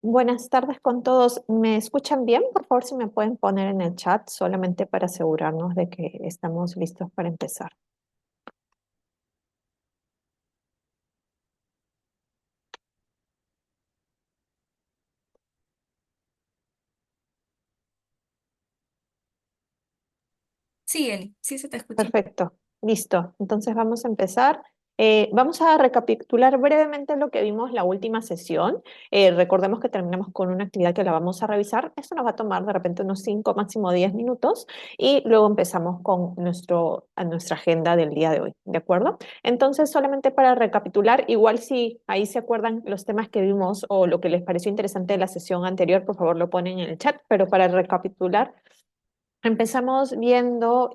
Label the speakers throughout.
Speaker 1: Buenas tardes con todos. ¿Me escuchan bien? Por favor, si me pueden poner en el chat solamente para asegurarnos de que estamos listos para empezar.
Speaker 2: Sí, Eli, sí se te escucha.
Speaker 1: Perfecto, listo. Entonces vamos a empezar. Vamos a recapitular brevemente lo que vimos la última sesión. Recordemos que terminamos con una actividad que la vamos a revisar. Esto nos va a tomar de repente unos 5, máximo 10 minutos y luego empezamos con nuestra agenda del día de hoy, ¿de acuerdo? Entonces, solamente para recapitular, igual si ahí se acuerdan los temas que vimos o lo que les pareció interesante de la sesión anterior, por favor lo ponen en el chat, pero para recapitular. Empezamos viendo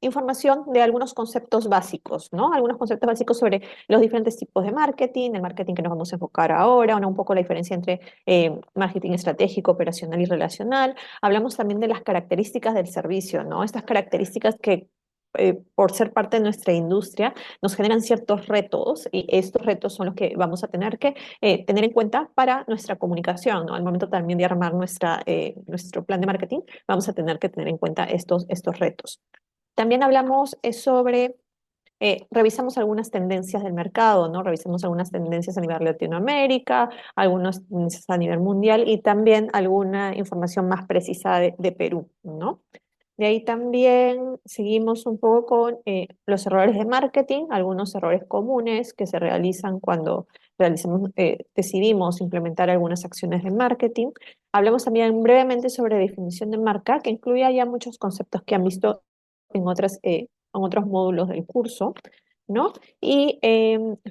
Speaker 1: información de algunos conceptos básicos, ¿no? Algunos conceptos básicos sobre los diferentes tipos de marketing, el marketing que nos vamos a enfocar ahora, ¿no? Un poco la diferencia entre marketing estratégico, operacional y relacional. Hablamos también de las características del servicio, ¿no? Estas características que por ser parte de nuestra industria, nos generan ciertos retos y estos retos son los que vamos a tener que tener en cuenta para nuestra comunicación, ¿no? Al momento también de armar nuestro plan de marketing, vamos a tener que tener en cuenta estos retos. También hablamos revisamos algunas tendencias del mercado, ¿no? Revisamos algunas tendencias a nivel Latinoamérica, algunas tendencias a nivel mundial y también alguna información más precisa de Perú, ¿no? De ahí también seguimos un poco con los errores de marketing, algunos errores comunes que se realizan cuando decidimos implementar algunas acciones de marketing. Hablamos también brevemente sobre definición de marca, que incluye ya muchos conceptos que han visto en otros módulos del curso, ¿no? Y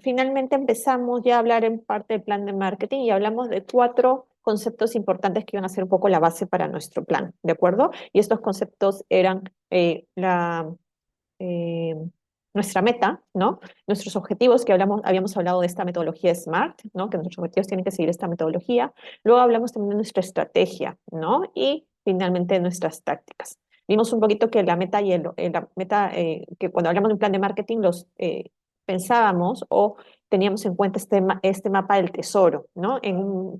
Speaker 1: finalmente empezamos ya a hablar en parte del plan de marketing y hablamos de cuatro conceptos importantes que iban a ser un poco la base para nuestro plan, ¿de acuerdo? Y estos conceptos eran eh, nuestra meta, ¿no? Nuestros objetivos, que habíamos hablado de esta metodología SMART, ¿no? Que nuestros objetivos tienen que seguir esta metodología. Luego hablamos también de nuestra estrategia, ¿no? Y finalmente de nuestras tácticas. Vimos un poquito que la meta que cuando hablamos de un plan de marketing pensábamos o teníamos en cuenta este mapa del tesoro, ¿no?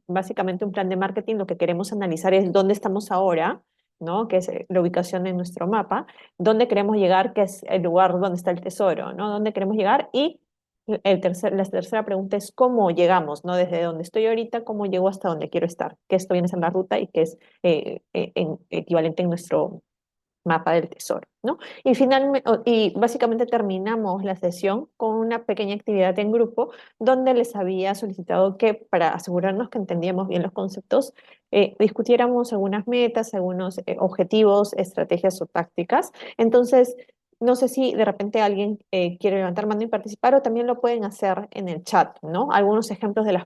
Speaker 1: Básicamente un plan de marketing lo que queremos analizar es dónde estamos ahora, ¿no? Que es la ubicación en nuestro mapa, dónde queremos llegar, que es el lugar donde está el tesoro, ¿no? ¿Dónde queremos llegar? Y la tercera pregunta es cómo llegamos, ¿no? Desde donde estoy ahorita, cómo llego hasta donde quiero estar, que esto viene a ser la ruta y que es equivalente en nuestro mapa del tesoro, ¿no? Y básicamente terminamos la sesión con una pequeña actividad en grupo donde les había solicitado que para asegurarnos que entendíamos bien los conceptos, discutiéramos algunas metas, algunos objetivos, estrategias o tácticas. Entonces, no sé si de repente alguien quiere levantar mano y participar o también lo pueden hacer en el chat, ¿no? Algunos ejemplos de los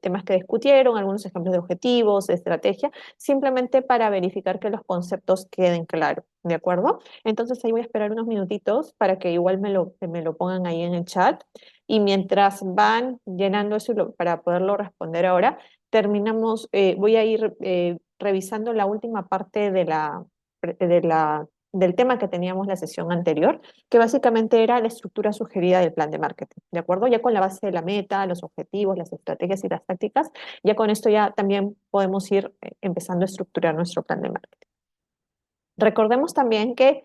Speaker 1: temas que discutieron, algunos ejemplos de objetivos, de estrategia, simplemente para verificar que los conceptos queden claros, ¿de acuerdo? Entonces ahí voy a esperar unos minutitos para que igual me lo pongan ahí en el chat y mientras van llenando eso para poderlo responder ahora, voy a ir revisando la última parte del tema que teníamos la sesión anterior, que básicamente era la estructura sugerida del plan de marketing, ¿de acuerdo? Ya con la base de la meta, los objetivos, las estrategias y las tácticas, ya con esto ya también podemos ir empezando a estructurar nuestro plan de marketing. Recordemos también que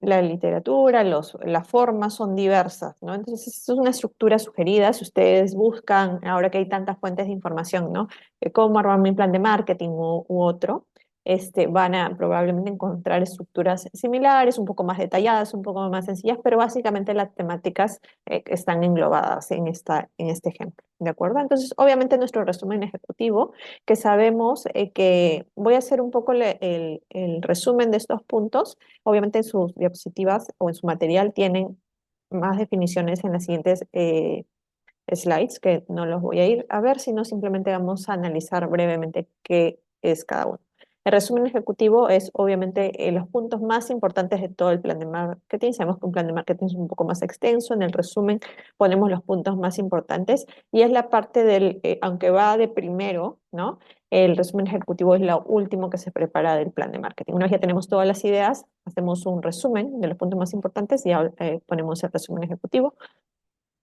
Speaker 1: la literatura, las formas son diversas, ¿no? Entonces, esto es una estructura sugerida. Si ustedes buscan, ahora que hay tantas fuentes de información, ¿no? Cómo armar mi plan de marketing u otro, van a probablemente encontrar estructuras similares, un poco más detalladas, un poco más sencillas, pero básicamente las temáticas están englobadas en este ejemplo, ¿de acuerdo? Entonces, obviamente nuestro resumen ejecutivo, que sabemos que voy a hacer un poco el resumen de estos puntos. Obviamente en sus diapositivas o en su material tienen más definiciones en las siguientes slides, que no los voy a ir a ver, sino simplemente vamos a analizar brevemente qué es cada uno. El resumen ejecutivo es obviamente los puntos más importantes de todo el plan de marketing. Sabemos que un plan de marketing es un poco más extenso. En el resumen ponemos los puntos más importantes y es la parte aunque va de primero, ¿no? El resumen ejecutivo es lo último que se prepara del plan de marketing. Una vez ya tenemos todas las ideas, hacemos un resumen de los puntos más importantes y ya ponemos el resumen ejecutivo.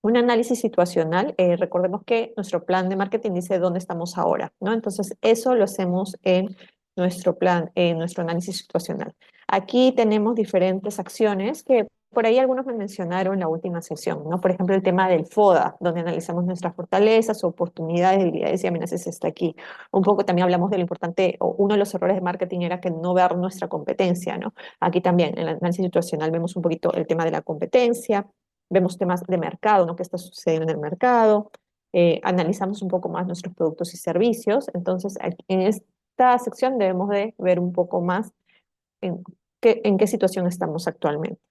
Speaker 1: Un análisis situacional, recordemos que nuestro plan de marketing dice dónde estamos ahora, ¿no? Entonces, eso lo hacemos en nuestro plan, en nuestro análisis situacional. Aquí tenemos diferentes acciones que por ahí algunos me mencionaron en la última sesión, ¿no? Por ejemplo, el tema del FODA, donde analizamos nuestras fortalezas, oportunidades, debilidades y amenazas está aquí. Un poco también hablamos de lo importante, o uno de los errores de marketing era que no ver nuestra competencia, ¿no? Aquí también en el análisis situacional vemos un poquito el tema de la competencia, vemos temas de mercado, ¿no? ¿Qué está sucediendo en el mercado? Analizamos un poco más nuestros productos y servicios. Entonces, en esta sección debemos de ver un poco más en en qué situación estamos actualmente.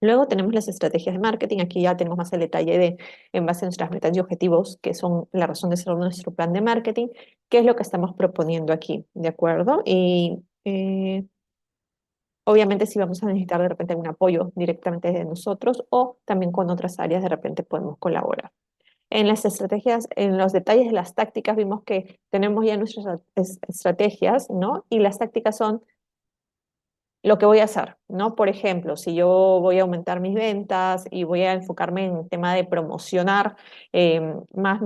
Speaker 1: Luego tenemos las estrategias de marketing. Aquí ya tenemos más el detalle de, en base a nuestras metas y objetivos, que son la razón de ser de nuestro plan de marketing, qué es lo que estamos proponiendo aquí, ¿de acuerdo? Y obviamente si vamos a necesitar de repente algún apoyo directamente de nosotros o también con otras áreas de repente podemos colaborar. En las estrategias, en los detalles de las tácticas, vimos que tenemos ya nuestras estrategias, ¿no? Y las tácticas son lo que voy a hacer, ¿no? Por ejemplo, si yo voy a aumentar mis ventas y voy a enfocarme en el tema de promocionar más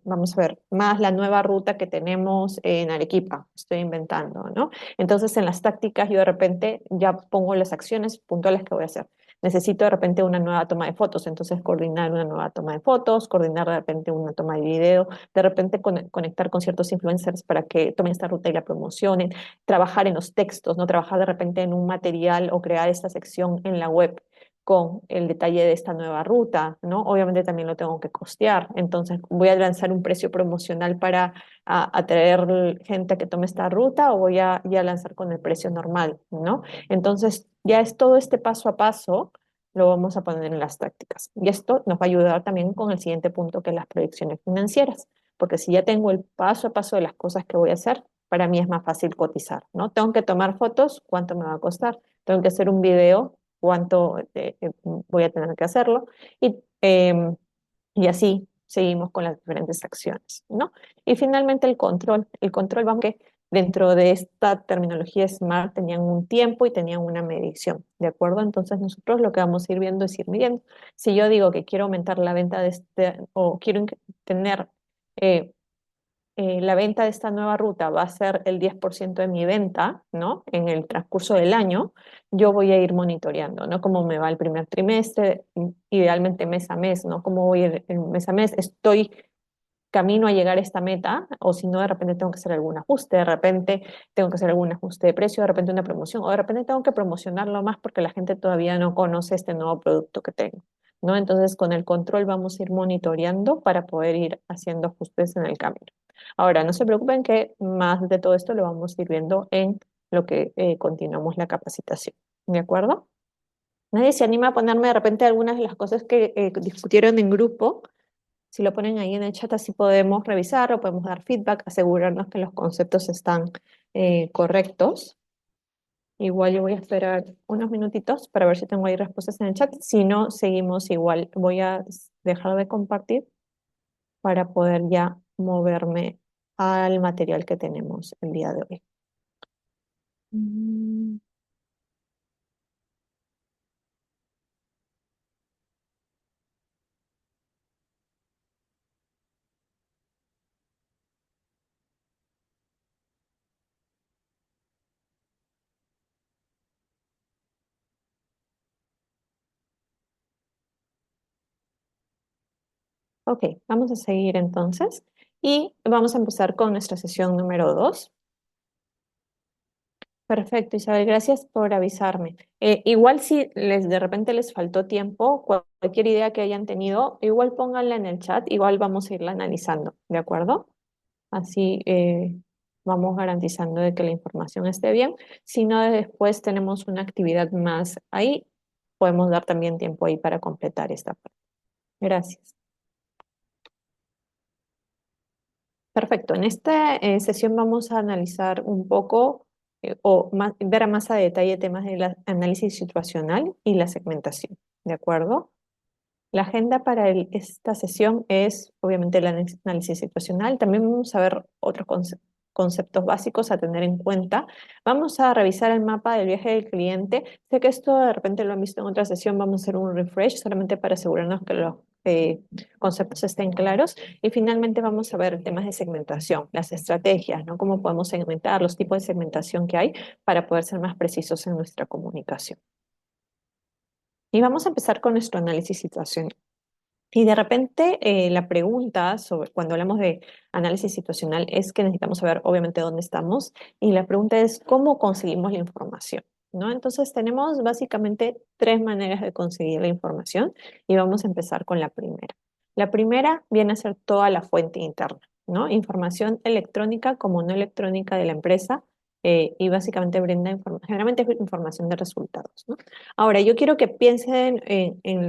Speaker 1: vamos a ver, más la nueva ruta que tenemos en Arequipa, estoy inventando, ¿no? Entonces, en las tácticas yo de repente ya pongo las acciones puntuales que voy a hacer. Necesito de repente una nueva toma de fotos, entonces coordinar una nueva toma de fotos, coordinar de repente una toma de video, de repente conectar con ciertos influencers para que tomen esta ruta y la promocionen, trabajar en los textos, no trabajar de repente en un material o crear esta sección en la web con el detalle de esta nueva ruta, ¿no? Obviamente también lo tengo que costear, entonces voy a lanzar un precio promocional para atraer gente que tome esta ruta o voy a ya lanzar con el precio normal, ¿no? Entonces ya es todo este paso a paso lo vamos a poner en las tácticas. Y esto nos va a ayudar también con el siguiente punto, que es las proyecciones financieras, porque si ya tengo el paso a paso de las cosas que voy a hacer, para mí es más fácil cotizar, ¿no? Tengo que tomar fotos, ¿cuánto me va a costar? Tengo que hacer un video, ¿cuánto voy a tener que hacerlo? Y, em, y así seguimos con las diferentes acciones, ¿no? Y finalmente el control. El control, vamos que dentro de esta terminología SMART tenían un tiempo y tenían una medición, ¿de acuerdo? Entonces nosotros lo que vamos a ir viendo es ir midiendo. Si yo digo que quiero aumentar la venta de este, o quiero tener eh, la venta de esta nueva ruta va a ser el 10% de mi venta, ¿no? En el transcurso del año, yo voy a ir monitoreando, ¿no? Cómo me va el primer trimestre, idealmente mes a mes, ¿no? Cómo voy a ir mes a mes, estoy camino a llegar a esta meta, o si no, de repente tengo que hacer algún ajuste, de repente tengo que hacer algún ajuste de precio, de repente una promoción, o de repente tengo que promocionarlo más porque la gente todavía no conoce este nuevo producto que tengo, ¿no? Entonces, con el control vamos a ir monitoreando para poder ir haciendo ajustes en el camino. Ahora, no se preocupen que más de todo esto lo vamos a ir viendo en lo que continuamos la capacitación, ¿de acuerdo? Nadie se anima a ponerme de repente algunas de las cosas que discutieron en grupo. Si lo ponen ahí en el chat, así podemos revisar o podemos dar feedback, asegurarnos que los conceptos están correctos. Igual yo voy a esperar unos minutitos para ver si tengo ahí respuestas en el chat. Si no, seguimos igual. Voy a dejar de compartir para poder ya moverme al material que tenemos el día de hoy. Mm, Ok, vamos a seguir entonces y vamos a empezar con nuestra sesión número 2. Perfecto, Isabel, gracias por avisarme. Igual si de repente les faltó tiempo, cualquier idea que hayan tenido, igual pónganla en el chat, igual vamos a irla analizando, ¿de acuerdo? Así vamos garantizando de que la información esté bien. Si no, después tenemos una actividad más ahí, podemos dar también tiempo ahí para completar esta parte. Gracias. Perfecto. En esta sesión vamos a analizar un poco ver a más a detalle temas del análisis situacional y la segmentación. ¿De acuerdo? La agenda para esta sesión es obviamente el análisis situacional. También vamos a ver otros conceptos básicos a tener en cuenta. Vamos a revisar el mapa del viaje del cliente. Sé que esto de repente lo han visto en otra sesión. Vamos a hacer un refresh solamente para asegurarnos que lo conceptos estén claros. Y finalmente vamos a ver temas de segmentación, las estrategias, ¿no? Cómo podemos segmentar, los tipos de segmentación que hay para poder ser más precisos en nuestra comunicación. Y vamos a empezar con nuestro análisis situacional. Y de repente la pregunta sobre cuando hablamos de análisis situacional es que necesitamos saber obviamente dónde estamos y la pregunta es cómo conseguimos la información, ¿no? Entonces tenemos básicamente tres maneras de conseguir la información y vamos a empezar con la primera. La primera viene a ser toda la fuente interna, ¿no? Información electrónica como no electrónica de la empresa y básicamente brinda generalmente es información de resultados, ¿no? Ahora, yo quiero que piensen en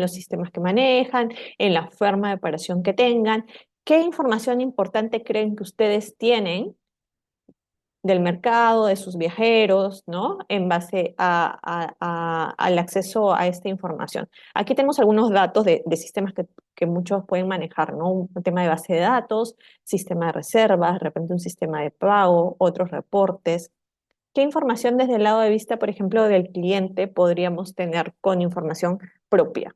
Speaker 1: los sistemas que manejan, en la forma de operación que tengan. ¿Qué información importante creen que ustedes tienen del mercado, de sus viajeros, ¿no? En base al acceso a esta información. Aquí tenemos algunos datos de sistemas que muchos pueden manejar, ¿no? Un tema de base de datos, sistema de reservas, de repente un sistema de pago, otros reportes. ¿Qué información desde el lado de vista, por ejemplo, del cliente podríamos tener con información propia?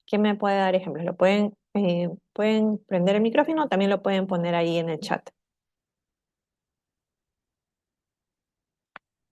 Speaker 1: ¿Quién me puede dar ejemplos? Pueden prender el micrófono, también lo pueden poner ahí en el chat.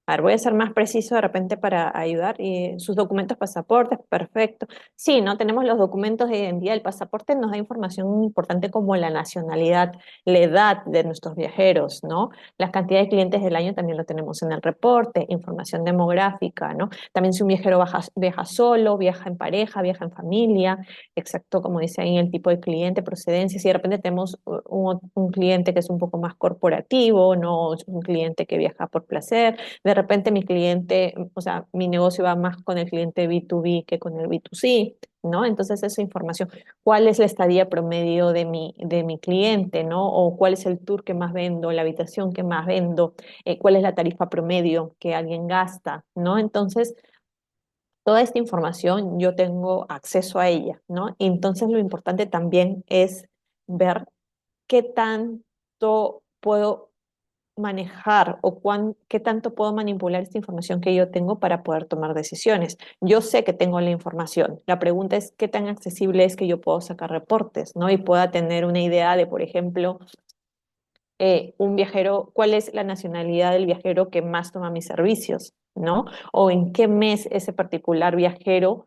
Speaker 1: A ver, voy a ser más preciso de repente para ayudar. Sus documentos, pasaportes, perfecto. Sí, ¿no? Tenemos los documentos de identidad. El pasaporte nos da información importante como la nacionalidad, la edad de nuestros viajeros, ¿no? La cantidad de clientes del año también lo tenemos en el reporte, información demográfica, ¿no? También si un viajero viaja solo, viaja en pareja, viaja en familia, exacto como dice ahí el tipo de cliente, procedencia. Si de repente tenemos un cliente que es un poco más corporativo, ¿no? Un cliente que viaja por placer de repente mi cliente, o sea, mi negocio va más con el cliente B2B que con el B2C, ¿no? Entonces esa información, ¿cuál es la estadía promedio de mi cliente, ¿no? O cuál es el tour que más vendo, la habitación que más vendo, cuál es la tarifa promedio que alguien gasta, ¿no? Entonces, toda esta información yo tengo acceso a ella, ¿no? Y entonces lo importante también es ver qué tanto puedo manejar o qué tanto puedo manipular esta información que yo tengo para poder tomar decisiones. Yo sé que tengo la información. La pregunta es qué tan accesible es que yo puedo sacar reportes, ¿no? Y pueda tener una idea de, por ejemplo, un viajero, cuál es la nacionalidad del viajero que más toma mis servicios, ¿no? O en qué mes ese particular viajero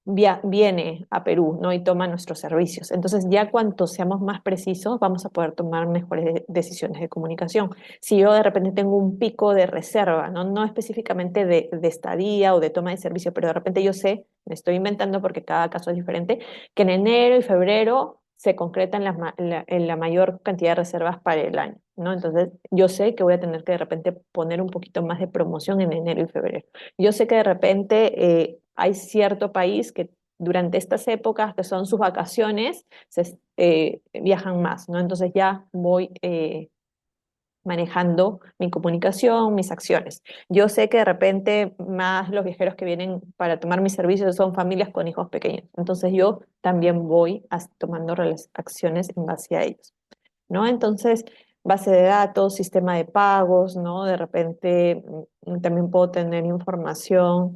Speaker 1: viene a Perú, ¿no? Y toma nuestros servicios. Entonces, ya cuanto seamos más precisos, vamos a poder tomar mejores decisiones de comunicación. Si yo de repente tengo un pico de reserva, ¿no? No específicamente de estadía o de toma de servicio, pero de repente yo sé, me estoy inventando porque cada caso es diferente, que en enero y febrero se concretan en la mayor cantidad de reservas para el año, ¿no? Entonces, yo sé que voy a tener que de repente poner un poquito más de promoción en enero y febrero. Yo sé que de repente hay cierto país que durante estas épocas, que son sus vacaciones, viajan más, ¿no? Entonces ya voy manejando mi comunicación, mis acciones. Yo sé que de repente más los viajeros que vienen para tomar mis servicios son familias con hijos pequeños. Entonces yo también voy tomando acciones en base a ellos, ¿no? Entonces, base de datos, sistema de pagos, ¿no? De repente también puedo tener información,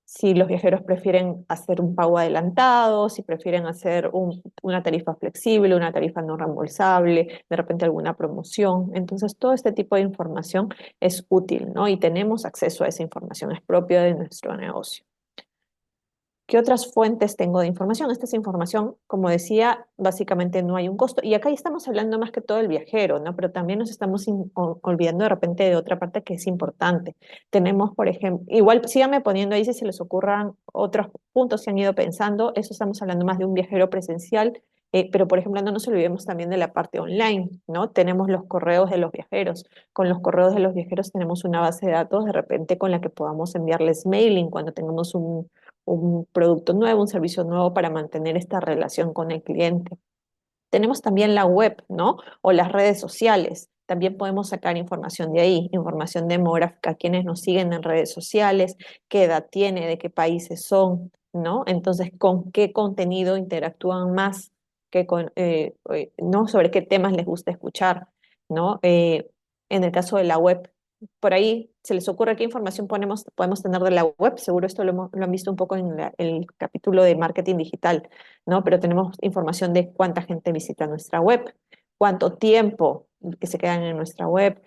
Speaker 1: si los viajeros prefieren hacer un pago adelantado, si prefieren hacer una tarifa flexible, una tarifa no reembolsable, de repente alguna promoción. Entonces, todo este tipo de información es útil, ¿no? Y tenemos acceso a esa información, es propio de nuestro negocio. ¿Qué otras fuentes tengo de información? Esta es información, como decía, básicamente no hay un costo. Y acá estamos hablando más que todo del viajero, ¿no? Pero también nos estamos olvidando de repente de otra parte que es importante. Tenemos, por ejemplo, igual síganme poniendo ahí si se les ocurran otros puntos que han ido pensando. Eso estamos hablando más de un viajero presencial. Pero, por ejemplo, no nos olvidemos también de la parte online, ¿no? Tenemos los correos de los viajeros. Con los correos de los viajeros tenemos una base de datos de repente con la que podamos enviarles mailing cuando tengamos un producto nuevo, un servicio nuevo para mantener esta relación con el cliente. Tenemos también la web, ¿no? O las redes sociales. También podemos sacar información de ahí, información demográfica, quienes nos siguen en redes sociales, qué edad tiene, de qué países son, ¿no? Entonces, con qué contenido interactúan más, ¿no? Sobre qué temas les gusta escuchar, ¿no? En el caso de la web, por ahí se les ocurre qué información podemos tener de la web. Seguro esto lo han visto un poco en el capítulo de marketing digital, ¿no? Pero tenemos información de cuánta gente visita nuestra web, cuánto tiempo que se quedan en nuestra web,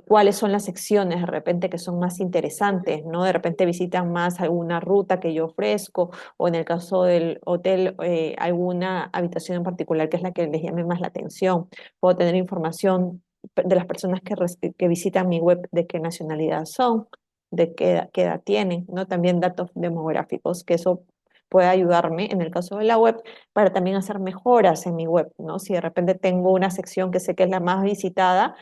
Speaker 1: cuáles son las secciones de repente que son más interesantes, ¿no? De repente visitan más alguna ruta que yo ofrezco o en el caso del hotel, alguna habitación en particular que es la que les llame más la atención. Puedo tener información de las personas que visitan mi web, de qué nacionalidad son, de qué edad tienen, ¿no? También datos demográficos, que eso puede ayudarme en el caso de la web para también hacer mejoras en mi web, ¿no? Si de repente tengo una sección que sé que es la más visitada,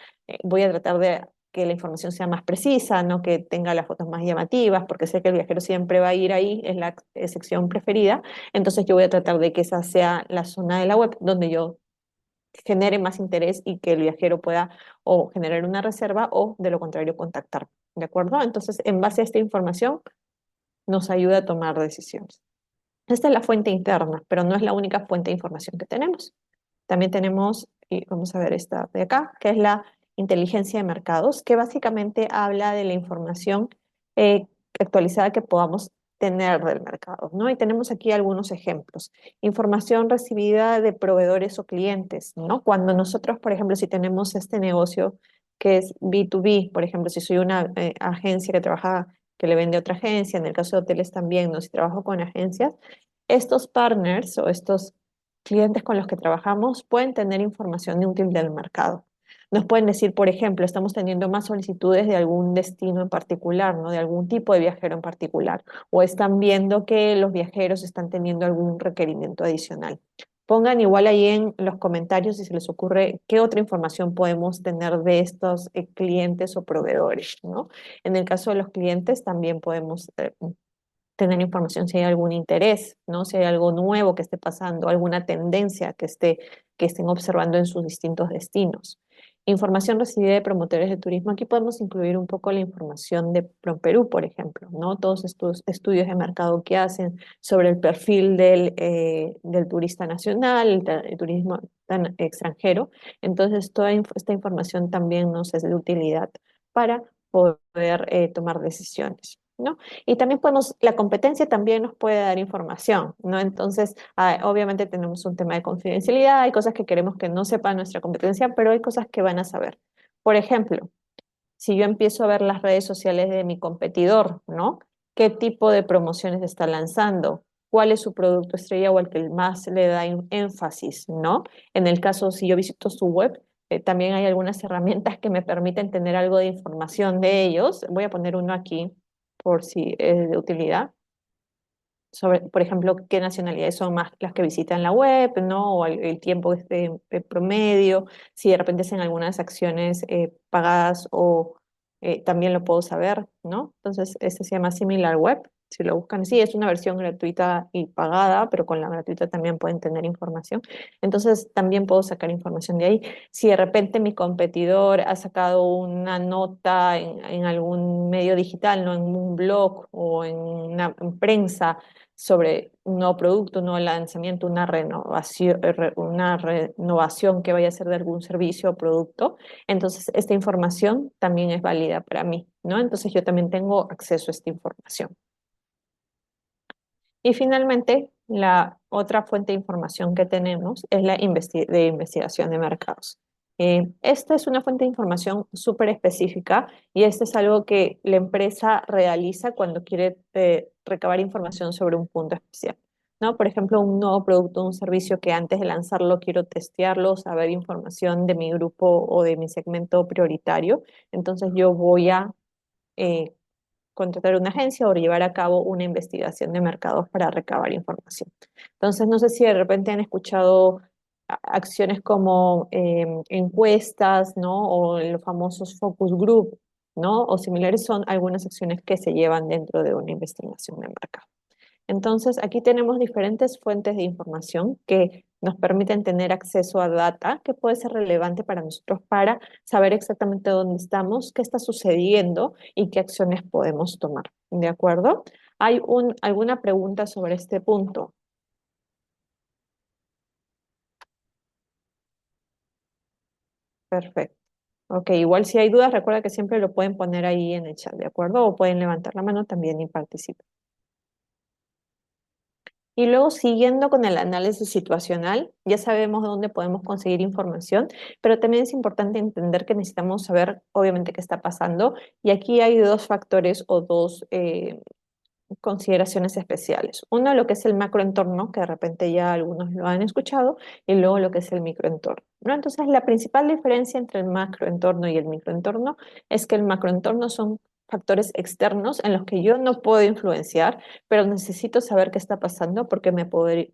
Speaker 1: voy a tratar de que la información sea más precisa, ¿no? Que tenga las fotos más llamativas, porque sé que el viajero siempre va a ir ahí, es la sección preferida, entonces yo voy a tratar de que esa sea la zona de la web donde yo genere más interés y que el viajero pueda o generar una reserva o de lo contrario contactar. ¿De acuerdo? Entonces, en base a esta información, nos ayuda a tomar decisiones. Esta es la fuente interna, pero no es la única fuente de información que tenemos. También tenemos, y vamos a ver esta de acá, que es la inteligencia de mercados, que básicamente habla de la información eh, actualizada que podamos tener del mercado, ¿no? Y tenemos aquí algunos ejemplos. Información recibida de proveedores o clientes, ¿no? Cuando nosotros, por ejemplo, si tenemos este negocio que es B2B, por ejemplo, si soy una agencia que trabaja, que le vende a otra agencia, en el caso de hoteles también, ¿no? Si trabajo con agencias, estos partners o estos clientes con los que trabajamos pueden tener información útil del mercado. Nos pueden decir, por ejemplo, estamos teniendo más solicitudes de algún destino en particular, ¿no? De algún tipo de viajero en particular, o están viendo que los viajeros están teniendo algún requerimiento adicional. Pongan igual ahí en los comentarios si se les ocurre qué otra información podemos tener de estos clientes o proveedores, ¿no? En el caso de los clientes también podemos tener información si hay algún interés, ¿no? Si hay algo nuevo que esté pasando, alguna tendencia que estén observando en sus distintos destinos. Información recibida de promotores de turismo. Aquí podemos incluir un poco la información de PROMPERÚ, por ejemplo, ¿no? Todos estos estudios de mercado que hacen sobre el perfil del turista nacional, el turismo extranjero. Entonces, toda esta información también nos es de utilidad para poder tomar decisiones, ¿no? Y también podemos, la competencia también nos puede dar información, ¿no? Entonces, obviamente tenemos un tema de confidencialidad, hay cosas que queremos que no sepa nuestra competencia, pero hay cosas que van a saber. Por ejemplo, si yo empiezo a ver las redes sociales de mi competidor, ¿no? ¿Qué tipo de promociones está lanzando? ¿Cuál es su producto estrella o el que más le da énfasis, ¿no? En el caso, si yo visito su web, también hay algunas herramientas que me permiten tener algo de información de ellos. Voy a poner uno aquí por si es de utilidad sobre, por ejemplo, qué nacionalidades son más las que visitan la web, ¿no? O el tiempo promedio, si de repente hacen algunas acciones pagadas o también lo puedo saber, ¿no? Entonces, este se llama Similar Web. Si lo buscan, sí, es una versión gratuita y pagada, pero con la gratuita también pueden tener información. Entonces, también puedo sacar información de ahí. Si de repente mi competidor ha sacado una nota en algún medio digital, ¿no? En un blog o en prensa, sobre un nuevo producto, un nuevo lanzamiento, una renovación que vaya a ser de algún servicio o producto, entonces esta información también es válida para mí, ¿no? Entonces yo también tengo acceso a esta información. Y finalmente, la otra fuente de información que tenemos es la de investigación de mercados. Esta es una fuente de información súper específica y esto es algo que la empresa realiza cuando quiere recabar información sobre un punto especial, ¿no? Por ejemplo, un nuevo producto o un servicio que antes de lanzarlo quiero testearlo, saber información de mi grupo o de mi segmento prioritario. Entonces yo voy a eh, contratar una agencia o llevar a cabo una investigación de mercados para recabar información. Entonces, no sé si de repente han escuchado acciones como encuestas, ¿no? O los famosos focus group, ¿no? O similares son algunas acciones que se llevan dentro de una investigación de mercado. Entonces, aquí tenemos diferentes fuentes de información que nos permiten tener acceso a data que puede ser relevante para nosotros para saber exactamente dónde estamos, qué está sucediendo y qué acciones podemos tomar. ¿De acuerdo? ¿Hay alguna pregunta sobre este punto? Perfecto. Ok, igual si hay dudas, recuerda que siempre lo pueden poner ahí en el chat, ¿de acuerdo? O pueden levantar la mano también y participar. Y luego, siguiendo con el análisis situacional, ya sabemos dónde podemos conseguir información, pero también es importante entender que necesitamos saber, obviamente, qué está pasando. Y aquí hay dos factores o dos consideraciones especiales. Uno, lo que es el macroentorno, que de repente ya algunos lo han escuchado, y luego lo que es el microentorno, ¿no? Entonces, la principal diferencia entre el macroentorno y el microentorno es que el macroentorno son factores externos en los que yo no puedo influenciar, pero necesito saber qué está pasando porque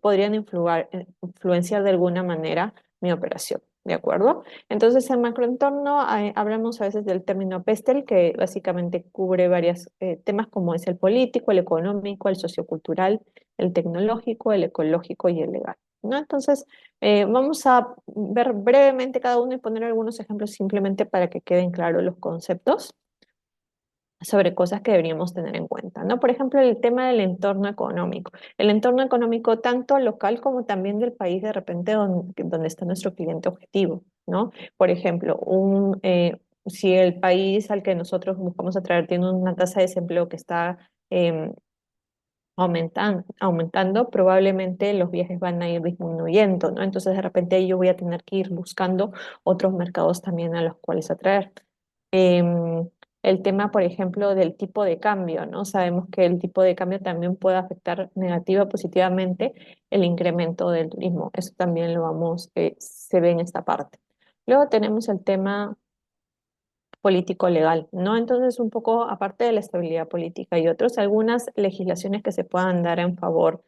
Speaker 1: podrían influenciar de alguna manera mi operación. ¿De acuerdo? Entonces, en macroentorno hablamos a veces del término PESTEL, que básicamente cubre varios temas como es el político, el económico, el sociocultural, el tecnológico, el ecológico y el legal, ¿no? Entonces, vamos a ver brevemente cada uno y poner algunos ejemplos simplemente para que queden claros los conceptos sobre cosas que deberíamos tener en cuenta, ¿no? Por ejemplo, el tema del entorno económico. El entorno económico tanto local como también del país de repente donde está nuestro cliente objetivo, ¿no? Por ejemplo, si el país al que nosotros buscamos atraer tiene una tasa de desempleo que está aumentando, probablemente los viajes van a ir disminuyendo, ¿no? Entonces, de repente ahí yo voy a tener que ir buscando otros mercados también a los cuales atraer. El tema, por ejemplo, del tipo de cambio, ¿no? Sabemos que el tipo de cambio también puede afectar negativa o positivamente el incremento del turismo. Eso también se ve en esta parte. Luego tenemos el tema político-legal, ¿no? Entonces, un poco aparte de la estabilidad política y otros, algunas legislaciones que se puedan dar en favor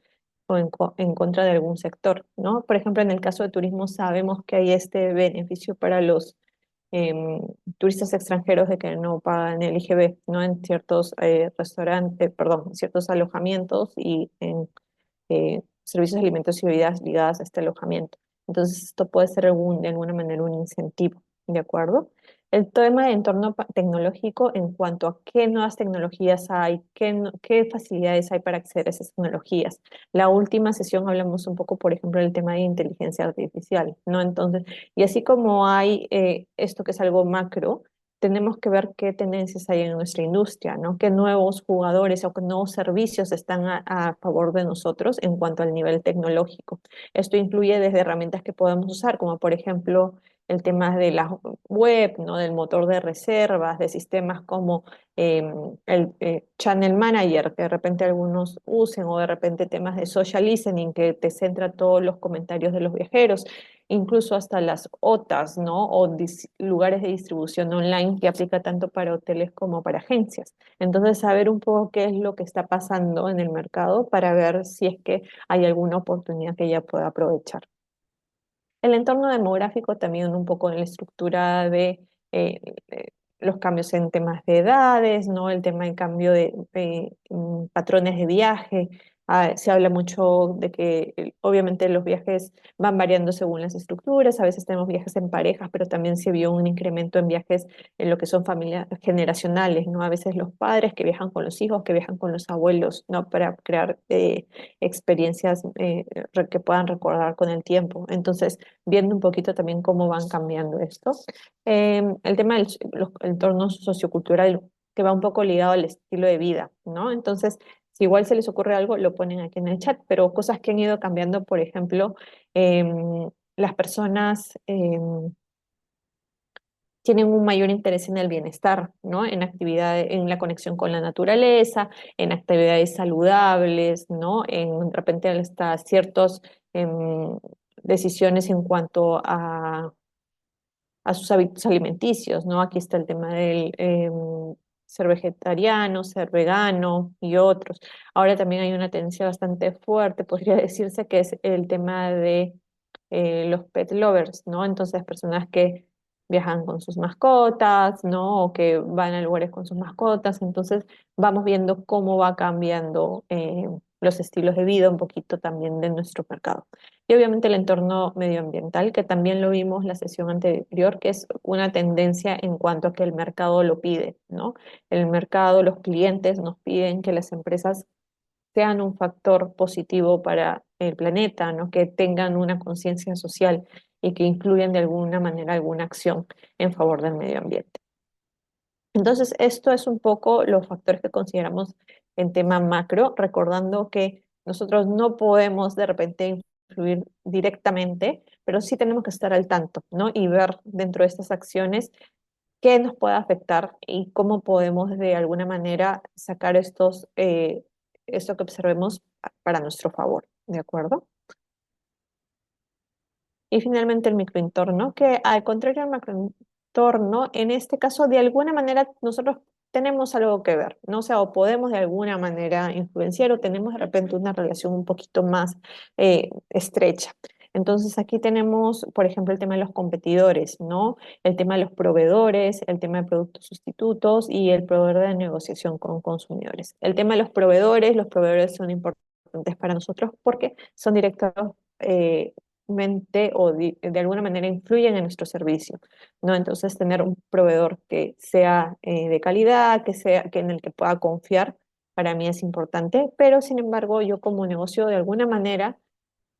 Speaker 1: o en contra de algún sector, ¿no? Por ejemplo, en el caso de turismo sabemos que hay este beneficio para los em, turistas extranjeros de que no pagan el IGB, ¿no? En ciertos restaurantes, perdón, en ciertos alojamientos y en servicios de alimentos y bebidas ligadas a este alojamiento. Entonces, esto puede ser de alguna manera un incentivo, ¿de acuerdo? El tema de entorno tecnológico en cuanto a qué nuevas tecnologías hay, qué facilidades hay para acceder a esas tecnologías. La última sesión hablamos un poco, por ejemplo, del tema de inteligencia artificial, ¿no? Entonces, y así como hay esto que es algo macro, tenemos que ver qué tendencias hay en nuestra industria, ¿no? Qué nuevos jugadores o qué nuevos servicios están a favor de nosotros en cuanto al nivel tecnológico. Esto incluye desde herramientas que podemos usar, como por ejemplo el tema de la web, ¿no? Del motor de reservas, de sistemas como el Channel Manager, que de repente algunos usen, o de repente temas de social listening, que te centra todos los comentarios de los viajeros, incluso hasta las OTAs, ¿no? O lugares de distribución online que aplica tanto para hoteles como para agencias. Entonces, saber un poco qué es lo que está pasando en el mercado para ver si es que hay alguna oportunidad que ella pueda aprovechar. El entorno demográfico también un poco en la estructura de eh, eh, los cambios en temas de edades, ¿no? El tema del cambio de patrones de viaje. Se habla mucho de que obviamente los viajes van variando según las estructuras, a veces tenemos viajes en parejas, pero también se vio un incremento en viajes en lo que son familias generacionales, ¿no? A veces los padres que viajan con los hijos, que viajan con los abuelos, ¿no? Para crear experiencias que puedan recordar con el tiempo. Entonces, viendo un poquito también cómo van cambiando esto. El tema del entorno sociocultural, que va un poco ligado al estilo de vida, ¿no? Entonces, si igual se les ocurre algo, lo ponen aquí en el chat, pero cosas que han ido cambiando, por ejemplo, las personas tienen un mayor interés en el bienestar, ¿no? En actividades, en la conexión con la naturaleza, en actividades saludables, ¿no? En de repente hasta ciertas decisiones en cuanto a sus hábitos alimenticios, ¿no? Aquí está el tema del ser vegetariano, ser vegano y otros. Ahora también hay una tendencia bastante fuerte, podría decirse, que es el tema de los pet lovers, ¿no? Entonces, personas que viajan con sus mascotas, ¿no? O que van a lugares con sus mascotas. Entonces, vamos viendo cómo va cambiando los estilos de vida un poquito también de nuestro mercado. Y obviamente el entorno medioambiental, que también lo vimos la sesión anterior, que es una tendencia en cuanto a que el mercado lo pide, ¿no? El mercado, los clientes nos piden que las empresas sean un factor positivo para el planeta, ¿no? Que tengan una conciencia social. y que influyen de alguna manera alguna acción en favor del medio ambiente. Entonces, esto es un poco los factores que consideramos en tema macro, recordando que nosotros no podemos de repente influir directamente, pero sí tenemos que estar al tanto, ¿no? Y ver dentro de estas acciones qué nos puede afectar y cómo podemos de alguna manera sacar esto que observemos para nuestro favor, ¿de acuerdo? Y finalmente el microentorno, que al contrario del macroentorno, en este caso de alguna manera nosotros tenemos algo que ver, ¿no? O sea, o podemos de alguna manera influenciar o tenemos de repente una relación un poquito más estrecha. Entonces aquí tenemos, por ejemplo, el tema de los competidores, ¿no? El tema de los proveedores, el tema de productos sustitutos y el proveedor de negociación con consumidores. El tema de los proveedores son importantes para nosotros porque son directos eh, o de alguna manera influyen en nuestro servicio, ¿no? Entonces, tener un proveedor que sea de calidad, que en el que pueda confiar, para mí es importante, pero sin embargo, yo como negocio de alguna manera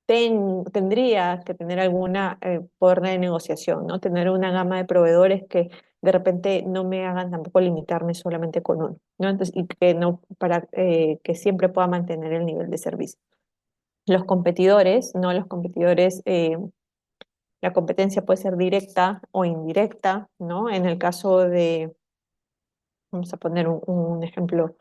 Speaker 1: tendría que tener alguna poder de negociación, ¿no? Tener una gama de proveedores que de repente no me hagan tampoco limitarme solamente con uno, ¿no? Entonces, y que no, para que siempre pueda mantener el nivel de servicio. Los competidores, ¿no? Los competidores, la competencia puede ser directa o indirecta, ¿no? En el caso de, vamos a poner un ejemplo,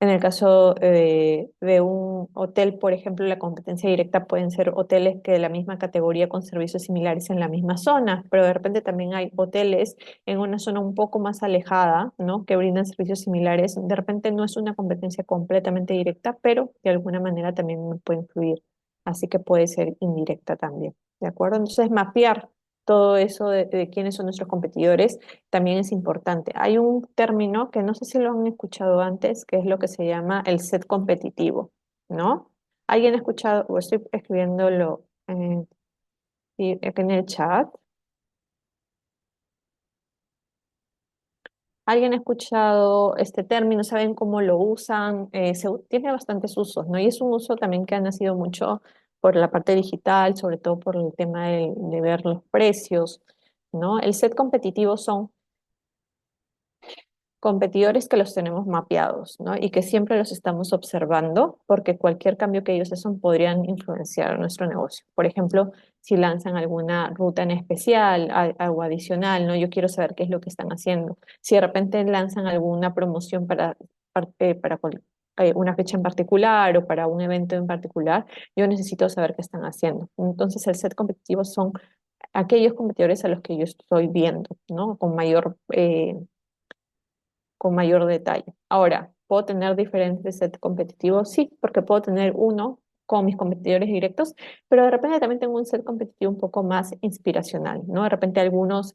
Speaker 1: en el caso de un hotel, por ejemplo, la competencia directa pueden ser hoteles que de la misma categoría con servicios similares en la misma zona, pero de repente también hay hoteles en una zona un poco más alejada, ¿no? Que brindan servicios similares. De repente no es una competencia completamente directa, pero de alguna manera también me puede influir. Así que puede ser indirecta también, ¿de acuerdo? Entonces, mapear todo eso de quiénes son nuestros competidores también es importante. Hay un término que no sé si lo han escuchado antes, que es lo que se llama el set competitivo, ¿no? ¿Alguien ha escuchado, o estoy escribiéndolo aquí en el chat? ¿Alguien ha escuchado este término? ¿Saben cómo lo usan? Tiene bastantes usos, ¿no? Y es un uso también que ha nacido mucho por la parte digital, sobre todo por el tema de ver los precios, ¿no? El set competitivo son competidores que los tenemos mapeados, ¿no? Y que siempre los estamos observando porque cualquier cambio que ellos hacen podrían influenciar nuestro negocio. Por ejemplo, si lanzan alguna ruta en especial, algo adicional, ¿no? Yo quiero saber qué es lo que están haciendo. Si de repente lanzan alguna promoción para una fecha en particular o para un evento en particular, yo necesito saber qué están haciendo. Entonces, el set competitivo son aquellos competidores a los que yo estoy viendo, ¿no? Con mayor detalle. Ahora, ¿puedo tener diferentes sets competitivos? Sí, porque puedo tener uno con mis competidores directos, pero de repente también tengo un set competitivo un poco más inspiracional, ¿no? De repente algunos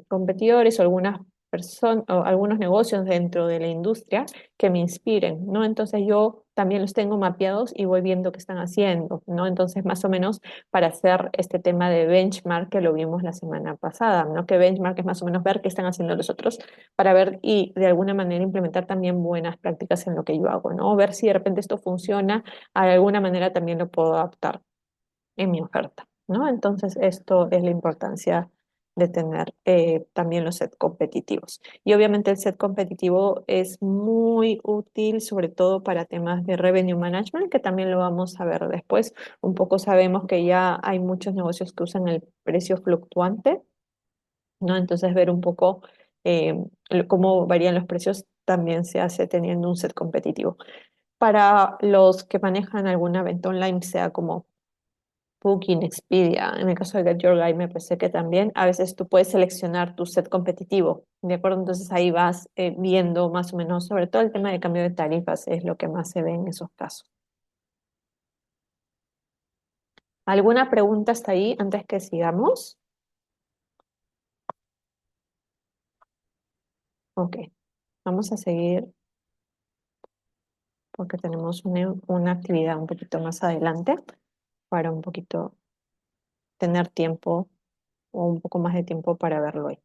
Speaker 1: competidores o algunas personas o algunos negocios dentro de la industria que me inspiren, ¿no? Entonces yo también los tengo mapeados y voy viendo qué están haciendo, ¿no? Entonces más o menos para hacer este tema de benchmark que lo vimos la semana pasada, ¿no? Que benchmark es más o menos ver qué están haciendo los otros para ver y de alguna manera implementar también buenas prácticas en lo que yo hago, ¿no? Ver si de repente esto funciona, de alguna manera también lo puedo adaptar en mi oferta, ¿no? Entonces, esto es la importancia de tener también los sets competitivos. Y obviamente el set competitivo es muy útil, sobre todo para temas de revenue management, que también lo vamos a ver después. Un poco sabemos que ya hay muchos negocios que usan el precio fluctuante, ¿no? Entonces, ver un poco eh, cómo varían los precios también se hace teniendo un set competitivo. Para los que manejan alguna venta online, sea como Booking, Expedia, en el caso de Get Your Guide me parece que también a veces tú puedes seleccionar tu set competitivo, ¿de acuerdo? Entonces ahí vas viendo más o menos, sobre todo el tema de cambio de tarifas es lo que más se ve en esos casos. ¿Alguna pregunta hasta ahí antes que sigamos? Ok, vamos a seguir porque tenemos una actividad un poquito más adelante para un poquito tener tiempo o un poco más de tiempo para verlo hoy.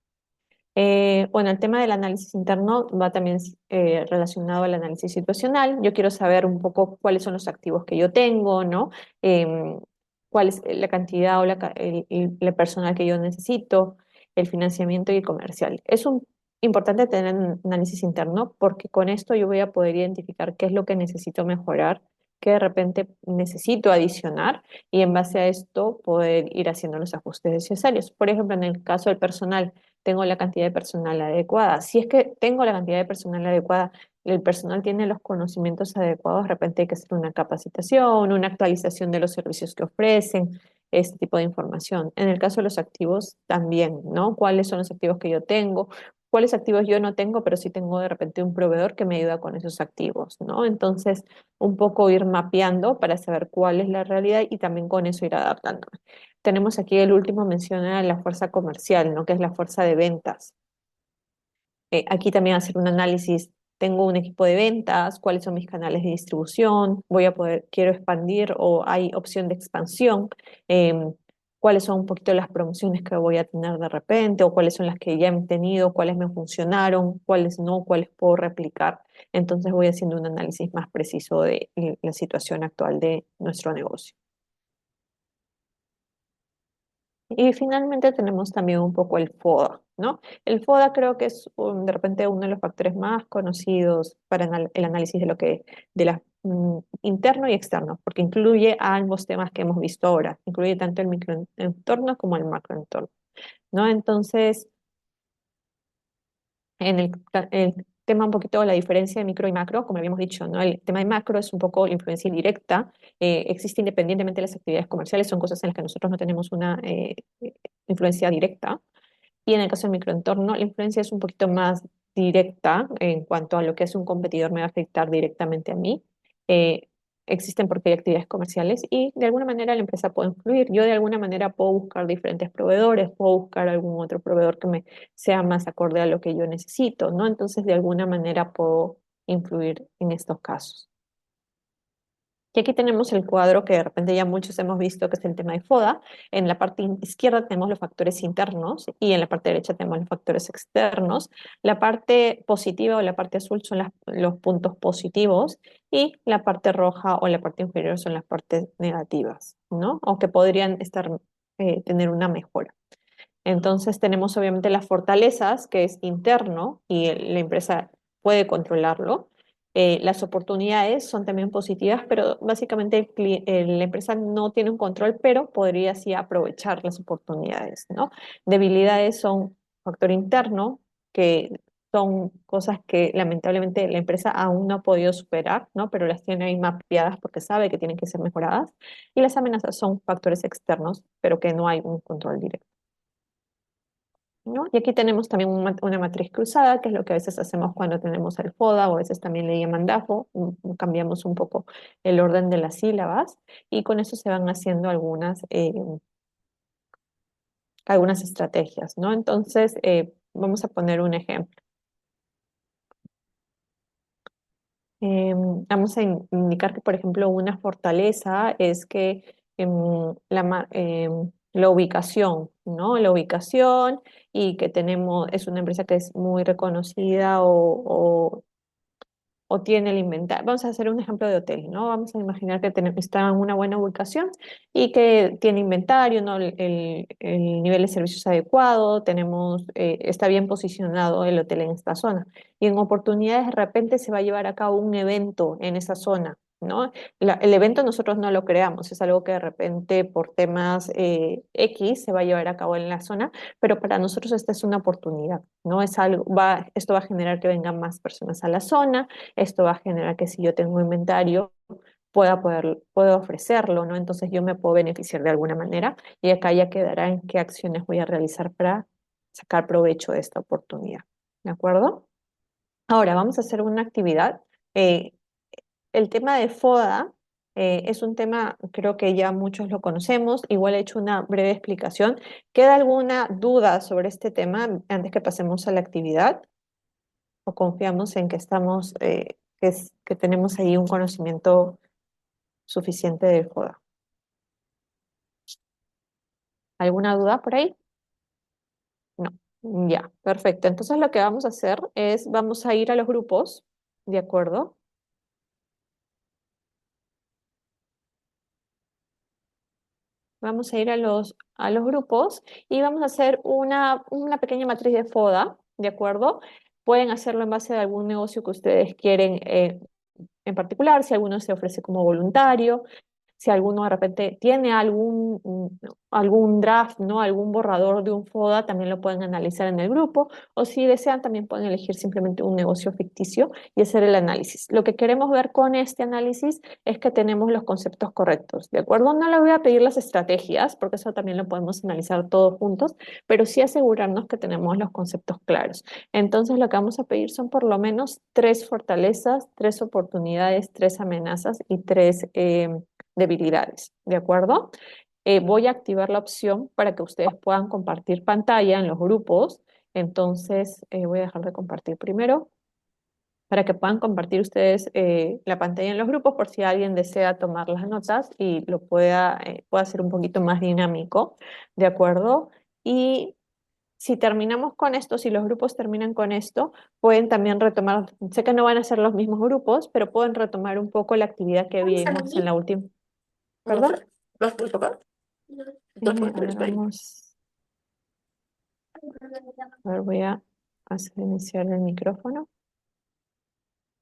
Speaker 1: Bueno, el tema del análisis interno va también relacionado al análisis situacional. Yo quiero saber un poco cuáles son los activos que yo tengo, ¿no? Em, cuál es la cantidad o el personal que yo necesito, el financiamiento y el comercial. Es importante tener un análisis interno porque con esto yo voy a poder identificar qué es lo que necesito mejorar, qué de repente necesito adicionar y en base a esto poder ir haciendo los ajustes necesarios. Por ejemplo, en el caso del personal, tengo la cantidad de personal adecuada. Si es que tengo la cantidad de personal adecuada, el personal tiene los conocimientos adecuados, de repente hay que hacer una capacitación, una actualización de los servicios que ofrecen, este tipo de información. En el caso de los activos también, ¿no? ¿Cuáles son los activos que yo tengo? ¿Cuáles activos yo no tengo, pero sí tengo de repente un proveedor que me ayuda con esos activos, ¿no? Entonces, un poco ir mapeando para saber cuál es la realidad y también con eso ir adaptándome. Tenemos aquí el último, menciona la fuerza comercial, ¿no? Que es la fuerza de ventas. Aquí también hacer un análisis. Tengo un equipo de ventas, cuáles son mis canales de distribución, quiero expandir o hay opción de expansión, em, cuáles son un poquito las promociones que voy a tener de repente o cuáles son las que ya he tenido, cuáles me funcionaron, cuáles no, cuáles puedo replicar. Entonces voy haciendo un análisis más preciso de la situación actual de nuestro negocio. Y finalmente tenemos también un poco el FODA, ¿no? El FODA creo que es de repente uno de los factores más conocidos para el análisis de lo que de la interno y externo, porque incluye a ambos temas que hemos visto ahora, incluye tanto el microentorno como el macroentorno, ¿no? Entonces, el tema un poquito la diferencia de micro y macro, como habíamos dicho, ¿no? El tema de macro es un poco la influencia indirecta, existe independientemente de las actividades comerciales, son cosas en las que nosotros no tenemos una influencia directa. Y en el caso del microentorno, la influencia es un poquito más directa en cuanto a lo que es un competidor me va a afectar directamente a mí. Eh, Existen porque hay actividades comerciales y de alguna manera la empresa puede influir. Yo de alguna manera puedo buscar diferentes proveedores, puedo buscar algún otro proveedor que me sea más acorde a lo que yo necesito, ¿no? Entonces de alguna manera puedo influir en estos casos. Y aquí tenemos el cuadro que de repente ya muchos hemos visto, que es el tema de FODA. En la parte izquierda tenemos los factores internos y en la parte derecha tenemos los factores externos. La parte positiva o la parte azul son los puntos positivos y la parte roja o la parte inferior son las partes negativas, ¿no? O que podrían tener una mejora. Entonces tenemos obviamente las fortalezas, que es interno y la empresa puede controlarlo. Las oportunidades son también positivas, pero básicamente la empresa no tiene un control, pero podría sí aprovechar las oportunidades, ¿no? Debilidades son factor interno, que son cosas que lamentablemente la empresa aún no ha podido superar, ¿no? Pero las tiene ahí mapeadas porque sabe que tienen que ser mejoradas. Y las amenazas son factores externos, pero que no hay un control directo. ¿No? Y aquí tenemos también una matriz cruzada, que es lo que a veces hacemos cuando tenemos el FODA o a veces también le llaman DAFO, cambiamos un poco el orden de las sílabas y con eso se van haciendo algunas estrategias, ¿no? Entonces, vamos a poner un ejemplo. Vamos a indicar que, por ejemplo, una fortaleza es que la ubicación, ¿no? La ubicación y que es una empresa que es muy reconocida o tiene el inventario. Vamos a hacer un ejemplo de hotel, ¿no? Vamos a imaginar que está en una buena ubicación y que tiene inventario, ¿no? El nivel de servicios adecuado, está bien posicionado el hotel en esta zona. Y en oportunidades de repente se va a llevar a cabo un evento en esa zona, ¿no? El evento nosotros no lo creamos, es algo que de repente por temas X se va a llevar a cabo en la zona, pero para nosotros esta es una oportunidad, ¿no? Esto va a generar que vengan más personas a la zona, esto va a generar que si yo tengo inventario puedo ofrecerlo, ¿no? Entonces yo me puedo beneficiar de alguna manera y acá ya quedará en qué acciones voy a realizar para sacar provecho de esta oportunidad, ¿de acuerdo? Ahora vamos a hacer una actividad. Eh, el tema de FODA es un tema, creo que ya muchos lo conocemos, igual he hecho una breve explicación. ¿Queda alguna duda sobre este tema antes que pasemos a la actividad? ¿O confiamos en que que tenemos ahí un conocimiento suficiente del FODA? ¿Alguna duda por ahí? No. Ya, perfecto. Entonces lo que vamos a hacer es, vamos a ir a los grupos, ¿de acuerdo? vamos a ir a los grupos y vamos a hacer una pequeña matriz de FODA, ¿de acuerdo? Pueden hacerlo en base a algún negocio que ustedes quieren en particular, si alguno se ofrece como voluntario, si alguno de repente tiene algún draft, ¿no? Algún borrador de un FODA, también lo pueden analizar en el grupo, o si desean, también pueden elegir simplemente un negocio ficticio y hacer el análisis. Lo que queremos ver con este análisis es que tenemos los conceptos correctos, ¿de acuerdo? No les voy a pedir las estrategias, porque eso también lo podemos analizar todos juntos, pero sí asegurarnos que tenemos los conceptos claros. Entonces, lo que vamos a pedir son por lo menos tres fortalezas, tres oportunidades, tres amenazas y tres debilidades, ¿de acuerdo? Voy a activar la opción para que ustedes puedan compartir pantalla en los grupos. Entonces, voy a dejar de compartir primero para que puedan compartir ustedes la pantalla en los grupos por si alguien desea tomar las notas y pueda hacer un poquito más dinámico, ¿de acuerdo? Y si terminamos con esto, si los grupos terminan con esto, pueden también retomar, sé que no van a ser los mismos grupos, pero pueden retomar un poco la actividad que vimos en la última. ¿Perdón?
Speaker 3: ¿Los puedes tocar?
Speaker 1: A ver, a ver, voy a hacer iniciar el micrófono.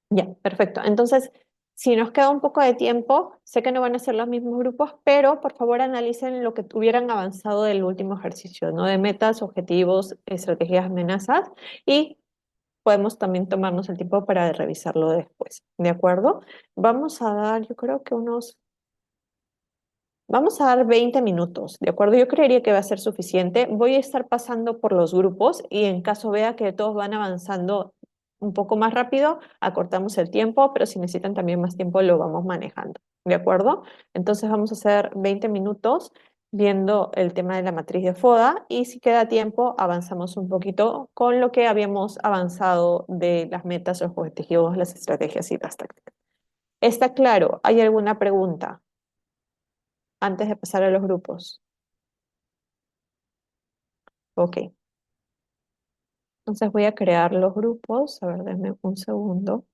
Speaker 1: Ya, perfecto. Entonces, si nos queda un poco de tiempo, sé que no van a ser los mismos grupos, pero por favor analicen lo que tuvieran avanzado del último ejercicio, ¿no? De metas, objetivos, estrategias, amenazas, y podemos también tomarnos el tiempo para revisarlo después, ¿de acuerdo? Vamos a dar, yo creo que vamos a dar 20 minutos, ¿de acuerdo? Yo creería que va a ser suficiente. Voy a estar pasando por los grupos y en caso vea que todos van avanzando un poco más rápido, acortamos el tiempo, pero si necesitan también más tiempo, lo vamos manejando, ¿de acuerdo? Entonces vamos a hacer 20 minutos viendo el tema de la matriz de FODA y si queda tiempo, avanzamos un poquito con lo que habíamos avanzado de las metas, los objetivos, las estrategias y las tácticas. ¿Está claro? ¿Hay alguna pregunta antes de pasar a los grupos? Ok, entonces voy a crear los grupos. A ver, denme un segundo.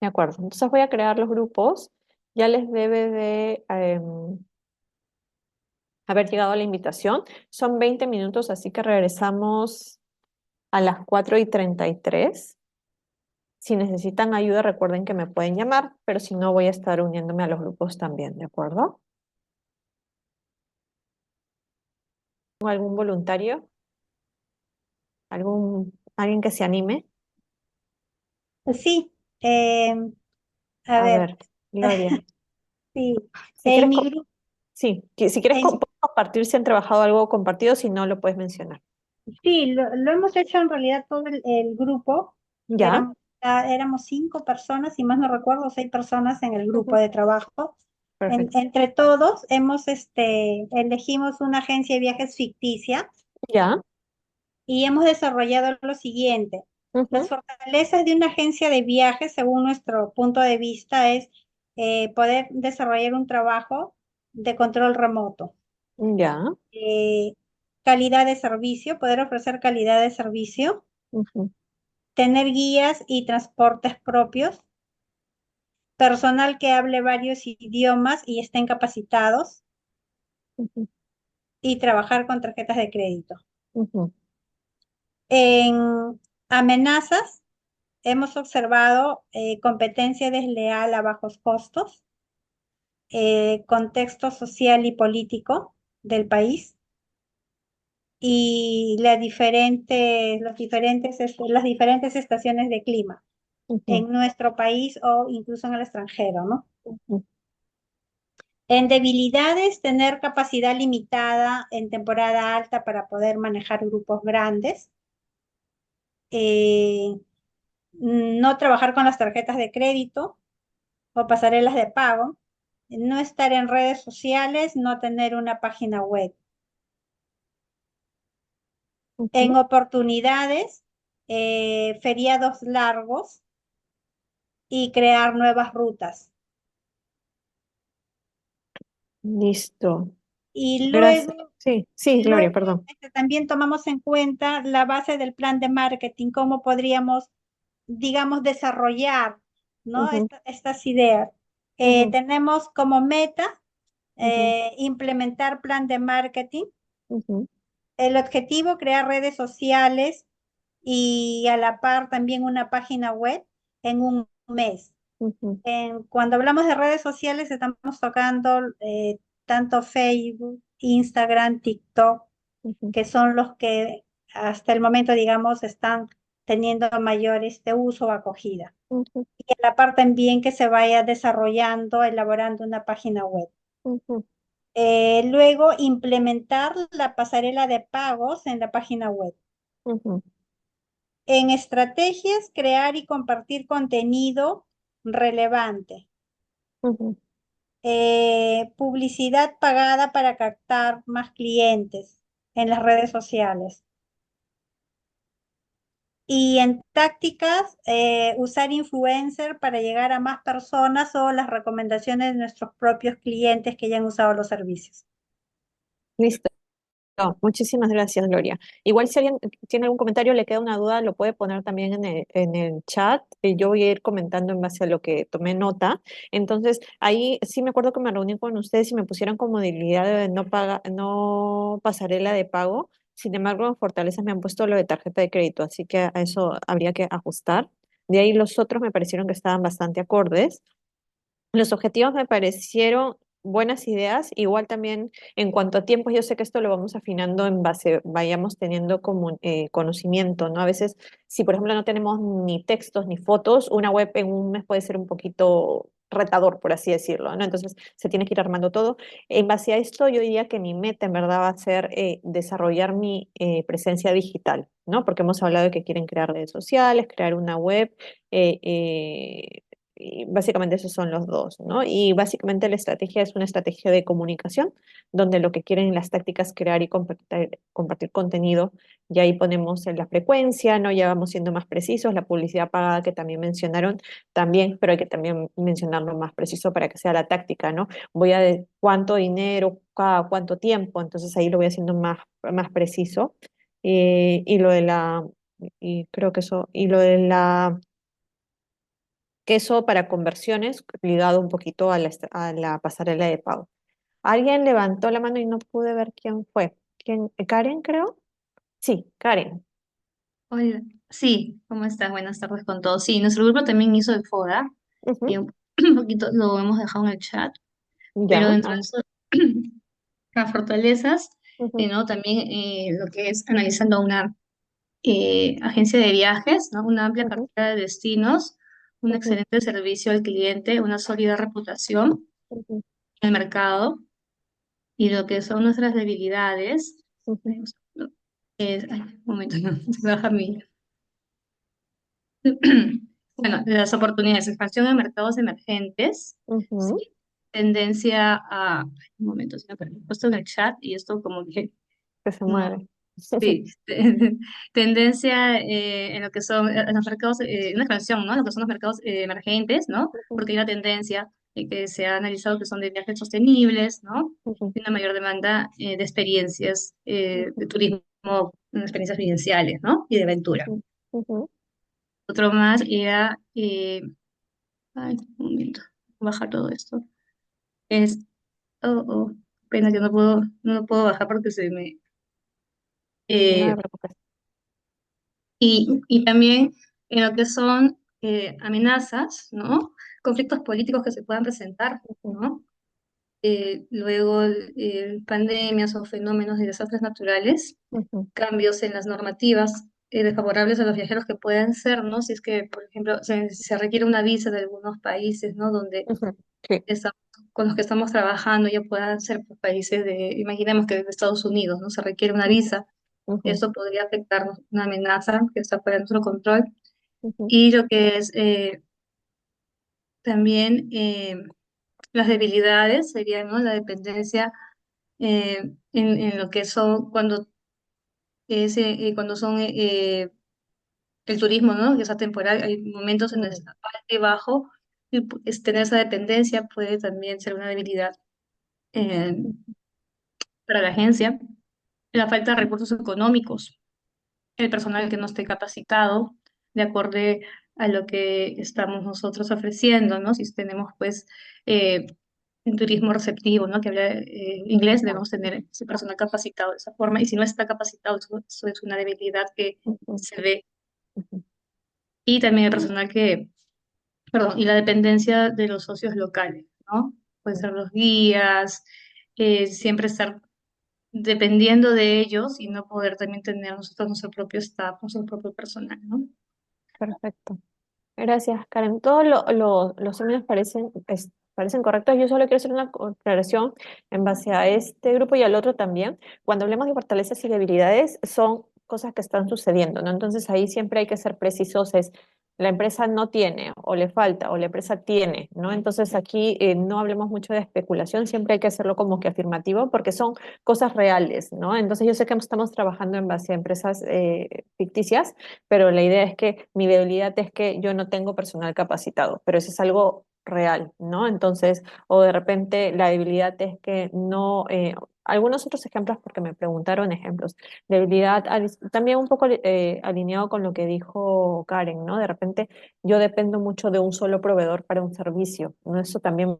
Speaker 1: De acuerdo, entonces voy a crear los grupos. Ya les debe de haber llegado la invitación. Son 20 minutos, así que regresamos a las 4:33. Si necesitan ayuda, recuerden que me pueden llamar, pero si no, voy a estar uniéndome a los grupos también, ¿de acuerdo? ¿Algún voluntario? ¿Alguien que se anime?
Speaker 4: Sí, a
Speaker 1: A
Speaker 4: ver,
Speaker 1: ver, Gloria.
Speaker 4: sí,
Speaker 1: Si
Speaker 4: en
Speaker 1: quieres
Speaker 4: mi grupo,
Speaker 1: Sí, si quieres
Speaker 4: en-
Speaker 1: puedes compartir si han trabajado algo compartido, si no lo puedes mencionar.
Speaker 4: sí, lo hemos hecho en realidad todo el grupo,
Speaker 1: Ya,
Speaker 4: éramos 5 personas, si más no recuerdo, 6 personas en el grupo
Speaker 1: ujú,
Speaker 4: de trabajo.
Speaker 1: perfecto.
Speaker 4: Entre todos elegimos una agencia de viajes ficticia
Speaker 1: Ya,
Speaker 4: y hemos desarrollado lo siguiente. Las
Speaker 1: ujú,
Speaker 4: fortalezas de una agencia de viajes, según nuestro punto de vista, es poder desarrollar un trabajo de control remoto.
Speaker 1: ya,
Speaker 4: eh, Calidad de servicio, poder ofrecer calidad de servicio,
Speaker 1: ujú,
Speaker 4: tener guías y transportes propios, personal que hable varios idiomas y estén capacitados
Speaker 1: ujú,
Speaker 4: y trabajar con tarjetas de crédito.
Speaker 1: ujú,
Speaker 4: En amenazas, hemos observado competencia desleal a bajos costos, contexto social y político del país y las diferentes estaciones de clima
Speaker 1: ujú,
Speaker 4: en nuestro país o incluso en el extranjero, ¿no?
Speaker 1: ujú,
Speaker 4: En debilidades, tener capacidad limitada en temporada alta para poder manejar grupos grandes. Eh, no trabajar con las tarjetas de crédito o pasarelas de pago. No estar en redes sociales, no tener una página web. En
Speaker 1: ujú.
Speaker 4: oportunidades, feriados largos y crear nuevas rutas.
Speaker 1: Listo.
Speaker 4: Y
Speaker 1: Gracias.
Speaker 4: luego,
Speaker 1: Sí, sí, Gloria, perdón.
Speaker 4: también tomamos en cuenta la base del plan de marketing, cómo podríamos, digamos, desarrollar, ¿no?
Speaker 1: Ujú,
Speaker 4: Estas ideas.
Speaker 1: ujú,
Speaker 4: Tenemos como meta
Speaker 1: ujú,
Speaker 4: implementar plan de marketing.
Speaker 1: ujú,
Speaker 4: El objetivo, crear redes sociales y a la par también una página web en un mes.
Speaker 1: ujú,
Speaker 4: Cuando hablamos de redes sociales, estamos tocando tanto Facebook, Instagram, TikTok,
Speaker 1: ujú,
Speaker 4: que son los que hasta el momento, digamos, están teniendo mayor uso o acogida.
Speaker 1: ujú,
Speaker 4: Y a la par también que se vaya desarrollando, elaborando una página web.
Speaker 1: ujú,
Speaker 4: Luego, implementar la pasarela de pagos en la página web.
Speaker 1: ujú,
Speaker 4: En estrategias, crear y compartir contenido relevante.
Speaker 1: ujú.
Speaker 4: Publicidad pagada para captar más clientes en las redes sociales. Y en tácticas, usar influencer para llegar a más personas o las recomendaciones de nuestros propios clientes que ya han usado los servicios.
Speaker 1: Listo. No, muchísimas gracias, Gloria. Igual si alguien tiene algún comentario, le queda una duda, lo puede poner también en el chat. Yo voy a ir comentando en base a lo que tomé nota. Entonces, ahí sí me acuerdo que me reuní con ustedes y me pusieron como modalidad de no pasarela de pago. Sin embargo, en Fortaleza me han puesto lo de tarjeta de crédito, así que a eso habría que ajustar. De ahí los otros me parecieron que estaban bastante acordes. Los objetivos me parecieron buenas ideas, igual también en cuanto a tiempos, yo sé que esto lo vamos afinando en base, vayamos teniendo como conocimiento, ¿no? A veces, si por ejemplo no tenemos ni textos ni fotos, una web en un mes puede ser un poquito retador, por así decirlo, ¿no? Entonces se tiene que ir armando todo. En base a esto, yo diría que mi meta en verdad va a ser desarrollar mi presencia digital, ¿no? Porque hemos hablado de que quieren crear redes sociales, crear una web. eh, eh, y básicamente esos son los dos, ¿no? Y básicamente la estrategia es una estrategia de comunicación, donde lo que quieren en las tácticas es crear y compartir contenido. Y ahí ponemos en la frecuencia, ¿no? Ya vamos siendo más precisos. La publicidad pagada que también mencionaron, también, pero hay que también mencionarlo más preciso para que sea la táctica, ¿no? Voy a de cuánto dinero, cada cuánto tiempo, entonces ahí lo voy haciendo más preciso. Y lo de la, y creo que eso, y lo de la queso para conversiones ligado un poquito a a la pasarela de pago. Alguien levantó la mano y no pude ver quién fue. ¿Quién? ¿Karen, creo? Sí, Karen.
Speaker 2: Hola, sí, ¿cómo estás? Buenas tardes con todos. Sí, nuestro grupo también hizo el FODA y
Speaker 1: Ujú,
Speaker 2: un poquito lo hemos dejado en el chat, pero
Speaker 1: ya.
Speaker 2: dentro de eso, las fortalezas,
Speaker 1: Ujú,
Speaker 2: ¿no? También lo que es analizando una agencia de viajes, ¿no? Una amplia
Speaker 1: ujú,
Speaker 2: cartera de destinos, un
Speaker 1: ujú,
Speaker 2: excelente servicio al cliente, una sólida reputación
Speaker 1: ujú,
Speaker 2: en el mercado y lo que son nuestras debilidades.
Speaker 1: ujú,
Speaker 2: Ay, un segundo. Ay, un momento, no, se baja mi. Bueno, las oportunidades, expansión en mercados emergentes,
Speaker 1: ujú.
Speaker 2: ¿sí? Tendencia a, ay, un momento, se me perdió, he puesto en el chat y esto como que
Speaker 1: Que se
Speaker 2: no,
Speaker 1: mueve.
Speaker 2: sí, tendencia en lo que son en los mercados, una expansión, ¿no? Lo que son los mercados emergentes, ¿no?
Speaker 1: Ujú,
Speaker 2: Porque hay una tendencia que se ha analizado que son de viajes sostenibles, ¿no?
Speaker 1: ujú,
Speaker 2: Y una mayor demanda de experiencias
Speaker 1: ujú,
Speaker 2: de turismo, experiencias vivenciales, ¿no? Y de aventura.
Speaker 1: ujú, ujú.
Speaker 2: Otro más era, ay, un momento, bajar todo esto. Es, oh, oh, pena que no lo puedo bajar porque se me...
Speaker 1: No
Speaker 2: eh,
Speaker 1: te preocupes.
Speaker 2: y también en lo que son amenazas, ¿no? Conflictos políticos que se puedan presentar,
Speaker 1: Ujú,
Speaker 2: ¿no? Luego, pandemias o fenómenos de desastres naturales,
Speaker 1: ujú,
Speaker 2: cambios en las normativas desfavorables a los viajeros que pueden ser, ¿no? Si es que, por ejemplo, se requiere una visa de algunos países, ¿no? Donde
Speaker 1: ujú. Sí.
Speaker 2: estamos, con los que estamos trabajando ya puedan ser pues, países de, imaginemos que de Estados Unidos, ¿no? Se requiere una
Speaker 1: Ujú,
Speaker 2: visa,
Speaker 1: ujú,
Speaker 2: eso podría afectarnos, una amenaza que está fuera de nuestro control.
Speaker 1: ujú,
Speaker 2: Y lo que es también las debilidades sería, ¿no? La dependencia en lo que son cuando son el turismo, ¿no? Que es atemporal, hay momentos en los que
Speaker 1: ujú.
Speaker 2: está alto y bajo, y tener esa dependencia puede también ser una debilidad. Eh, para la agencia, la falta de recursos económicos, el personal que no esté capacitado de acuerdo a lo que estamos nosotros ofreciendo, ¿no? Si tenemos, pues, eh, un turismo receptivo, ¿no? Que habla inglés, debemos tener ese personal capacitado de esa forma, y si no está capacitado, eso es una debilidad que
Speaker 1: Ujú,
Speaker 2: se ve.
Speaker 1: ujú.
Speaker 2: Y también el personal que, perdón, y la dependencia de los socios locales, ¿no? Pueden ser los guías, siempre estar dependiendo de ellos y no poder también tener nosotros nuestro propio staff, nuestro propio personal, ¿no?
Speaker 1: Perfecto. Gracias, Karen. Todos los términos parecen correctos. Yo solo quiero hacer una aclaración en base a este grupo y al otro también. Cuando hablamos de fortalezas y debilidades, son cosas que están sucediendo, ¿no? Entonces ahí siempre hay que ser precisos. Es la empresa no tiene, o le falta, o la empresa tiene, ¿no? Entonces aquí no hablemos mucho de especulación, siempre hay que hacerlo como que afirmativo, porque son cosas reales, ¿no? Entonces yo sé que estamos trabajando en base a empresas ficticias, pero la idea es que mi debilidad es que yo no tengo personal capacitado, pero eso es algo real, ¿no? Entonces, o de repente la debilidad es que no, algunos otros ejemplos, porque me preguntaron ejemplos, debilidad también un poco alineado con lo que dijo Karen, ¿no? De repente yo dependo mucho de un solo proveedor para un servicio, ¿no? Eso también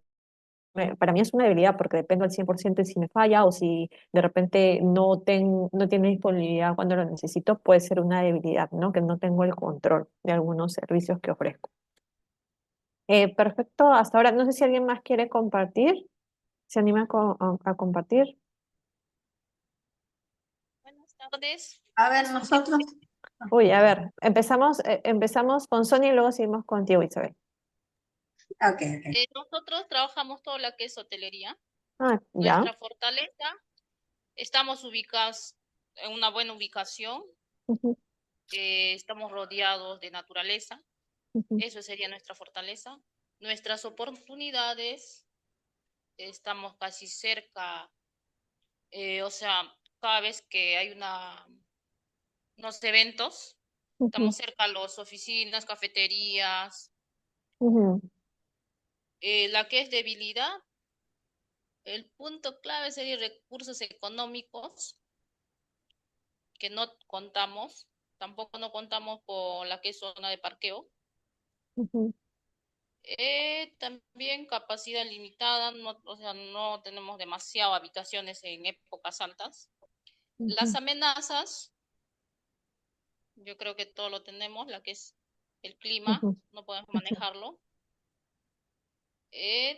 Speaker 1: para mí es una debilidad porque dependo al 100% y si me falla o si de repente no tiene disponibilidad cuando lo necesito, puede ser una debilidad, ¿no? Que no tengo el control de algunos servicios que ofrezco. Perfecto, hasta ahora no sé si alguien más quiere compartir, se anima a compartir.
Speaker 3: Buenas tardes.
Speaker 4: A ver, nosotros.
Speaker 1: Uy, a ver, empezamos con Sonia y luego seguimos contigo, Isabel.
Speaker 4: Ok, ok.
Speaker 3: Nosotros trabajamos todo lo que es hotelería.
Speaker 1: Ah, ya.
Speaker 3: Nuestra fortaleza, estamos ubicados en una buena ubicación,
Speaker 1: Ujú,
Speaker 3: estamos rodeados de naturaleza,
Speaker 1: ujú,
Speaker 3: eso sería nuestra fortaleza. Nuestras oportunidades, estamos casi cerca, o sea, cada vez que hay unos eventos,
Speaker 1: ujú,
Speaker 3: estamos cerca a las oficinas, cafeterías.
Speaker 1: ujú,
Speaker 3: La que es debilidad, el punto clave sería recursos económicos que no contamos, tampoco no contamos con la que es zona de parqueo.
Speaker 1: ujú,
Speaker 3: También capacidad limitada, no, o sea, no tenemos demasiadas habitaciones en épocas altas. Las
Speaker 1: ujú,
Speaker 3: amenazas, yo creo que todo lo tenemos, la que es el clima,
Speaker 1: ujú,
Speaker 3: no podemos manejarlo.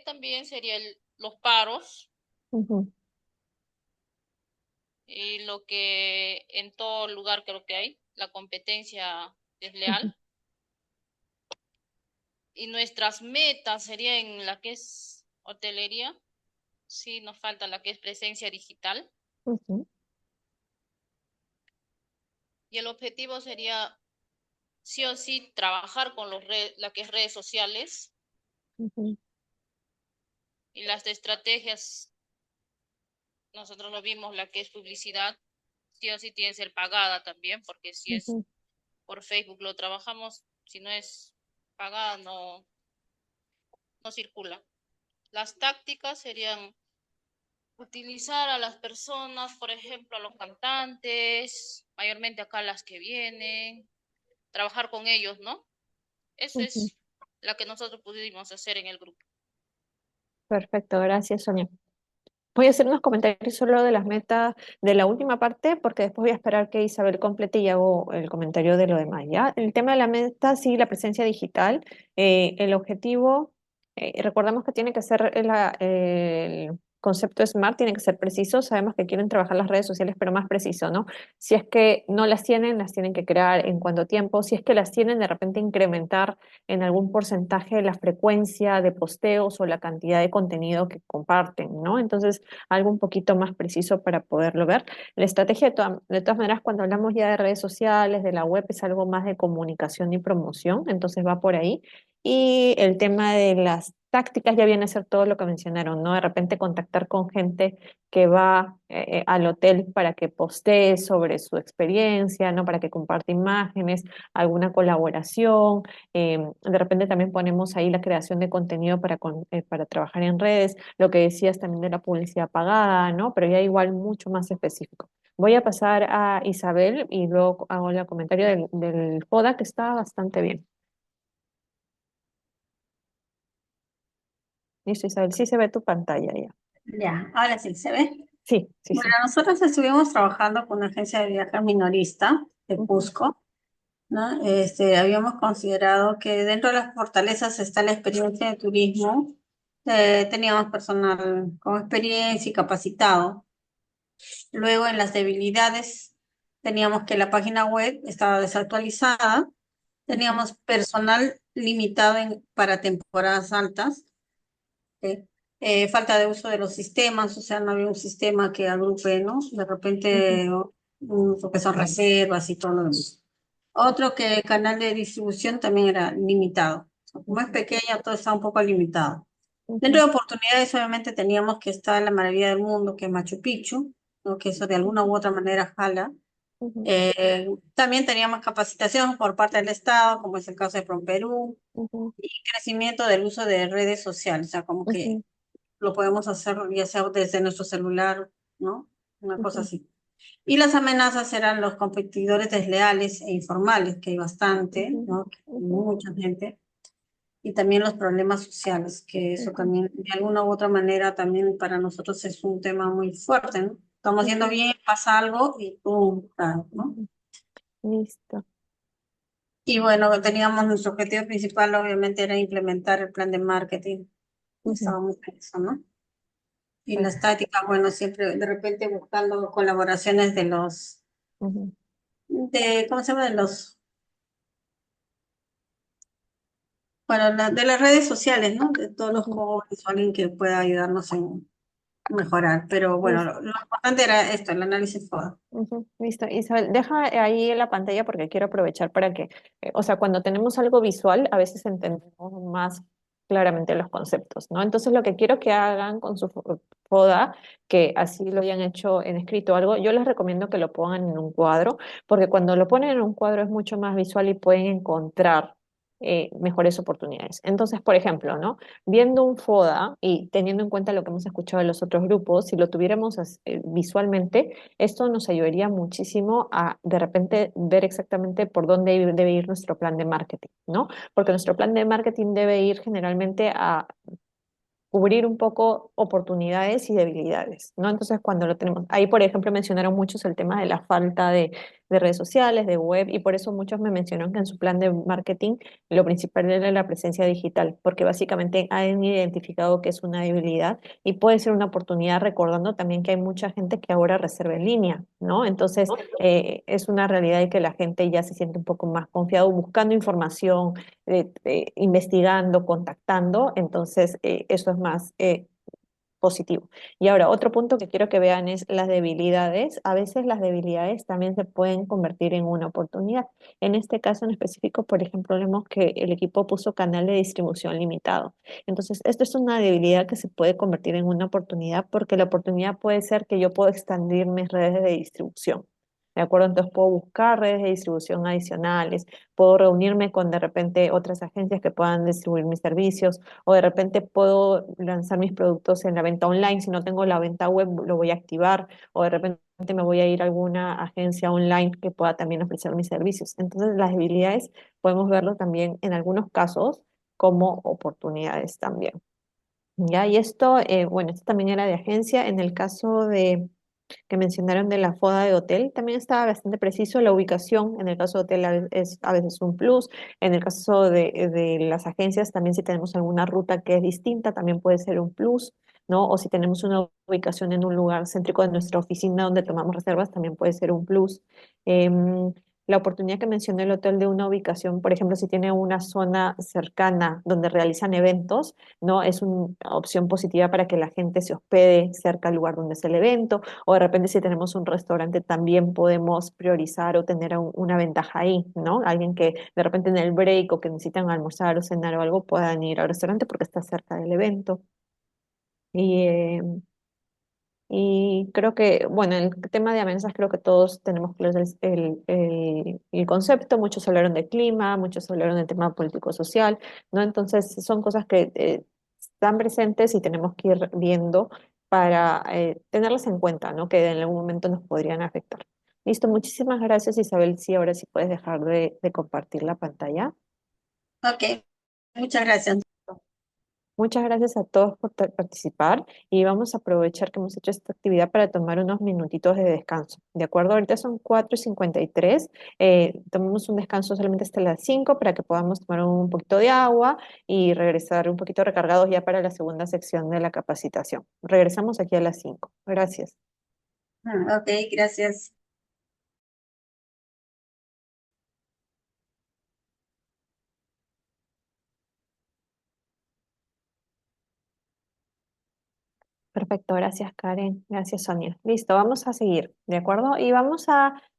Speaker 3: También sería los paros
Speaker 1: ujú,
Speaker 3: y lo que en todo lugar creo que hay, la competencia
Speaker 1: ujú,
Speaker 3: desleal. Y nuestras metas serían en la que es hotelería. Sí, nos falta la que es presencia digital.
Speaker 1: ujú,
Speaker 3: Y el objetivo sería sí o sí trabajar con la que es redes sociales
Speaker 1: ujú,
Speaker 3: y las de estrategias. Nosotros lo vimos, la que es publicidad, sí o sí tiene que ser pagada también, porque si es
Speaker 1: ujú,
Speaker 3: por Facebook lo trabajamos, si no es pagada no circula. Las tácticas serían utilizar a las personas, por ejemplo, a los cantantes, mayormente acá las que vienen, trabajar con ellos, ¿no? Eso
Speaker 1: ujú.
Speaker 3: es la que nosotros pudimos hacer en el grupo.
Speaker 1: Perfecto, gracias, Sonia. Voy a hacer unos comentarios solo de las metas de la última parte, porque después voy a esperar que Isabel complete y hago el comentario de lo demás, ¿ya? El tema de la meta, sí, la presencia digital, el objetivo, recordamos que tiene que ser el concepto SMART, tiene que ser preciso, sabemos que quieren trabajar las redes sociales, pero más preciso, ¿no? Si es que no las tienen que crear en cuánto tiempo, si es que las tienen, de repente incrementar en algún porcentaje la frecuencia de posteos o la cantidad de contenido que comparten, ¿no? Entonces, algo un poquito más preciso para poderlo ver. La estrategia, de todas maneras, cuando hablamos ya de redes sociales, de la web, es algo más de comunicación y promoción, entonces va por ahí. Y el tema de las tácticas ya viene a ser todo lo que mencionaron, ¿no? De repente contactar con gente que va al hotel para que postee sobre su experiencia, ¿no? Para que comparte imágenes, alguna colaboración. De repente también ponemos ahí la creación de contenido para trabajar en redes, lo que decías también de la publicidad pagada, ¿no? Pero ya igual mucho más específico. Voy a pasar a Isabel y luego hago el comentario del FODA que está bastante bien. Listo, Isabel, sí se ve tu pantalla ya.
Speaker 4: Ya, ahora sí, ¿se ve?
Speaker 1: Sí, sí,
Speaker 4: Bueno,
Speaker 1: sí.
Speaker 4: nosotros estuvimos trabajando con una agencia de viajes minorista de
Speaker 1: Ujú,
Speaker 4: Cusco, ¿no? Habíamos considerado que dentro de las fortalezas está la experiencia de turismo. Teníamos personal con experiencia y capacitado. Luego, en las debilidades, teníamos que la página web estaba desactualizada,
Speaker 1: ujú,
Speaker 4: teníamos personal limitado para temporadas altas, ¿sí? Falta de uso de los sistemas, o sea, no había un sistema que agrupe, ¿no? De
Speaker 1: ujú,
Speaker 4: repente, lo que son reservas y todo lo demás. Otro que el canal de distribución también era limitado. Como es
Speaker 1: ujú,
Speaker 4: pequeño, todo está un poco limitado. Dentro
Speaker 1: ujú,
Speaker 4: de oportunidades, obviamente, teníamos que estar la maravilla del mundo, que es Machu Picchu, ¿no? Que eso de alguna u otra manera jala.
Speaker 1: ujú,
Speaker 4: También teníamos capacitación por parte del Estado, como es el caso de PROMPERÚ,
Speaker 1: ujú,
Speaker 4: y crecimiento del uso de redes sociales, o sea, como que
Speaker 1: ujú,
Speaker 4: lo podemos hacer ya sea desde nuestro celular, ¿no? Una cosa
Speaker 1: ujú,
Speaker 4: así. Y las amenazas eran los competidores desleales e informales, que hay bastante,
Speaker 1: ujú,
Speaker 4: ¿no?
Speaker 1: ujú,
Speaker 4: Mucha gente. Y también los problemas sociales, que eso
Speaker 1: ujú,
Speaker 4: también, de alguna u otra manera, también para nosotros es un tema muy fuerte, ¿no? Estamos yendo
Speaker 1: ujú,
Speaker 4: bien, pasa algo y ¡pum! Claro, ¿no?
Speaker 1: ujú. Listo.
Speaker 4: Y bueno, teníamos nuestro objetivo principal, obviamente, era implementar el plan de marketing.
Speaker 1: Ujú,
Speaker 4: Estábamos en eso, ¿no? Y
Speaker 1: ah,
Speaker 4: las tácticas, bueno, siempre de repente buscando colaboraciones
Speaker 1: ujú,
Speaker 4: ¿cómo se llama? Bueno, de las redes sociales, ¿no? De todos los
Speaker 1: ujú.
Speaker 4: jóvenes o alguien que pueda ayudarnos en mejorar. Pero bueno,
Speaker 1: Listo.
Speaker 4: lo importante era esto, el análisis FODA.
Speaker 1: Ujú, listo. Isabel, deja ahí la pantalla porque quiero aprovechar para que, o sea, cuando tenemos algo visual, a veces entendemos más claramente los conceptos, ¿no? Entonces, lo que quiero que hagan con su FODA, que así lo hayan hecho en escrito o algo, yo les recomiendo que lo pongan en un cuadro, porque cuando lo ponen en un cuadro es mucho más visual y pueden encontrar mejores oportunidades. Entonces, por ejemplo, ¿no? Viendo un FODA y teniendo en cuenta lo que hemos escuchado de los otros grupos, si lo tuviéramos visualmente, esto nos ayudaría muchísimo a de repente ver exactamente por dónde debe ir nuestro plan de marketing, ¿no? Porque nuestro plan de marketing debe ir generalmente a cubrir un poco oportunidades y debilidades, ¿no? Entonces, cuando lo tenemos, ahí por ejemplo mencionaron muchos el tema de la falta de redes sociales, de web, y por eso muchos me mencionaron que en su plan de marketing lo principal era la presencia digital, porque básicamente han identificado que es una debilidad y puede ser una oportunidad, recordando también que hay mucha gente que ahora reserva en línea, ¿no? Entonces, es una realidad de que la gente ya se siente un poco más confiado buscando información, investigando, contactando, entonces eso es más positivo. Y ahora, otro punto que quiero que vean es las debilidades. A veces las debilidades también se pueden convertir en una oportunidad. En este caso en específico, por ejemplo, vemos que el equipo puso canal de distribución limitado. Entonces, esto es una debilidad que se puede convertir en una oportunidad porque la oportunidad puede ser que yo puedo expandir mis redes de distribución. ¿De acuerdo? Entonces puedo buscar redes de distribución adicionales, puedo reunirme con de repente otras agencias que puedan distribuir mis servicios o de repente puedo lanzar mis productos en la venta online. Si no tengo la venta web, lo voy a activar o de repente me voy a ir a alguna agencia online que pueda también ofrecer mis servicios. Entonces, las debilidades podemos verlo también en algunos casos como oportunidades también. ¿Ya? Y esto, bueno, esto también era de agencia. En el caso de que mencionaron de la foda de hotel, también estaba bastante preciso la ubicación. En el caso de hotel es a veces un plus. En el caso de las agencias, también si tenemos alguna ruta que es distinta, también puede ser un plus, ¿no? O si tenemos una ubicación en un lugar céntrico de nuestra oficina donde tomamos reservas, también puede ser un plus. Em, la oportunidad que mencioné el hotel de una ubicación, por ejemplo, si tiene una zona cercana donde realizan eventos, ¿no? Es una opción positiva para que la gente se hospede cerca al lugar donde es el evento, o de repente si tenemos un restaurante también podemos priorizar o tener una ventaja ahí, ¿no? Alguien que de repente en el break o que necesitan almorzar o cenar o algo puedan ir al restaurante porque está cerca del evento. Y, y creo que, bueno, el tema de amenazas creo que todos tenemos claro el concepto, muchos hablaron de clima, muchos hablaron del tema político-social, ¿no? Entonces son cosas que están presentes y tenemos que ir viendo para tenerlas en cuenta, ¿no? Que en algún momento nos podrían afectar. Listo, muchísimas gracias Isabel. Sí, ahora sí puedes dejar de compartir la pantalla.
Speaker 4: Ok, muchas gracias.
Speaker 1: Muchas gracias a todos por participar y vamos a aprovechar que hemos hecho esta actividad para tomar unos minutitos de descanso. ¿De acuerdo? Ahorita son 4:53. Tomamos un descanso solamente hasta las 5 para que podamos tomar un poquito de agua y regresar un poquito recargados ya para la segunda sección de la capacitación. Regresamos aquí a las 5. Gracias.
Speaker 4: Ok, gracias.
Speaker 1: Perfecto, gracias Karen, gracias Sonia. Listo, vamos a seguir, ¿de acuerdo? Y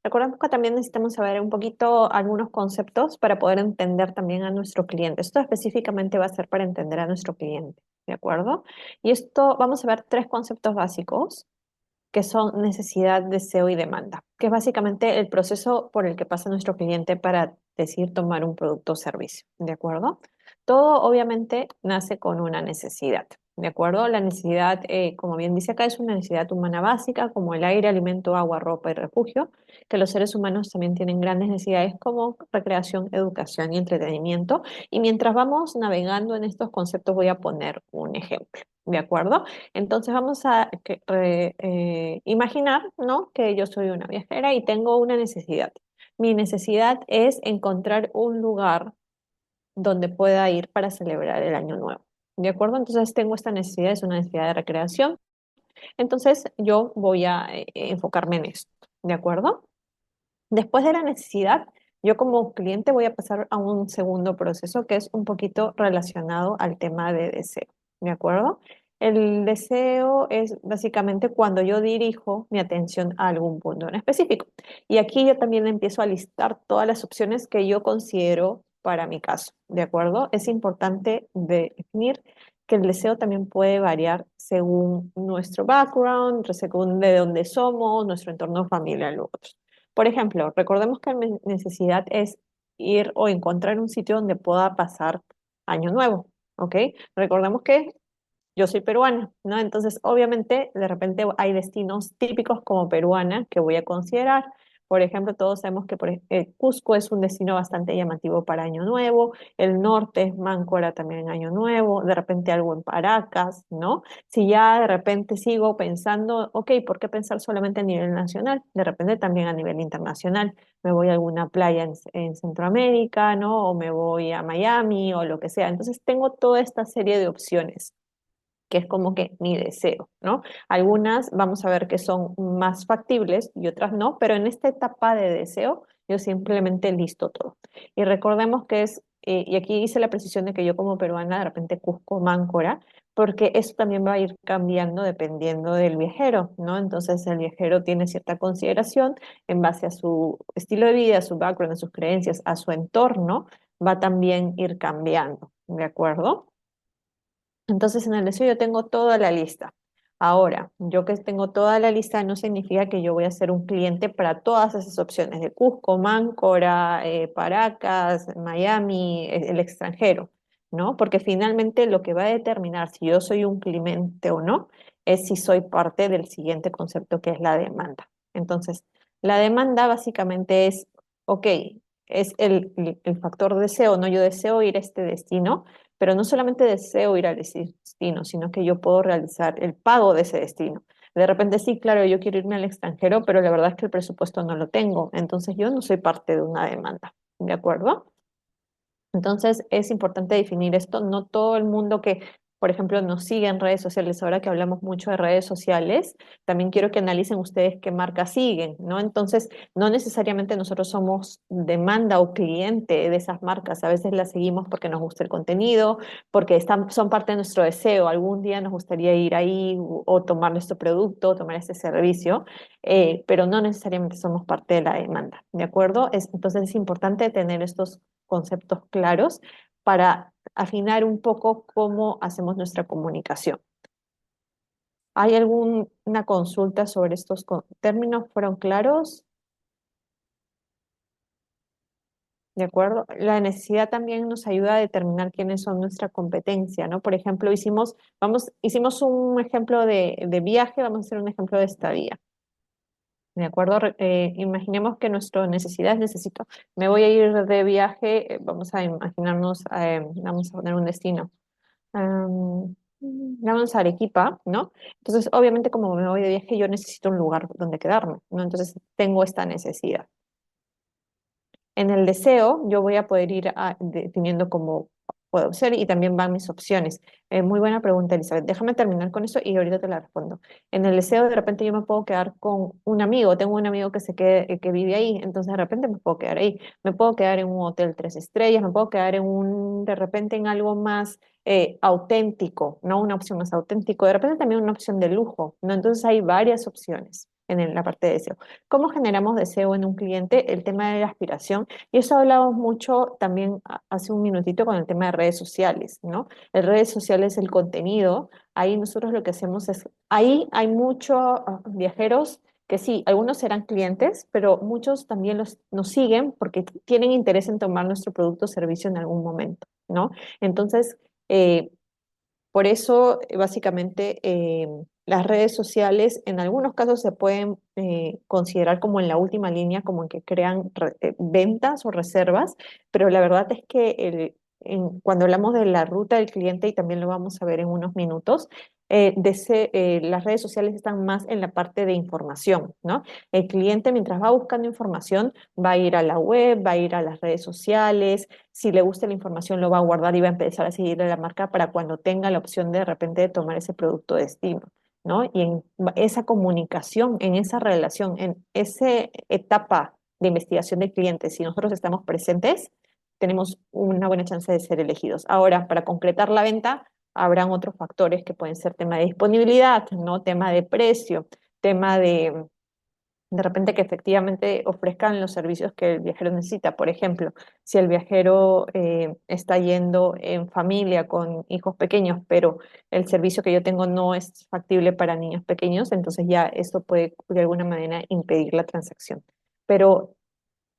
Speaker 1: recordemos que también necesitamos saber un poquito algunos conceptos para poder entender también a nuestro cliente. Esto específicamente va a ser para entender a nuestro cliente, ¿de acuerdo? Y esto, vamos a ver tres conceptos básicos que son necesidad, deseo y demanda, que es básicamente el proceso por el que pasa nuestro cliente para decidir tomar un producto o servicio, ¿de acuerdo? Todo obviamente nace con una necesidad, ¿de acuerdo? La necesidad, como bien dice acá, es una necesidad humana básica, como el aire, alimento, agua, ropa y refugio, que los seres humanos también tienen grandes necesidades como recreación, educación y entretenimiento. Y mientras vamos navegando en estos conceptos, voy a poner un ejemplo, ¿de acuerdo? Entonces vamos a imaginar, ¿no? Que yo soy una viajera y tengo una necesidad. Mi necesidad es encontrar un lugar donde pueda ir para celebrar el año nuevo. ¿De acuerdo? Entonces tengo esta necesidad, es una necesidad de recreación. Entonces yo voy a enfocarme en esto. ¿De acuerdo? Después de la necesidad, yo como cliente voy a pasar a un segundo proceso que es un poquito relacionado al tema de deseo. ¿De acuerdo? El deseo es básicamente cuando yo dirijo mi atención a algún punto en específico. Y aquí yo también empiezo a listar todas las opciones que yo considero para mi caso. ¿De acuerdo? Es importante definir que el deseo también puede variar según nuestro background, según de dónde somos, nuestro entorno familiar y otros. Por ejemplo, recordemos que mi necesidad es ir o encontrar un sitio donde pueda pasar Año Nuevo, ¿ok? Recordemos que yo soy peruana, ¿no? Entonces, obviamente, de repente hay destinos típicos como peruana que voy a considerar. Por ejemplo, todos sabemos que Cusco es un destino bastante llamativo para Año Nuevo, el norte es Máncora también en Año Nuevo, de repente algo en Paracas, ¿no? Si ya de repente sigo pensando, ok, ¿por qué pensar solamente a nivel nacional? De repente también a nivel internacional. Me voy a alguna playa en Centroamérica, ¿no? O me voy a Miami o lo que sea. Entonces, tengo toda esta serie de opciones que es como que mi deseo, ¿no? Algunas vamos a ver que son más factibles y otras no, pero en esta etapa de deseo yo simplemente listo todo. Y recordemos que y aquí hice la precisión de que yo como peruana de repente Cusco, Máncora, porque eso también va a ir cambiando dependiendo del viajero, ¿no? Entonces el viajero tiene cierta consideración en base a su estilo de vida, a su background, a sus creencias, a su entorno, va también ir cambiando, ¿de acuerdo? Entonces en el deseo yo tengo toda la lista. Ahora, yo que tengo toda la lista no significa que yo voy a ser un cliente para todas esas opciones de Cusco, Máncora, Paracas, Miami, el extranjero, ¿no? Porque finalmente lo que va a determinar si yo soy un cliente o no es si soy parte del siguiente concepto que es la demanda. Entonces, la demanda básicamente es, ok, es el factor deseo, ¿no? Yo deseo ir a este destino, pero no solamente deseo ir al destino, sino que yo puedo realizar el pago de ese destino. De repente sí, claro, yo quiero irme al extranjero, pero la verdad es que el presupuesto no lo tengo, entonces yo no soy parte de una demanda, ¿de acuerdo? Entonces es importante definir esto, no todo el mundo que por ejemplo, nos siguen en redes sociales, ahora que hablamos mucho de redes sociales, también quiero que analicen ustedes qué marcas siguen, ¿no? Entonces, no necesariamente nosotros somos demanda o cliente de esas marcas, a veces las seguimos porque nos gusta el contenido, porque son parte de nuestro deseo, algún día nos gustaría ir ahí o tomar nuestro producto, o tomar este servicio, pero no necesariamente somos parte de la demanda, ¿de acuerdo? Entonces es importante tener estos conceptos claros para afinar un poco cómo hacemos nuestra comunicación. ¿Hay alguna consulta sobre estos términos? ¿Fueron claros? ¿De acuerdo? La necesidad también nos ayuda a determinar quiénes son nuestra competencia, ¿no? Por ejemplo, hicimos un ejemplo de viaje, vamos a hacer un ejemplo de estadía. ¿De acuerdo? Imaginemos que nuestra necesidad me voy a ir de viaje, vamos a imaginarnos, vamos a poner un destino. Vamos a Arequipa, ¿no? Entonces, obviamente, como me voy de viaje, yo necesito un lugar donde quedarme, ¿no? Entonces, tengo esta necesidad. En el deseo, yo voy a poder ir definiendo cómo puedo ser y también van mis opciones. Muy buena pregunta, Elizabeth. Déjame terminar con eso y ahorita te la respondo. En el deseo, de repente yo me puedo quedar con un amigo. Tengo un amigo que vive ahí, entonces de repente me puedo quedar ahí. Me puedo quedar en un hotel 3 estrellas, me puedo quedar de repente en algo más auténtico, ¿no? Una opción más auténtico. De repente también una opción de lujo, ¿no? Entonces hay varias opciones en la parte de deseo. ¿Cómo generamos deseo en un cliente? El tema de la aspiración y eso hablamos mucho también hace un minutito con el tema de redes sociales, ¿no? En redes sociales el contenido, ahí nosotros lo que hacemos es, ahí hay muchos viajeros que sí, algunos serán clientes, pero muchos también nos siguen porque tienen interés en tomar nuestro producto o servicio en algún momento, ¿no? Entonces, eh, por eso, básicamente, las redes sociales en algunos casos se pueden considerar como en la última línea, como en que crean ventas o reservas, pero la verdad es que cuando hablamos de la ruta del cliente, y también lo vamos a ver en unos minutos, las redes sociales están más en la parte de información, ¿no? El cliente, mientras va buscando información, va a ir a la web, va a ir a las redes sociales, si le gusta la información lo va a guardar y va a empezar a seguir a la marca para cuando tenga la opción de repente de tomar ese producto de destino, ¿no? Y en esa comunicación, en esa relación, en esa etapa de investigación de clientes, si nosotros estamos presentes, tenemos una buena chance de ser elegidos. Ahora, para concretar la venta, habrán otros factores que pueden ser tema de disponibilidad, ¿no? Tema de precio, tema de repente que efectivamente ofrezcan los servicios que el viajero necesita. Por ejemplo, si el viajero está yendo en familia con hijos pequeños, pero el servicio que yo tengo no es factible para niños pequeños, entonces ya esto puede de alguna manera impedir la transacción. Pero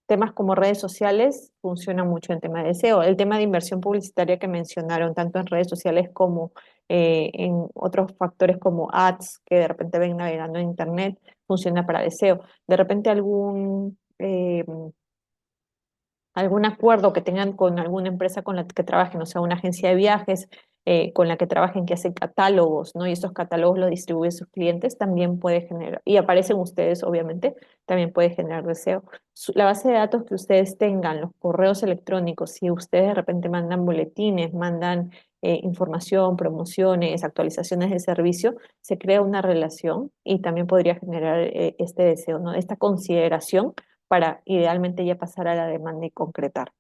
Speaker 1: temas como redes sociales funcionan mucho en tema de SEO. El tema de inversión publicitaria que mencionaron, tanto en redes sociales como en otros factores como ads que de repente ven navegando en Internet, funciona para deseo. De repente algún acuerdo que tengan con alguna empresa con la que trabajen, o sea, una agencia de viajes con la que trabajen que hace catálogos, ¿no? Y estos catálogos los distribuye a sus clientes, también puede generar, y aparecen ustedes, obviamente, también puede generar deseo. La base de datos que ustedes tengan, los correos electrónicos, si ustedes de repente mandan boletines, mandan información, promociones, actualizaciones de servicio, se crea una relación y también podría generar este deseo, ¿no? Esta consideración para idealmente ya pasar a la demanda y concretar.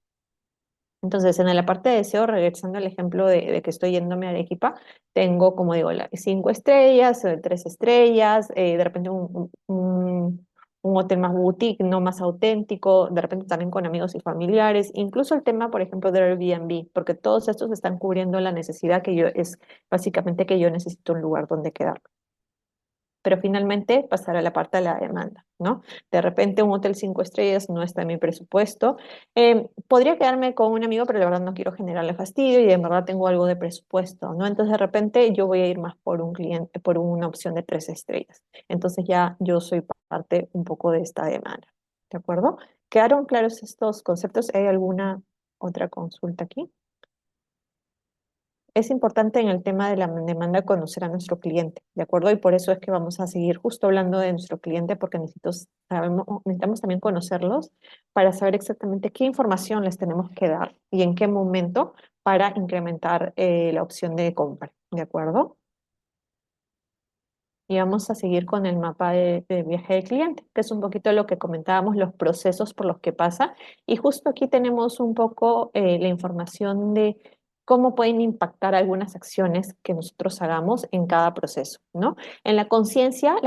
Speaker 1: Entonces, en la parte de deseo, regresando al ejemplo de que estoy yéndome a Arequipa, tengo, como digo, 5 estrellas, 3 estrellas, de repente un hotel más boutique, no más auténtico, de repente también con amigos y familiares, incluso el tema, por ejemplo, de Airbnb, porque todos estos están cubriendo la necesidad es básicamente que yo necesito un lugar donde quedar, pero finalmente pasar a la parte de la demanda, ¿no? De repente un hotel 5 estrellas no está en mi presupuesto. Podría quedarme con un amigo, pero la verdad no quiero generarle fastidio y en verdad tengo algo de presupuesto, ¿no? Entonces de repente yo voy a ir más por un cliente, por una opción de 3 estrellas. Entonces ya yo soy parte un poco de esta demanda, ¿de acuerdo? ¿Quedaron claros estos conceptos? ¿Hay alguna otra consulta aquí? Es importante en el tema de la demanda conocer a nuestro cliente, ¿de acuerdo? Y por eso es que vamos a seguir justo hablando de nuestro cliente, porque necesitamos también conocerlos para saber exactamente qué información les tenemos que dar y en qué momento para incrementar la opción de compra, ¿de acuerdo? Y vamos a seguir con el mapa de viaje del cliente, que es un poquito lo que comentábamos, los procesos por los que pasa. Y justo aquí tenemos un poco la información de cómo pueden impactar algunas acciones que nosotros hagamos en cada proceso, ¿no? En la conciencia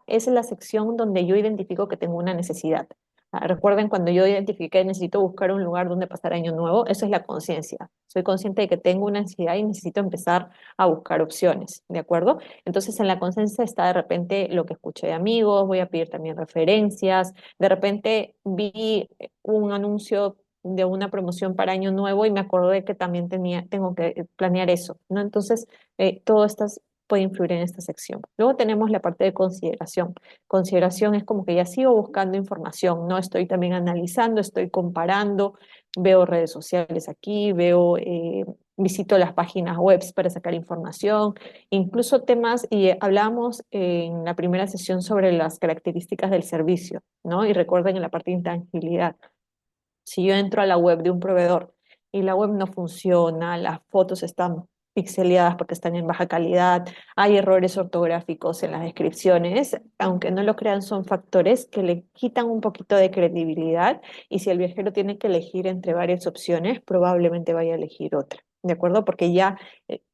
Speaker 1: es la sección donde yo identifico que tengo una necesidad. Recuerden cuando yo identifiqué necesito buscar un lugar donde pasar año nuevo, eso es la conciencia. Soy consciente de que tengo una ansiedad y necesito empezar a buscar opciones, ¿de acuerdo? Entonces en la conciencia está de repente lo que escuché de amigos, voy a pedir también referencias, de repente vi un anuncio de una promoción para Año Nuevo y me acordé que también tengo que planear eso, ¿no? Entonces, todo esto puede influir en esta sección. Luego tenemos la parte de consideración. Consideración es como que ya sigo buscando información, ¿no? Estoy también analizando, estoy comparando, veo redes sociales aquí, visito las páginas web para sacar información, incluso temas, y hablamos en la primera sesión sobre las características del servicio, ¿no? Y recuerden en la parte de intangibilidad, si yo entro a la web de un proveedor y la web no funciona, las fotos están pixeleadas porque están en baja calidad, hay errores ortográficos en las descripciones, aunque no lo crean, son factores que le quitan un poquito de credibilidad y si el viajero tiene que elegir entre varias opciones, probablemente vaya a elegir otra. ¿De acuerdo? Porque ya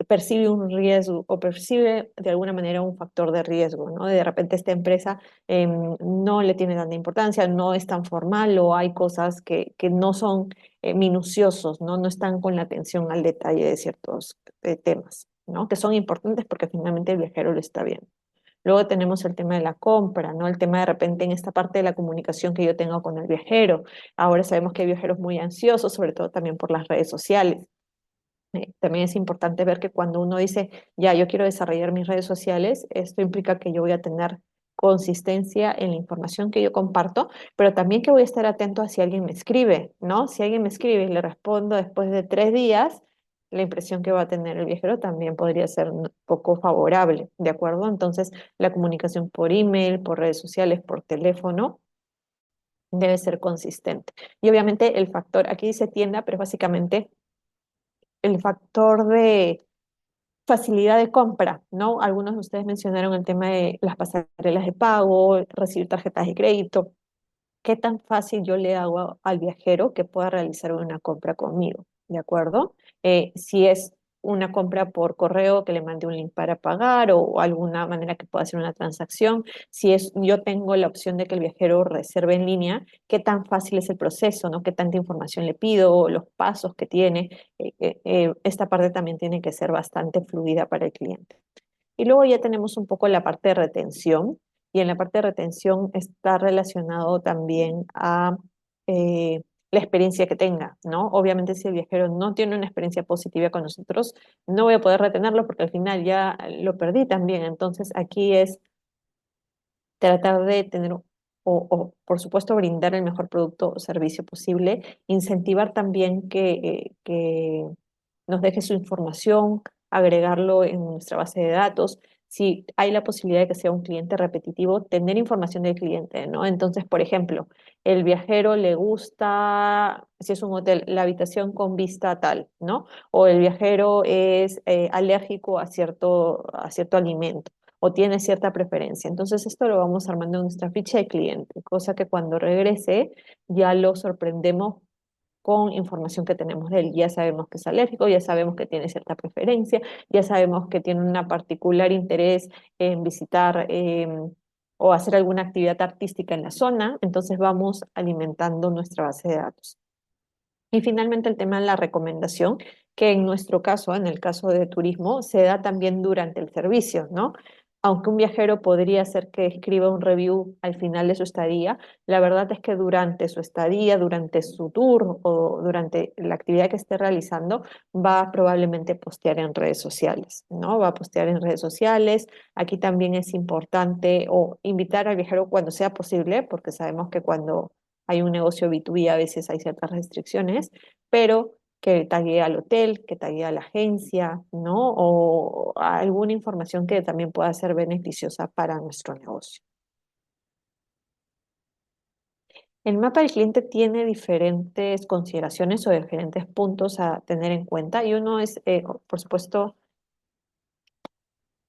Speaker 1: percibe un riesgo o percibe de alguna manera un factor de riesgo, ¿no? De repente esta empresa no le tiene tanta importancia, no es tan formal o hay cosas que no son minuciosos, ¿no? No están con la atención al detalle de ciertos temas, ¿no? Que son importantes porque finalmente el viajero lo está viendo. Luego tenemos el tema de la compra, ¿no? El tema de repente en esta parte de la comunicación que yo tengo con el viajero. Ahora sabemos que hay viajeros muy ansiosos, sobre todo también por las redes sociales. También es importante ver que cuando uno dice, ya, yo quiero desarrollar mis redes sociales, esto implica que yo voy a tener consistencia en la información que yo comparto, pero también que voy a estar atento a si alguien me escribe, ¿no? Si alguien me escribe y le respondo después de 3 días, la impresión que va a tener el viajero también podría ser un poco favorable, ¿de acuerdo? Entonces, la comunicación por email, por redes sociales, por teléfono, debe ser consistente. Y obviamente el factor, aquí dice tienda, pero básicamente el factor de facilidad de compra, ¿no? Algunos de ustedes mencionaron el tema de las pasarelas de pago, recibir tarjetas de crédito. ¿Qué tan fácil yo le hago al viajero que pueda realizar una compra conmigo? ¿De acuerdo? Si es una compra por correo, que le mande un link para pagar o alguna manera que pueda hacer una transacción. Si es, yo tengo la opción de que el viajero reserve en línea, ¿qué tan fácil es el proceso? ¿No? ¿Qué tanta información le pido? Los pasos que tiene. Esta parte también tiene que ser bastante fluida para el cliente. Y luego ya tenemos un poco la parte de retención, y en la parte de retención está relacionado también a la experiencia que tenga, ¿no? Obviamente si el viajero no tiene una experiencia positiva con nosotros, no voy a poder retenerlo porque al final ya lo perdí también. Entonces aquí es tratar de tener por supuesto, brindar el mejor producto o servicio posible, incentivar también que nos deje su información, agregarlo en nuestra base de datos. Si hay la posibilidad de que sea un cliente repetitivo, tener información del cliente, ¿no? Entonces, por ejemplo, el viajero le gusta, si es un hotel, la habitación con vista a tal, ¿no? O el viajero es alérgico a cierto alimento o tiene cierta preferencia. Entonces, esto lo vamos armando en nuestra ficha de cliente, cosa que cuando regrese ya lo sorprendemos con información que tenemos de él. Ya sabemos que es alérgico, ya sabemos que tiene cierta preferencia, ya sabemos que tiene un particular interés en visitar o hacer alguna actividad artística en la zona, entonces vamos alimentando nuestra base de datos. Y finalmente el tema de la recomendación, que en nuestro caso, en el caso de turismo, se da también durante el servicio, ¿no? Aunque un viajero podría ser que escriba un review al final de su estadía, la verdad es que durante su estadía, durante su tour o durante la actividad que esté realizando, va a probablemente postear en redes sociales, ¿no? Va a postear en redes sociales. Aquí también es importante o invitar al viajero cuando sea posible, porque sabemos que cuando hay un negocio B2B, a veces hay ciertas restricciones, pero que taguee al hotel, que taguee a la agencia, ¿no? O alguna información que también pueda ser beneficiosa para nuestro negocio. El mapa del cliente tiene diferentes consideraciones o diferentes puntos a tener en cuenta y uno es, por supuesto,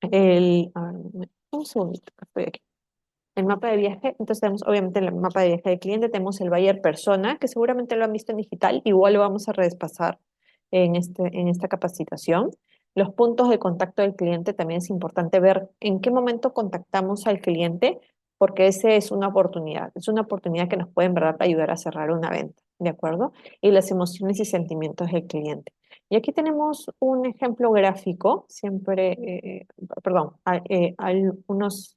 Speaker 1: a ver, un segundito, que estoy aquí. El mapa de viaje, entonces tenemos obviamente el mapa de viaje del cliente, tenemos el buyer persona, que seguramente lo han visto en digital, igual lo vamos a repasar en esta capacitación. Los puntos de contacto del cliente también es importante ver en qué momento contactamos al cliente, porque ese es una oportunidad que nos puede en verdad ayudar a cerrar una venta, ¿de acuerdo? Y las emociones y sentimientos del cliente. Y aquí tenemos un ejemplo gráfico, siempre, perdón, hay unos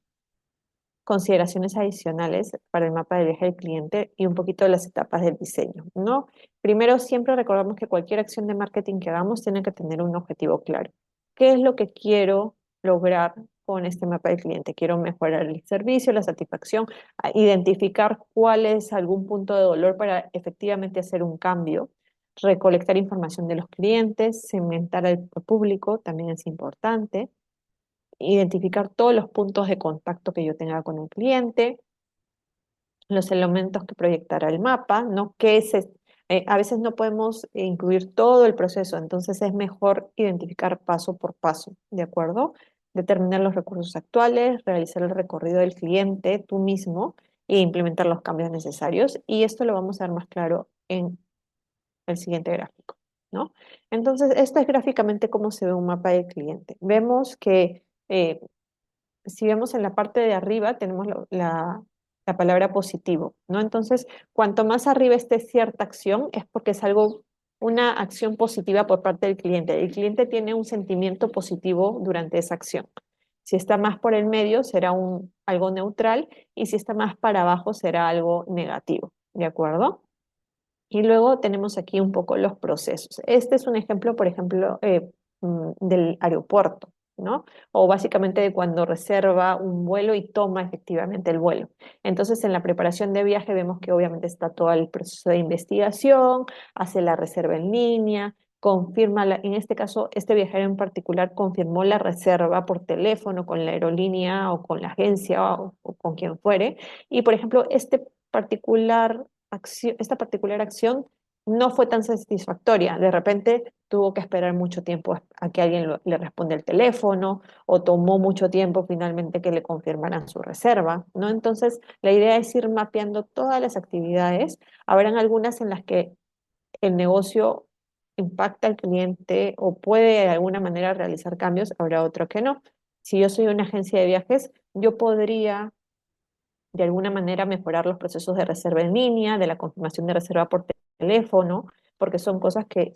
Speaker 1: consideraciones adicionales para el mapa de viaje del cliente y un poquito de las etapas del diseño, ¿no? Primero, siempre recordamos que cualquier acción de marketing que hagamos tiene que tener un objetivo claro. ¿Qué es lo que quiero lograr con este mapa del cliente? Quiero mejorar el servicio, la satisfacción, identificar cuál es algún punto de dolor para efectivamente hacer un cambio, recolectar información de los clientes, segmentar al público, también es importante identificar todos los puntos de contacto que yo tenga con un cliente, los elementos que proyectará el mapa, ¿no? A veces no podemos incluir todo el proceso, entonces es mejor identificar paso por paso, ¿de acuerdo? Determinar los recursos actuales, realizar el recorrido del cliente tú mismo e implementar los cambios necesarios. Y esto lo vamos a ver más claro en el siguiente gráfico, ¿no? Entonces, esto es gráficamente cómo se ve un mapa del cliente. Vemos que si vemos en la parte de arriba, tenemos la palabra positivo, ¿no? Entonces, cuanto más arriba esté cierta acción, es porque es algo, una acción positiva por parte del cliente. El cliente tiene un sentimiento positivo durante esa acción. Si está más por el medio, será algo neutral, y si está más para abajo, será algo negativo, ¿de acuerdo? Y luego tenemos aquí un poco los procesos. Este es un ejemplo, por ejemplo, del aeropuerto, ¿no? O básicamente de cuando reserva un vuelo y toma efectivamente el vuelo. Entonces, en la preparación de viaje vemos que obviamente está todo el proceso de investigación, hace la reserva en línea, confirma, en este caso, este viajero en particular confirmó la reserva por teléfono con la aerolínea o con la agencia o con quien fuere. Y, por ejemplo, esta particular acción no fue tan satisfactoria. De repente tuvo que esperar mucho tiempo a que alguien le responda el teléfono o tomó mucho tiempo finalmente que le confirmaran su reserva, ¿no? Entonces, la idea es ir mapeando todas las actividades. Habrán algunas en las que el negocio impacta al cliente o puede de alguna manera realizar cambios, habrá otro que no. Si yo soy una agencia de viajes, yo podría de alguna manera mejorar los procesos de reserva en línea, de la confirmación de reserva por teléfono, porque son cosas que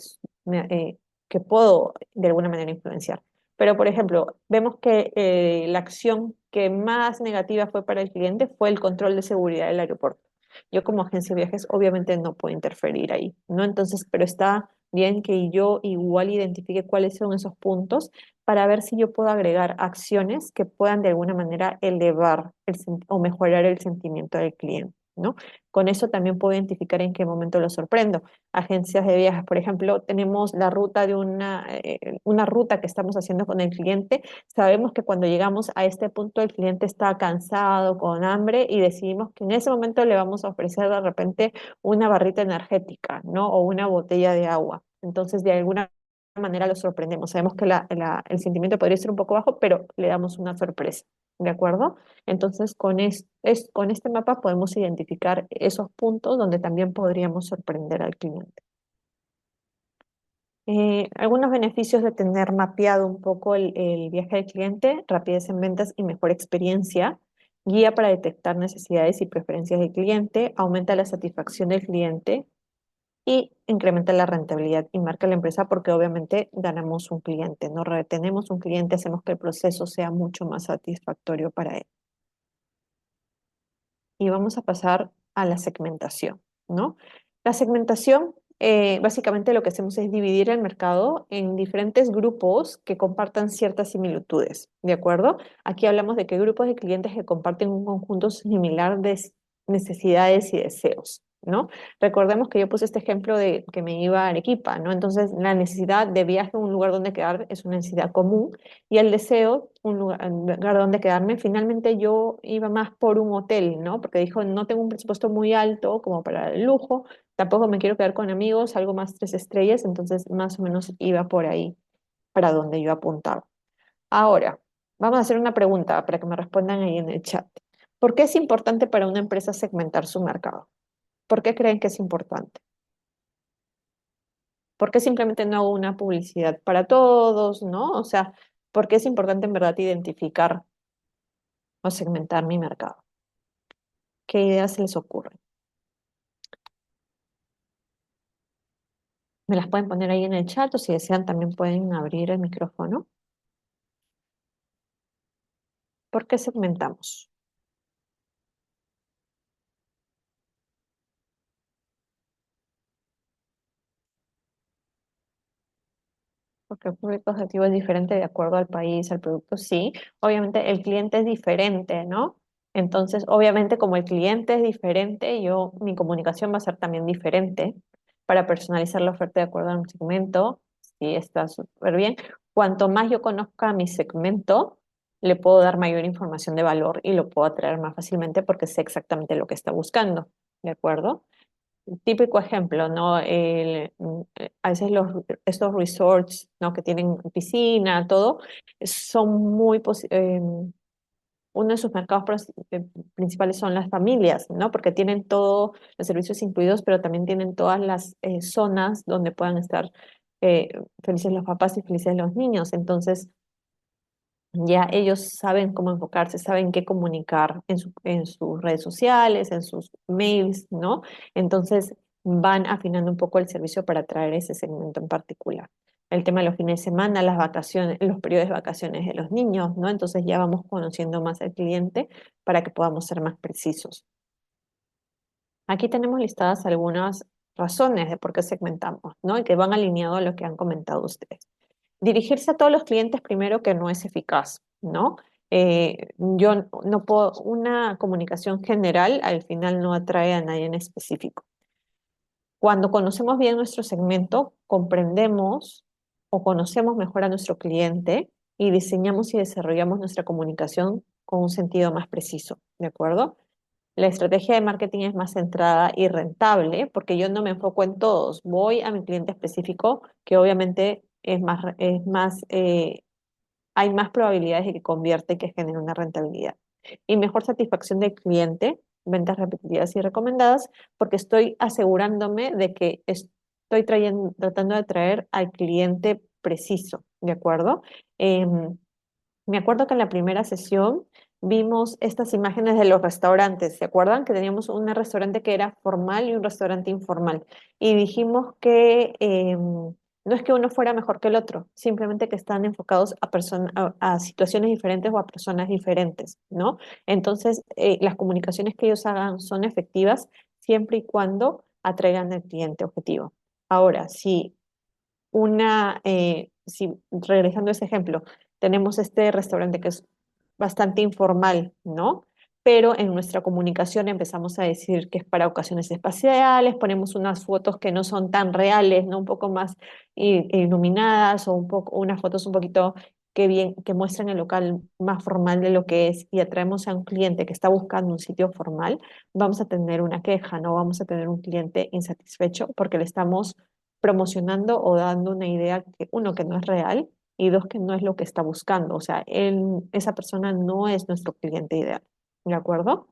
Speaker 1: puedo de alguna manera influenciar. Pero, por ejemplo, vemos que la acción que más negativa fue para el cliente fue el control de seguridad del aeropuerto. Yo como agencia de viajes obviamente no puedo interferir ahí, ¿no? Entonces, pero está bien que yo igual identifique cuáles son esos puntos para ver si yo puedo agregar acciones que puedan de alguna manera elevar o mejorar el sentimiento del cliente, ¿no? Con eso también puedo identificar en qué momento lo sorprendo. Agencias de viajes, por ejemplo, tenemos la ruta de una ruta que estamos haciendo con el cliente. Sabemos que cuando llegamos a este punto el cliente está cansado, con hambre y decidimos que en ese momento le vamos a ofrecer de repente una barrita energética, ¿no? O una botella de agua. Entonces, de alguna manera lo sorprendemos. Sabemos que el sentimiento podría ser un poco bajo, pero le damos una sorpresa, ¿de acuerdo? Entonces, con este mapa podemos identificar esos puntos donde también podríamos sorprender al cliente. Algunos beneficios de tener mapeado un poco el viaje del cliente: rapidez en ventas y mejor experiencia, guía para detectar necesidades y preferencias del cliente, aumenta la satisfacción del cliente y incrementa la rentabilidad y marca la empresa porque obviamente ganamos un cliente, no retenemos un cliente, hacemos que el proceso sea mucho más satisfactorio para él. Y vamos a pasar a la segmentación, ¿no? La segmentación, básicamente lo que hacemos es dividir el mercado en diferentes grupos que compartan ciertas similitudes, ¿de acuerdo? Aquí hablamos de que grupos de clientes que comparten un conjunto similar de necesidades y deseos, ¿no? Recordemos que yo puse este ejemplo de que me iba a Arequipa, ¿no? Entonces, la necesidad de viaje a un lugar donde quedar es una necesidad común y el deseo, un lugar donde quedarme, finalmente yo iba más por un hotel, ¿no? Porque dijo, no tengo un presupuesto muy alto como para el lujo, tampoco me quiero quedar con amigos, algo más 3 estrellas, entonces más o menos iba por ahí, para donde yo apuntaba. Ahora, vamos a hacer una pregunta para que me respondan ahí en el chat. ¿Por qué es importante para una empresa segmentar su mercado? ¿Por qué creen que es importante? ¿Por qué simplemente no hago una publicidad para todos, ¿no? O sea, ¿por qué es importante en verdad identificar o segmentar mi mercado? ¿Qué ideas se les ocurren? Me las pueden poner ahí en el chat o si desean también pueden abrir el micrófono. ¿Por qué segmentamos? Porque el público objetivo es diferente de acuerdo al país, al producto, sí. Obviamente el cliente es diferente, ¿no? Entonces, obviamente como el cliente es diferente, mi comunicación va a ser también diferente para personalizar la oferta de acuerdo a mi segmento. Sí, está súper bien. Cuanto más yo conozca a mi segmento, le puedo dar mayor información de valor y lo puedo atraer más fácilmente porque sé exactamente lo que está buscando, ¿de acuerdo? Típico ejemplo, ¿no? A veces estos resorts, ¿no? Que tienen piscina, todo, son uno de sus mercados principales son las familias, ¿no? Porque tienen todos los servicios incluidos, pero también tienen todas las zonas donde puedan estar eh, felices los papás y felices los niños. Entonces, ya ellos saben cómo enfocarse, saben qué comunicar en sus redes sociales, en sus mails, ¿no? Entonces van afinando un poco el servicio para atraer ese segmento en particular. El tema de los fines de semana, las vacaciones, los periodos de vacaciones de los niños, ¿no? Entonces ya vamos conociendo más al cliente para que podamos ser más precisos. Aquí tenemos listadas algunas razones de por qué segmentamos, ¿no? Y que van alineados a lo que han comentado ustedes. Dirigirse a todos los clientes primero que no es eficaz, ¿no? Yo no puedo, una comunicación general al final no atrae a nadie en específico. Cuando conocemos bien nuestro segmento, comprendemos o conocemos mejor a nuestro cliente y diseñamos y desarrollamos nuestra comunicación con un sentido más preciso, ¿de acuerdo? La estrategia de marketing es más centrada y rentable porque yo no me enfoco en todos. Voy a mi cliente específico que obviamente hay más probabilidades de que convierta y que genere una rentabilidad. Y mejor satisfacción del cliente, ventas repetitivas y recomendadas, porque estoy asegurándome de que estoy tratando de traer al cliente preciso, ¿de acuerdo? Me acuerdo que en la primera sesión vimos estas imágenes de los restaurantes. ¿Se acuerdan? Que teníamos un restaurante que era formal y un restaurante informal. Y dijimos que no es que uno fuera mejor que el otro, simplemente que están enfocados a situaciones diferentes o a personas diferentes, ¿no? Entonces, las comunicaciones que ellos hagan son efectivas siempre y cuando atraigan al cliente objetivo. Ahora, si regresando a ese ejemplo, tenemos este restaurante que es bastante informal, ¿no? Pero en nuestra comunicación empezamos a decir que es para ocasiones espaciales, ponemos unas fotos que no son tan reales, ¿no? Un poco más iluminadas o unas fotos un poquito que muestran el local más formal de lo que es y atraemos a un cliente que está buscando un sitio formal, vamos a tener una queja, no vamos a tener un cliente insatisfecho porque le estamos promocionando o dando una idea que, uno, que no es real y dos, que no es lo que está buscando. O sea, esa persona no es nuestro cliente ideal. ¿De acuerdo?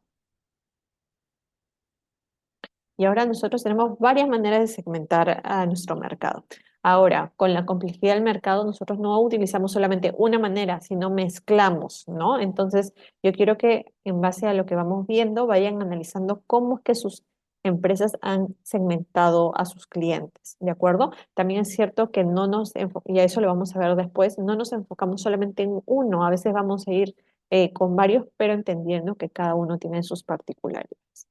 Speaker 1: Y ahora nosotros tenemos varias maneras de segmentar a nuestro mercado. Ahora, con la complejidad del mercado, nosotros no utilizamos solamente una manera, sino mezclamos, ¿no? Entonces, yo quiero que en base a lo que vamos viendo, vayan analizando cómo es que sus empresas han segmentado a sus clientes, ¿de acuerdo? También es cierto que no y a eso lo vamos a ver después, no nos enfocamos solamente en uno, a veces vamos a ir con varios, pero entendiendo que cada uno tiene sus particularidades.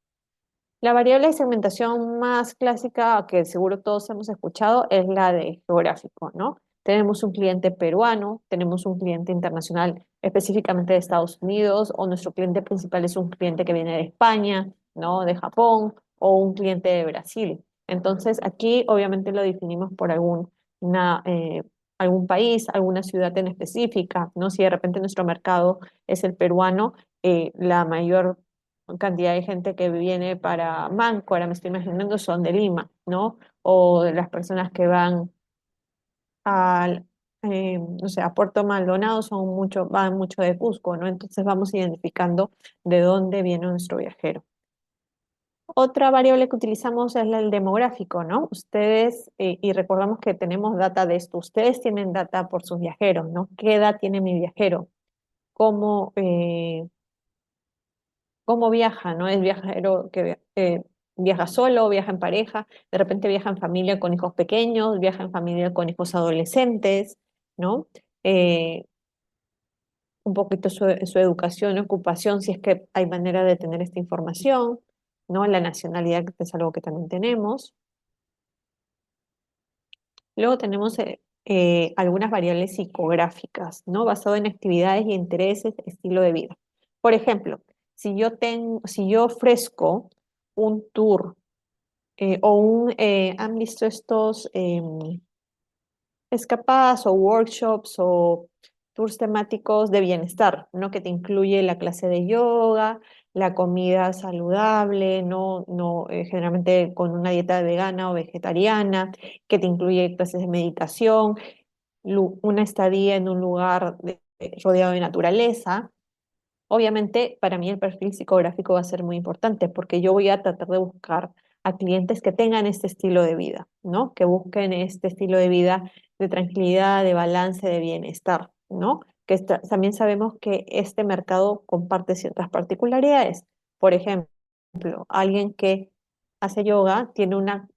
Speaker 1: La variable de segmentación más clásica que seguro todos hemos escuchado es la de geográfico, ¿no? Tenemos un cliente peruano, tenemos un cliente internacional específicamente de Estados Unidos, o nuestro cliente principal es un cliente que viene de España, ¿no? De Japón, o un cliente de Brasil. Entonces, aquí obviamente lo definimos por algún país, alguna ciudad en específica, ¿no? Si de repente nuestro mercado es el peruano, la mayor cantidad de gente que viene para Manco, ahora me estoy imaginando, son de Lima, ¿no? O de las personas que van al, no sé, a Puerto Maldonado van mucho de Cusco, ¿no? Entonces vamos identificando de dónde viene nuestro viajero. Otra variable que utilizamos es el demográfico, ¿no? Ustedes, y recordamos que tenemos data de esto, ustedes tienen data por sus viajeros, ¿no? ¿Qué edad tiene mi viajero? ¿Cómo, cómo viaja, ¿no? ¿Es viajero que viaja solo, viaja en pareja, de repente viaja en familia con hijos pequeños, viaja en familia con hijos adolescentes, ¿no? Eh, un poquito su educación, ocupación, si es que hay manera de tener esta información, ¿no? La nacionalidad, que es algo que también tenemos. Luego tenemos algunas variables psicográficas, ¿no? Basado en actividades y intereses, estilo de vida. Por ejemplo, si yo ofrezco un tour ¿han visto estos escapadas o workshops o tours temáticos de bienestar, ¿no? Que te incluye la clase de yoga, la comida saludable, generalmente con una dieta vegana o vegetariana, que te incluye clases de meditación, una estadía en un lugar rodeado de naturaleza. Obviamente, para mí el perfil psicográfico va a ser muy importante porque yo voy a tratar de buscar a clientes que tengan este estilo de vida, ¿no? Que busquen este estilo de vida de tranquilidad, de balance, de bienestar, ¿no? También sabemos que este mercado comparte ciertas particularidades. Por ejemplo, alguien que hace yoga tiene una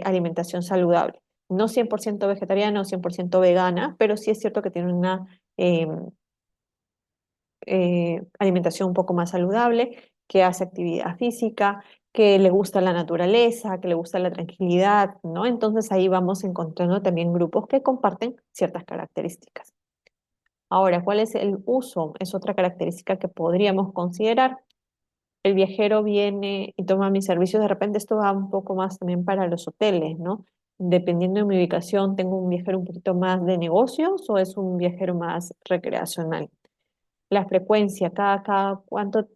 Speaker 1: alimentación saludable, no 100% vegetariana o 100% vegana, pero sí es cierto que tiene una em, alimentación un poco más saludable, que hace actividad física, que le gusta la naturaleza, que le gusta la tranquilidad, ¿no? Entonces ahí vamos encontrando también grupos que comparten ciertas características. Ahora, ¿cuál es el uso? Es otra característica que podríamos considerar. El viajero viene y toma mis servicios, de repente esto va un poco más también para los hoteles, ¿no? Dependiendo de mi ubicación, ¿tengo un viajero un poquito más de negocios o es un viajero más recreacional? La frecuencia, cada cuánto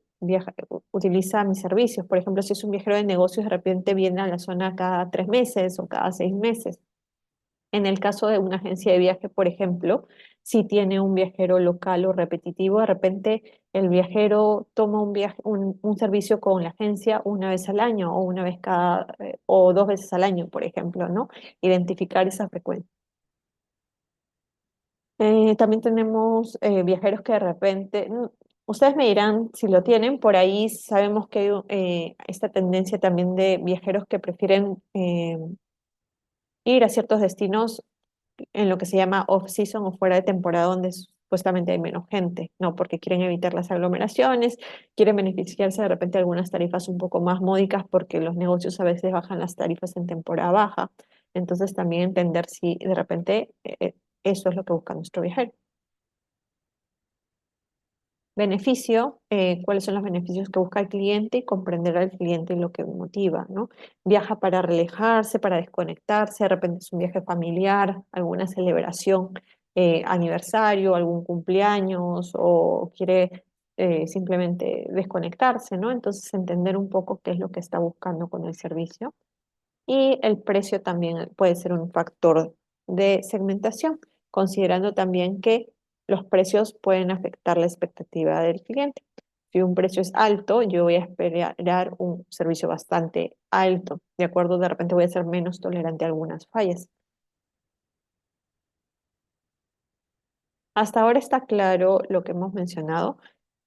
Speaker 1: utiliza mis servicios. Por ejemplo, si es un viajero de negocios, de repente viene a la zona cada 3 meses o cada 6 meses. En el caso de una agencia de viaje, por ejemplo, si tiene un viajero local o repetitivo, de repente el viajero toma un servicio con la agencia una vez al año o o 2 veces al año, por ejemplo, ¿no? Identificar esa frecuencia. También tenemos viajeros que de repente, ustedes me dirán si lo tienen, por ahí sabemos que hay esta tendencia también de viajeros que prefieren ir a ciertos destinos en lo que se llama off-season o fuera de temporada donde supuestamente hay menos gente, ¿no? Porque quieren evitar las aglomeraciones, quieren beneficiarse de repente de algunas tarifas un poco más módicas porque los negocios a veces bajan las tarifas en temporada baja. Entonces también entender si de repente eso es lo que busca nuestro viajero. Beneficio, cuáles son los beneficios que busca el cliente y comprender al cliente lo que motiva, ¿no? Viaja para relajarse, para desconectarse, de repente es un viaje familiar, alguna celebración, aniversario, algún cumpleaños o quiere simplemente desconectarse, ¿no? Entonces entender un poco qué es lo que está buscando con el servicio. Y el precio también puede ser un factor de segmentación, considerando también que los precios pueden afectar la expectativa del cliente. Si un precio es alto, yo voy a esperar un servicio bastante alto. De acuerdo, de repente voy a ser menos tolerante a algunas fallas. Hasta ahora está claro lo que hemos mencionado.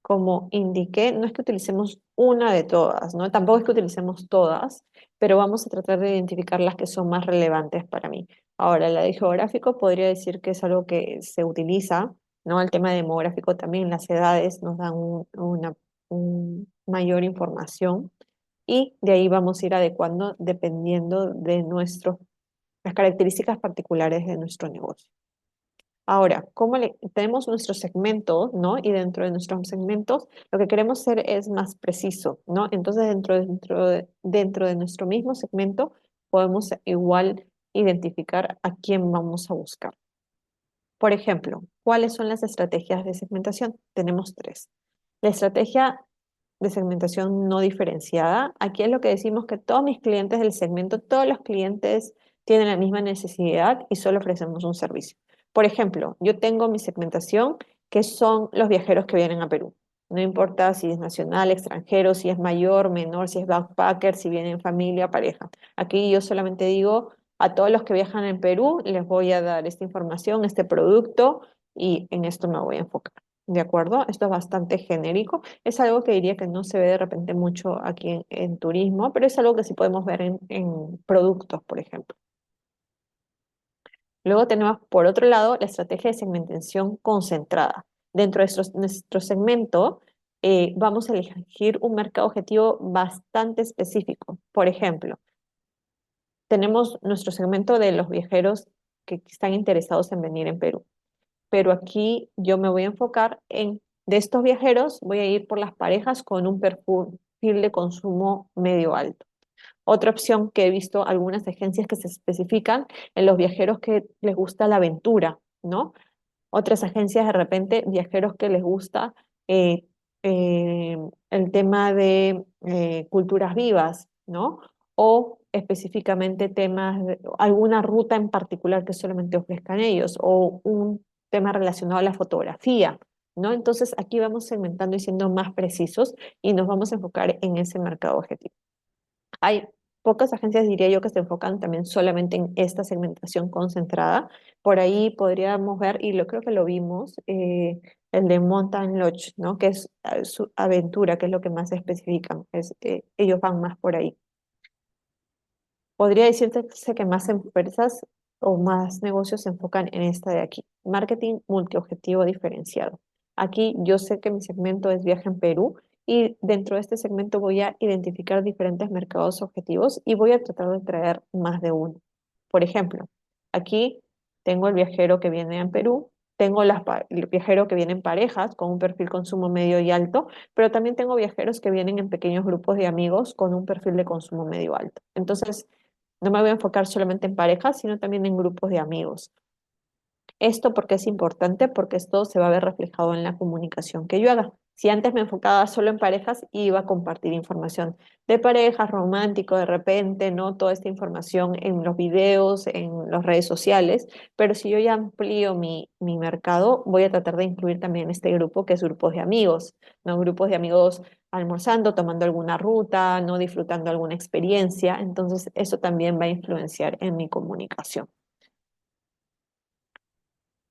Speaker 1: Como indiqué, no es que utilicemos una de todas, ¿no? Tampoco es que utilicemos todas, pero vamos a tratar de identificar las que son más relevantes para mí. Ahora, la de geográfico podría decir que es algo que se utiliza, ¿no? El tema demográfico también, las edades nos dan mayor información y de ahí vamos a ir adecuando dependiendo de las características particulares de nuestro negocio. Ahora, tenemos nuestros segmentos, ¿no? Y dentro de nuestros segmentos, lo que queremos ser es más preciso, ¿no? Entonces, dentro de nuestro mismo segmento, podemos igual identificar a quién vamos a buscar. Por ejemplo, ¿cuáles son las estrategias de segmentación? Tenemos tres. La estrategia de segmentación no diferenciada, aquí es lo que decimos que todos mis clientes del segmento, todos los clientes tienen la misma necesidad y solo ofrecemos un servicio. Por ejemplo, yo tengo mi segmentación que son los viajeros que vienen a Perú. No importa si es nacional, extranjero, si es mayor, menor, si es backpacker, si viene en familia, pareja. Aquí yo solamente digo a todos los que viajan en Perú, les voy a dar esta información, este producto y en esto me voy a enfocar. ¿De acuerdo? Esto es bastante genérico. Es algo que diría que no se ve de repente mucho aquí en turismo, pero es algo que sí podemos ver en productos, por ejemplo. Luego tenemos, por otro lado, la estrategia de segmentación concentrada. Dentro de nuestro segmento, vamos a elegir un mercado objetivo bastante específico. Por ejemplo, tenemos nuestro segmento de los viajeros que están interesados en venir en Perú, pero aquí yo me voy a enfocar de estos viajeros, voy a ir por las parejas con un perfil de consumo medio alto. Otra opción que he visto algunas agencias que se especifican en los viajeros que les gusta la aventura, ¿no? Otras agencias de repente viajeros que les gusta eh, el tema de culturas vivas, ¿no? O específicamente alguna ruta en particular que solamente ofrezcan ellos, o un tema relacionado a la fotografía, ¿no? Entonces aquí vamos segmentando y siendo más precisos y nos vamos a enfocar en ese mercado objetivo. Hay pocas agencias, diría yo, que se enfocan también solamente en esta segmentación concentrada. Por ahí podríamos ver, y creo que lo vimos, el de Mountain Lodge, ¿no? Que es su aventura, que es lo que más especifican. Ellos van más por ahí. Podría decirse que más empresas o más negocios se enfocan en esta de aquí. Marketing multiobjetivo diferenciado. Aquí yo sé que mi segmento es viaje en Perú y dentro de este segmento voy a identificar diferentes mercados objetivos y voy a tratar de traer más de uno. Por ejemplo, aquí tengo el viajero que viene en Perú, tengo el viajero que viene en parejas con un perfil consumo medio y alto, pero también tengo viajeros que vienen en pequeños grupos de amigos con un perfil de consumo medio alto. Entonces, no me voy a enfocar solamente en parejas, sino también en grupos de amigos. Esto porque es importante, porque esto se va a ver reflejado en la comunicación que yo haga. Si antes me enfocaba solo en parejas, iba a compartir información de parejas, romántico, de repente, ¿no? Toda esta información en los videos, en las redes sociales, pero si yo ya amplío mi mercado, voy a tratar de incluir también este grupo que es grupos de amigos, ¿no? Grupos de amigos almorzando, tomando alguna ruta, ¿no? Disfrutando alguna experiencia. Entonces, eso también va a influenciar en mi comunicación.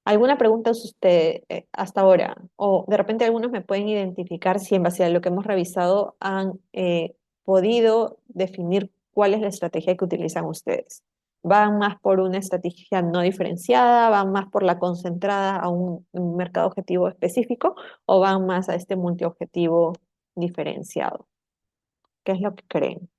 Speaker 1: ¿Alguna pregunta usted hasta ahora? O de repente algunos me pueden identificar si en base a lo que hemos revisado han podido definir cuál es la estrategia que utilizan ustedes. ¿Van más por una estrategia no diferenciada? ¿Van más por la concentrada a un mercado objetivo específico? ¿O van más a este multiobjetivo diferenciado? ¿Qué es lo que creen?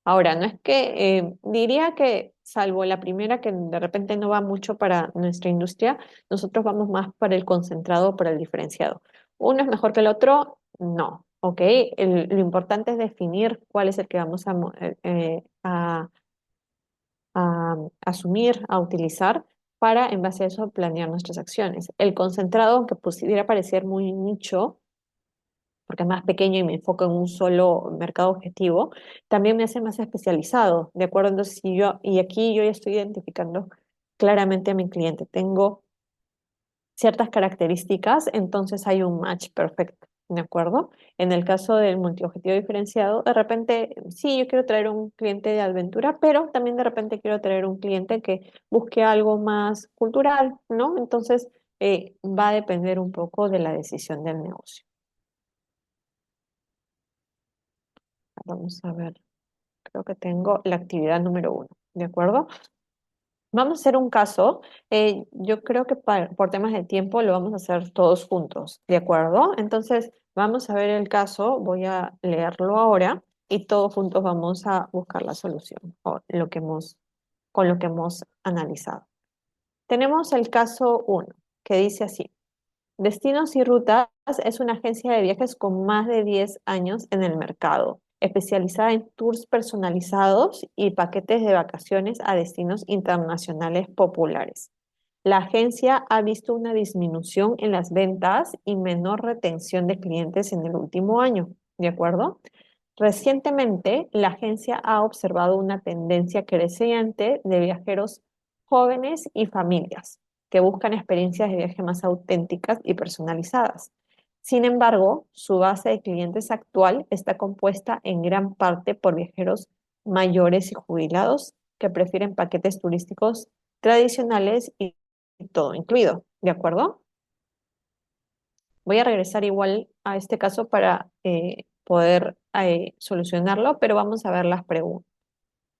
Speaker 1: Ahora, no es que diría que, salvo la primera que de repente no va mucho para nuestra industria, nosotros vamos más para el concentrado o para el diferenciado. ¿Uno es mejor que el otro? No, ¿ok? Lo importante es definir cuál es el que vamos a asumir, a utilizar para, en base a eso, planear nuestras acciones. El concentrado, aunque pudiera parecer muy nicho, porque es más pequeño y me enfoco en un solo mercado objetivo, también me hace más especializado, ¿de acuerdo? Entonces, y aquí yo ya estoy identificando claramente a mi cliente, tengo ciertas características, entonces hay un match perfecto, ¿de acuerdo? En el caso del multiobjetivo diferenciado, de repente, sí, yo quiero traer un cliente de aventura, pero también de repente quiero traer un cliente que busque algo más cultural, ¿no? Entonces, va a depender un poco de la decisión del negocio. Vamos a ver. Creo que tengo la actividad número uno, ¿de acuerdo? Vamos a hacer un caso. Yo creo que por temas de tiempo lo vamos a hacer todos juntos, ¿de acuerdo? Entonces, vamos a ver el caso. Voy a leerlo ahora y todos juntos vamos a buscar la solución o con lo que hemos analizado. Tenemos el caso uno, que dice así. Destinos y Rutas es una agencia de viajes con más de 10 años en el mercado, especializada en tours personalizados y paquetes de vacaciones a destinos internacionales populares. La agencia ha visto una disminución en las ventas y menor retención de clientes en el último año, ¿de acuerdo? Recientemente, la agencia ha observado una tendencia creciente de viajeros jóvenes y familias que buscan experiencias de viaje más auténticas y personalizadas. Sin embargo, su base de clientes actual está compuesta en gran parte por viajeros mayores y jubilados que prefieren paquetes turísticos tradicionales y todo incluido, ¿de acuerdo? Voy a regresar igual a este caso para poder solucionarlo, pero vamos a ver las preguntas.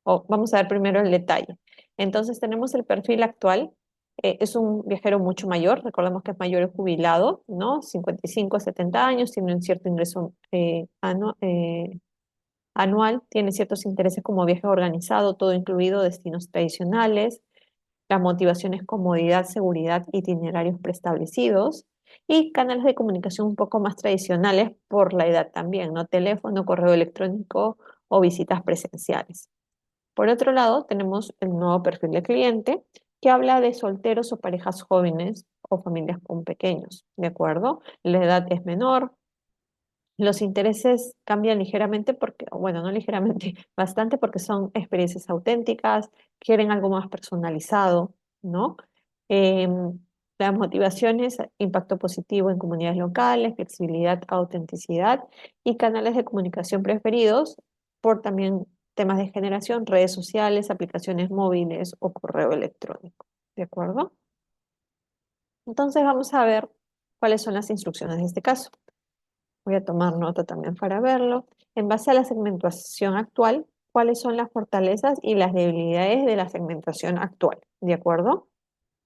Speaker 1: O vamos a ver primero el detalle. Entonces tenemos el perfil actual. Es un viajero mucho mayor, recordemos que es mayor y jubilado, ¿no? 55 a 70 años, tiene un cierto ingreso anual, tiene ciertos intereses como viaje organizado, todo incluido, destinos tradicionales. La motivación es comodidad, seguridad, itinerarios preestablecidos y canales de comunicación un poco más tradicionales por la edad también, ¿no? Teléfono, correo electrónico o visitas presenciales. Por otro lado, tenemos el nuevo perfil de cliente que habla de solteros o parejas jóvenes o familias con pequeños, ¿de acuerdo? La edad es menor, los intereses cambian ligeramente porque, bueno, no ligeramente, bastante porque son experiencias auténticas, quieren algo más personalizado, ¿no? Em, las motivaciones, impacto positivo en comunidades locales, flexibilidad, autenticidad y canales de comunicación preferidos por también temas de generación, redes sociales, aplicaciones móviles o correo electrónico, ¿de acuerdo? Entonces vamos a ver cuáles son las instrucciones de este caso. Voy a tomar nota también para verlo. En base a la segmentación actual, ¿cuáles son las fortalezas y las debilidades de la segmentación actual? ¿De acuerdo?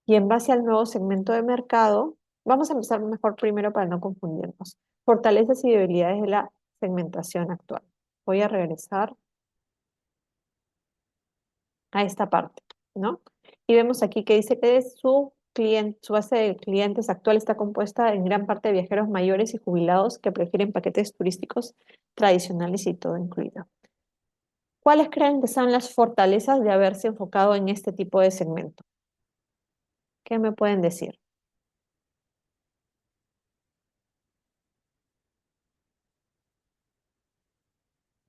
Speaker 1: Y en base al nuevo segmento de mercado, vamos a empezar mejor primero para no confundirnos. Fortalezas y debilidades de la segmentación actual. Voy a regresar a esta parte, ¿no? Y vemos aquí que dice que su base de clientes actual está compuesta en gran parte de viajeros mayores y jubilados que prefieren paquetes turísticos tradicionales y todo incluido. ¿Cuáles creen que son las fortalezas de haberse enfocado en este tipo de segmento? ¿Qué me pueden decir?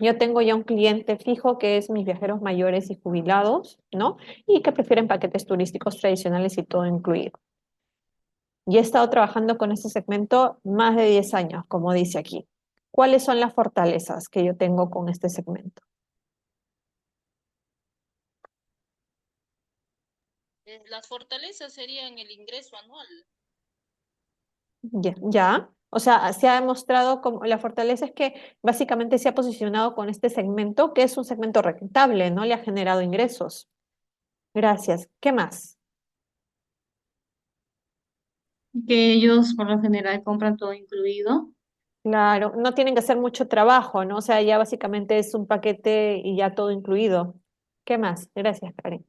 Speaker 1: Yo tengo ya un cliente fijo que es mis viajeros mayores y jubilados, ¿no? Y que prefieren paquetes turísticos tradicionales y todo incluido. Y he estado trabajando con este segmento más de 10 años, como dice aquí. ¿Cuáles son las fortalezas que yo tengo con este segmento?
Speaker 3: Las fortalezas serían el ingreso anual.
Speaker 1: Ya. O sea, se ha demostrado como la fortaleza es que básicamente se ha posicionado con este segmento, que es un segmento rentable, ¿no? Le ha generado ingresos. Gracias. ¿Qué más?
Speaker 2: Que ellos por lo general compran todo incluido.
Speaker 1: Claro, no tienen que hacer mucho trabajo, ¿no? O sea, ya básicamente es un paquete y ya todo incluido. ¿Qué más? Gracias, Karen.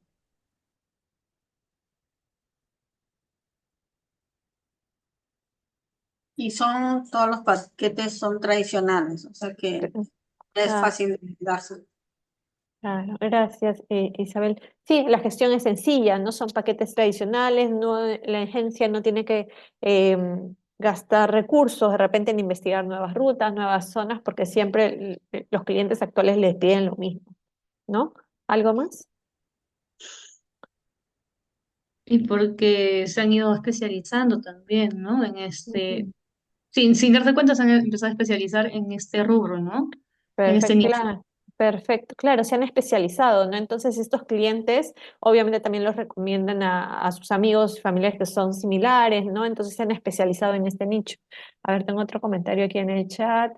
Speaker 4: Y todos los paquetes son tradicionales, o sea que es
Speaker 1: Claro.
Speaker 4: fácil de darse.
Speaker 1: Claro, gracias, Isabel. Sí, la gestión es sencilla, no son paquetes tradicionales, no, la agencia no tiene que gastar recursos de repente en investigar nuevas rutas, nuevas zonas, porque siempre los clientes actuales les piden lo mismo, ¿no? ¿Algo más?
Speaker 2: Y porque se han ido especializando también, ¿no? En
Speaker 1: Ujú.
Speaker 2: sin darse cuenta se han empezado a especializar en este rubro, ¿no? En este
Speaker 1: Perfecto,
Speaker 2: nicho.
Speaker 1: claro, perfecto, claro, se han especializado, ¿no? Entonces estos clientes obviamente también los recomiendan a sus amigos y familiares que son similares, ¿no? Entonces se han especializado en este nicho. A ver, tengo otro comentario aquí en el chat.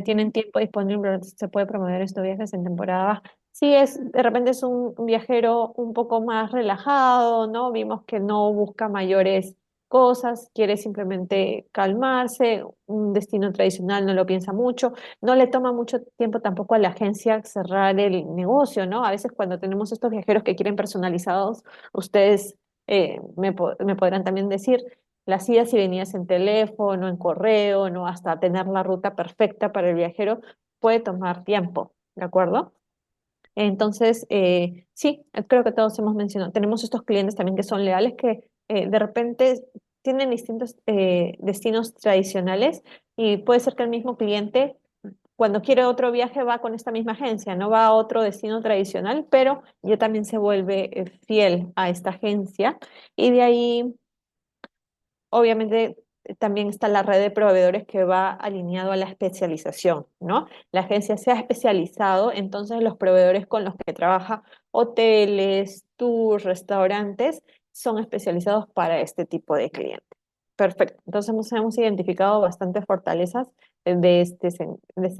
Speaker 1: ¿Tienen tiempo disponible? ¿Se puede promover estos viajes en temporada baja? Sí, de repente es un viajero un poco más relajado, ¿no? Vimos que no busca mayores cosas, quiere simplemente calmarse, un destino tradicional no lo piensa mucho, no le toma mucho tiempo tampoco a la agencia cerrar el negocio, ¿no? A veces cuando tenemos estos viajeros que quieren personalizados, ustedes me podrán también decir, las idas y venidas en teléfono, en correo, ¿no? Hasta tener la ruta perfecta para el viajero puede tomar tiempo, ¿de acuerdo? Entonces, sí, creo que todos hemos mencionado, tenemos estos clientes también que son leales, que de repente tienen distintos destinos tradicionales y puede ser que el mismo cliente, cuando quiere otro viaje, va con esta misma agencia, no va a otro destino tradicional, pero ya también se vuelve fiel a esta agencia y de ahí obviamente también está la red de proveedores que va alineado a la especialización, ¿no? La agencia se ha especializado, entonces los proveedores con los que trabaja, hoteles, tours, restaurantes, son especializados para este tipo de clientes. Perfecto. Entonces hemos identificado bastantes fortalezas de este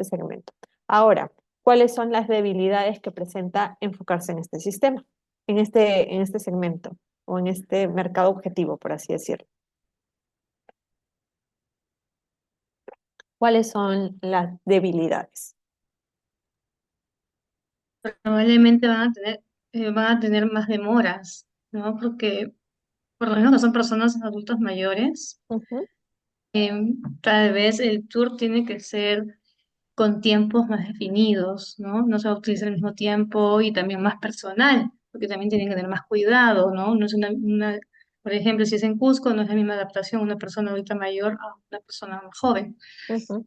Speaker 1: segmento. Ahora, ¿cuáles son las debilidades que presenta enfocarse en este sistema, en este segmento o en este mercado objetivo, por así decirlo? ¿Cuáles son las debilidades?
Speaker 2: Probablemente van a tener más demoras, ¿no? Porque por lo menos no son personas adultos mayores.
Speaker 1: Ujú,
Speaker 2: Tal vez el tour tiene que ser con tiempos más definidos, ¿no? No se va a utilizar al mismo tiempo y también más personal, porque también tienen que tener más cuidado, ¿no? No es por ejemplo, si es en Cusco, no es la misma adaptación una persona adulta mayor a una persona más joven.
Speaker 1: ujú,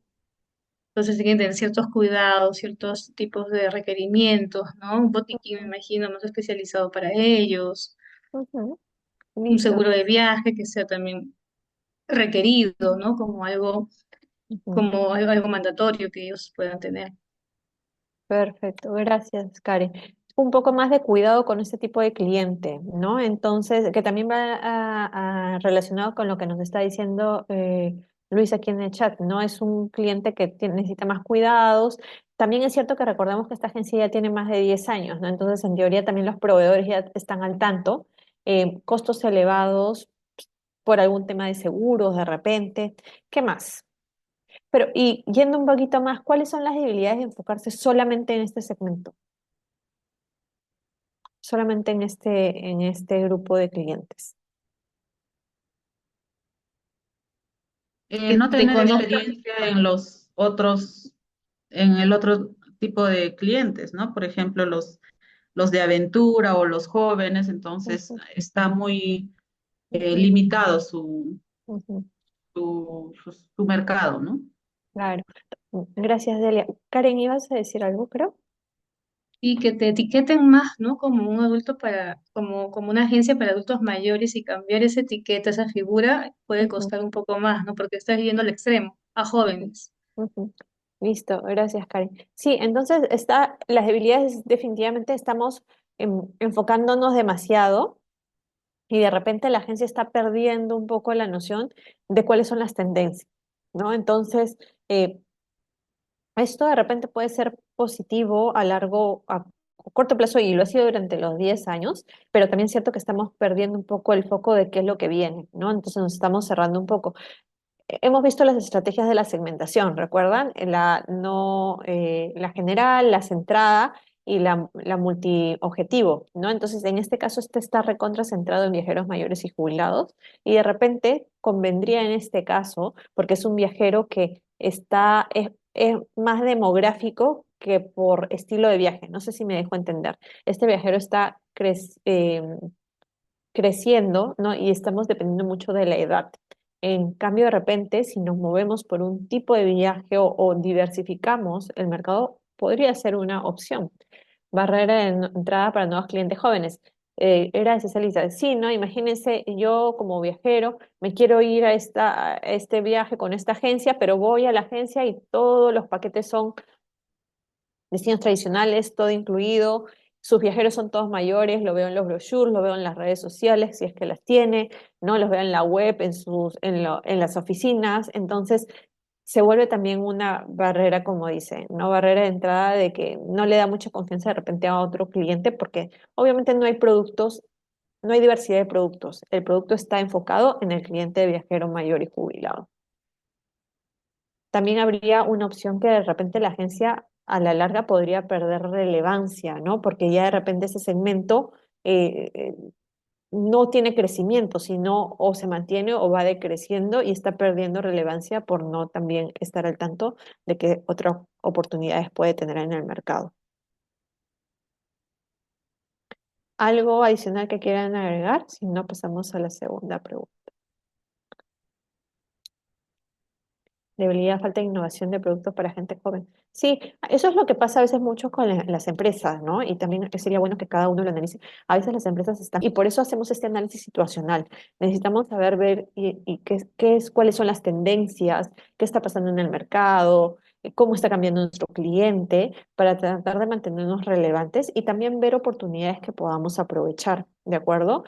Speaker 2: Entonces tienen que tener ciertos cuidados, ciertos tipos de requerimientos, ¿no? Un botiquín, me
Speaker 1: ujú,
Speaker 2: imagino, más especializado para ellos,
Speaker 1: ujú.
Speaker 2: un
Speaker 1: Listo.
Speaker 2: seguro de viaje que sea también requerido, ¿no?
Speaker 1: Ujú.
Speaker 2: Como algo mandatorio que ellos puedan tener.
Speaker 1: Perfecto, gracias, Karen. Un poco más de cuidado con este tipo de cliente, ¿no? Entonces, que también va relacionado con lo que nos está diciendo Luis aquí en el chat, ¿no? Es un cliente que necesita más cuidados. También es cierto que recordemos que esta agencia ya tiene más de 10 años, ¿no? Entonces, en teoría, también los proveedores ya están al tanto. Costos elevados por algún tema de seguros de repente. ¿Qué más? Pero, y yendo un poquito más, ¿cuáles son las debilidades de enfocarse solamente en este segmento? Solamente en este grupo de clientes.
Speaker 2: Que
Speaker 5: No
Speaker 2: te
Speaker 5: tener
Speaker 2: conozcan.
Speaker 5: experiencia en los otros, en el otro tipo de clientes, ¿no? Por ejemplo, los de aventura o los jóvenes, entonces
Speaker 1: Ujú,
Speaker 5: está muy
Speaker 1: ujú,
Speaker 5: limitado
Speaker 1: ujú,
Speaker 5: su mercado, ¿no?
Speaker 1: claro. Gracias, Delia. Karen, ¿ibas a decir algo, creo?
Speaker 2: Y que te etiqueten más, ¿no? Como un adulto como una agencia para adultos mayores y cambiar esa etiqueta, esa figura, puede
Speaker 1: Ujú,
Speaker 2: costar un poco más, ¿no? Porque estás yendo al extremo, a jóvenes.
Speaker 1: ujú. Listo, gracias, Karen. Sí, entonces las debilidades definitivamente estamos enfocándonos demasiado y de repente la agencia está perdiendo un poco la noción de cuáles son las tendencias, ¿no? Entonces, eh, esto de repente puede ser positivo a corto plazo y lo ha sido durante los 10 años, pero también es cierto que estamos perdiendo un poco el foco de qué es lo que viene, ¿no? Entonces nos estamos cerrando un poco. Hemos visto las estrategias de la segmentación, ¿recuerdan? La, no, la general, la centrada y la multiobjetivo, ¿no? Entonces, en este caso, este está recontra centrado en viajeros mayores y jubilados y de repente convendría en este caso, porque es un viajero que es más demográfico que por estilo de viaje. No sé si me dejo entender. Este viajero está creciendo, ¿no? Y estamos dependiendo mucho de la edad. En cambio, de repente, si nos movemos por un tipo de viaje o diversificamos el mercado, podría ser una opción. Barrera de entrada para nuevos clientes jóvenes. Gracias, Elisa. Sí, ¿no? Imagínense, yo como viajero me quiero ir a este viaje con esta agencia, pero voy a la agencia y todos los paquetes son destinos tradicionales, todo incluido. Sus viajeros son todos mayores, lo veo en los brochures, lo veo en las redes sociales, si es que las tiene, ¿no? Los veo en la web, en las oficinas. Entonces, se vuelve también una barrera, como dice, una barrera de entrada de que no le da mucha confianza de repente a otro cliente, porque obviamente no hay productos no hay diversidad de productos. El producto está enfocado en el cliente viajero mayor y jubilado. También habría una opción que de repente la agencia a la larga podría perder relevancia, ¿no? Porque ya de repente ese segmento eh, eh, no tiene crecimiento, sino o se mantiene o va decreciendo y está perdiendo relevancia por no también estar al tanto de qué otras oportunidades puede tener en el mercado. ¿Algo adicional que quieran agregar? Si no, pasamos a la segunda pregunta. Debilidad, falta de innovación de productos para gente joven. Sí, eso es lo que pasa a veces mucho con las empresas, ¿no? Y también sería bueno que cada uno lo analice. A veces las empresas están, y por eso hacemos este análisis situacional. Necesitamos saber ver y cuáles son las tendencias, qué está pasando en el mercado, cómo está cambiando nuestro cliente, para tratar de mantenernos relevantes y también ver oportunidades que podamos aprovechar, ¿de acuerdo?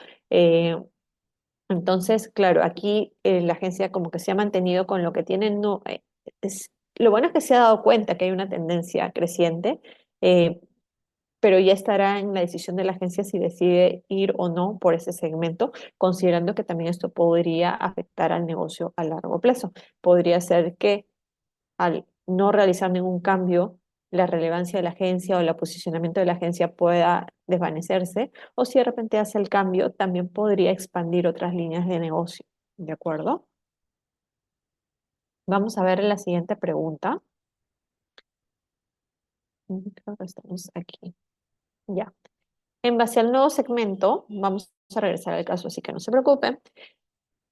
Speaker 1: Entonces, claro, aquí la agencia como que se ha mantenido con lo que tiene, no, lo bueno es que se ha dado cuenta que hay una tendencia creciente, eh, pero ya estará en la decisión de la agencia si decide ir o no por ese segmento, considerando que también esto podría afectar al negocio a largo plazo. Podría ser que al no realizar ningún cambio, la relevancia de la agencia o el posicionamiento de la agencia pueda desvanecerse, o si de repente hace el cambio, también podría expandir otras líneas de negocio. ¿De acuerdo? Vamos a ver la siguiente pregunta. Creo que estamos aquí. Ya. En base al nuevo segmento, vamos a regresar al caso, así que no se preocupen.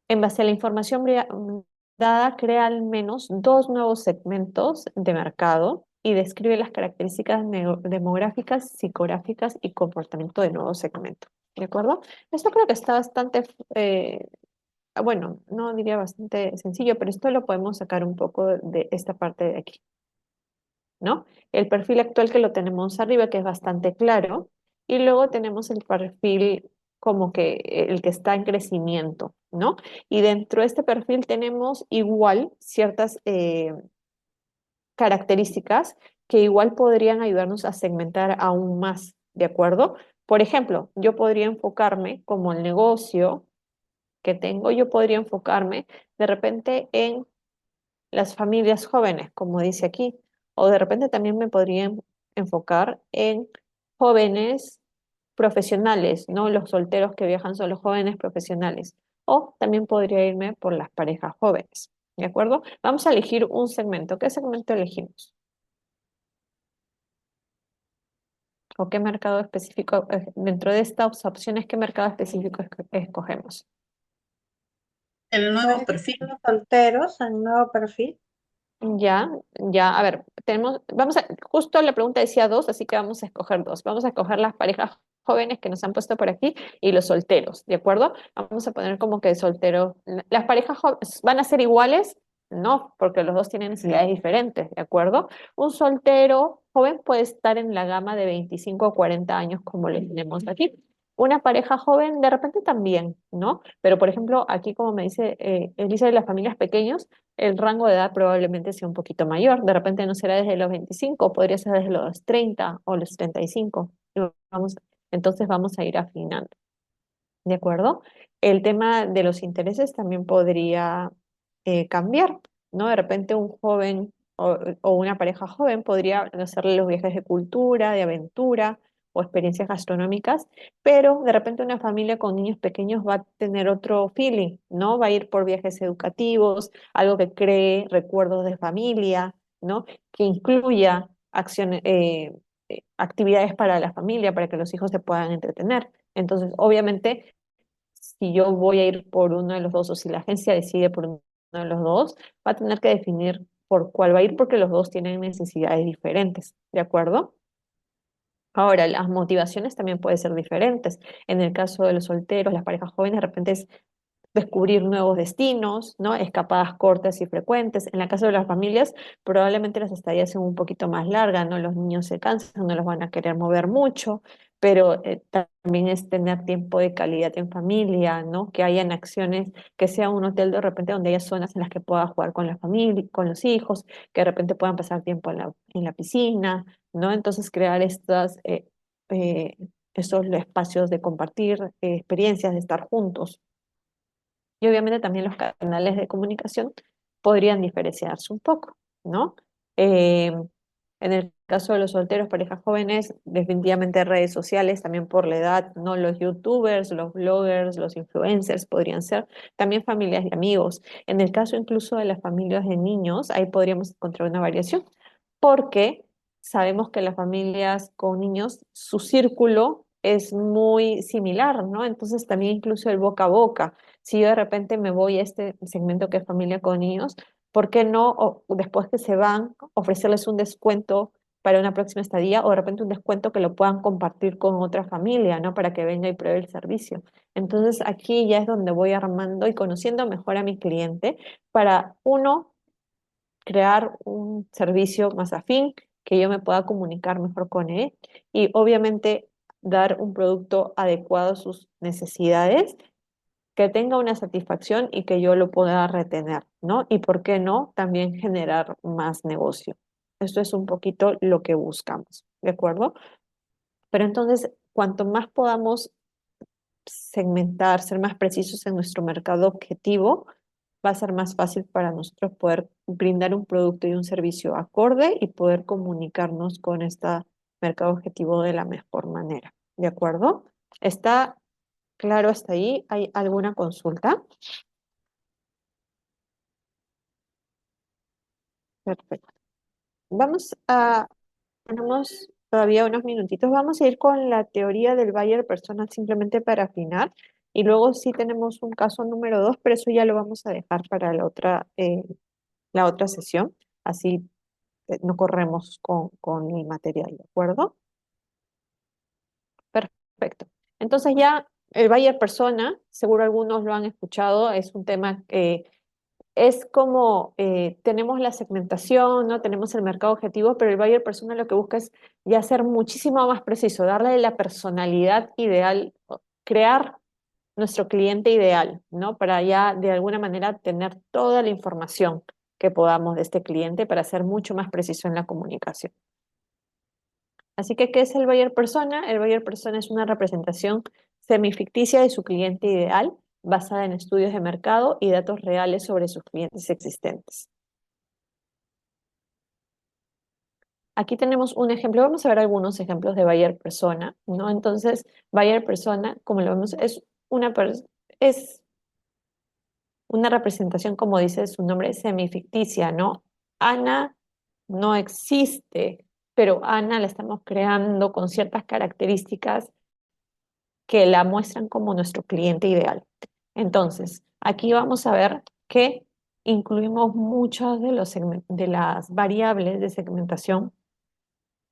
Speaker 1: En base a la información dada, crea al menos dos nuevos segmentos de mercado y describe las características demográficas, psicográficas y comportamiento de nuevos segmentos. ¿De acuerdo? Esto creo que está bastante, bueno, no diría bastante sencillo, pero esto lo podemos sacar un poco de esta parte de aquí, ¿no? El perfil actual que lo tenemos arriba, que es bastante claro, y luego tenemos el perfil como que el que está en crecimiento, ¿no? Y dentro de este perfil tenemos igual ciertas características que igual podrían ayudarnos a segmentar aún más, ¿de acuerdo? Por ejemplo, yo podría enfocarme como el negocio que tengo, yo podría enfocarme de repente en las familias jóvenes, como dice aquí, o de repente también me podría enfocar en jóvenes profesionales, ¿no? Los solteros que viajan son los jóvenes profesionales, o también podría irme por las parejas jóvenes, ¿de acuerdo? Vamos a elegir un segmento. ¿Qué segmento elegimos? ¿O qué mercado específico, dentro de estas opciones, qué mercado específico escogemos?
Speaker 4: El nuevo
Speaker 6: Pueden
Speaker 4: perfil.
Speaker 6: ser los solteros, el nuevo perfil.
Speaker 1: Ya, ya, a ver, justo la pregunta decía dos, así que vamos a escoger dos. Vamos a escoger las parejas jóvenes que nos han puesto por aquí y los solteros, ¿de acuerdo? Vamos a poner como que soltero. ¿Las parejas jóvenes van a ser iguales? No, porque los dos tienen necesidades diferentes, ¿de acuerdo? Un soltero joven puede estar en la gama de 25 a 40 años, como le tenemos aquí. Una pareja joven de repente también, ¿no? Pero, por ejemplo, aquí como me dice Elisa de las familias pequeñas, el rango de edad probablemente sea un poquito mayor. De repente no será desde los 25, podría ser desde los 30 o los 35. Y entonces vamos a ir afinando. ¿De acuerdo? El tema de los intereses también podría cambiar, ¿no? De repente un joven o una pareja joven podría hacerle los viajes de cultura, de aventura o experiencias gastronómicas, pero de repente una familia con niños pequeños va a tener otro feeling, ¿no? Va a ir por viajes educativos, algo que cree recuerdos de familia, ¿no? Que incluya acciones, actividades para la familia, para que los hijos se puedan entretener. Entonces, obviamente, si yo voy a ir por uno de los dos o si la agencia decide por uno de los dos, va a tener que definir por cuál va a ir porque los dos tienen necesidades diferentes, ¿de acuerdo? Ahora, las motivaciones también pueden ser diferentes. En el caso de los solteros, las parejas jóvenes, de repente es descubrir nuevos destinos, ¿no? Escapadas cortas y frecuentes. En el caso de las familias, probablemente las estadías sean un poquito más largas, ¿no? Los niños se cansan, no los van a querer mover mucho, pero también es tener tiempo de calidad en familia, ¿no? Que hayan acciones, que sea un hotel de repente donde haya zonas en las que pueda jugar con la familia, con los hijos, que de repente puedan pasar tiempo en la piscina, ¿no? Entonces crear estas eh, esos espacios de compartir experiencias, de estar juntos. Y obviamente también los canales de comunicación podrían diferenciarse un poco, ¿no? Eh, en el caso de los solteros, parejas jóvenes, definitivamente redes sociales, también por la edad, ¿no? Los youtubers, los bloggers, los influencers podrían ser, también familias y amigos. En el caso incluso de las familias de niños, ahí podríamos encontrar una variación, porque sabemos que las familias con niños, su círculo es muy similar, ¿no? Entonces también incluso el boca a boca. Si yo de repente me voy a este segmento que es familia con niños, ¿por qué no, después que se van, ofrecerles un descuento para una próxima estadía o de repente un descuento que lo puedan compartir con otra familia, ¿no? Para que venga y pruebe el servicio. Entonces aquí ya es donde voy armando y conociendo mejor a mi cliente para, uno, crear un servicio más afín, que yo me pueda comunicar mejor con él y obviamente dar un producto adecuado a sus necesidades, que tenga una satisfacción y que yo lo pueda retener, ¿no? Y por qué no, también generar más negocio. Esto es un poquito lo que buscamos, ¿de acuerdo? Pero entonces, cuanto más podamos segmentar, ser más precisos en nuestro mercado objetivo, va a ser más fácil para nosotros poder brindar un producto y un servicio acorde y poder comunicarnos con este mercado objetivo de la mejor manera, ¿de acuerdo? ¿Está claro hasta ahí? ¿Hay alguna consulta? Perfecto. Tenemos todavía unos minutitos. Vamos a ir con la teoría del buyer persona simplemente para afinar. Y luego sí tenemos un caso número 2, pero eso ya lo vamos a dejar para la otra sesión. Así no corremos con el material, ¿de acuerdo? Perfecto. Entonces ya el buyer persona, seguro algunos lo han escuchado, es un tema que es como tenemos la segmentación, ¿no? Tenemos el mercado objetivo, pero el buyer persona lo que busca es ya ser muchísimo más preciso, darle la personalidad ideal, crear nuestro cliente ideal, ¿no? Para ya de alguna manera tener toda la información que podamos de este cliente para ser mucho más preciso en la comunicación. Así que, ¿qué es el buyer persona? El buyer persona es una representación semificticia de su cliente ideal basada en estudios de mercado y datos reales sobre sus clientes existentes. Aquí tenemos un ejemplo, vamos a ver algunos ejemplos de buyer persona, ¿no? Entonces, buyer persona, como lo vemos, es una representación, como dice su nombre, semificticia, ¿no? Ana no existe, pero Ana la estamos creando con ciertas características que la muestran como nuestro cliente ideal. Entonces, aquí vamos a ver que incluimos muchas de las variables de segmentación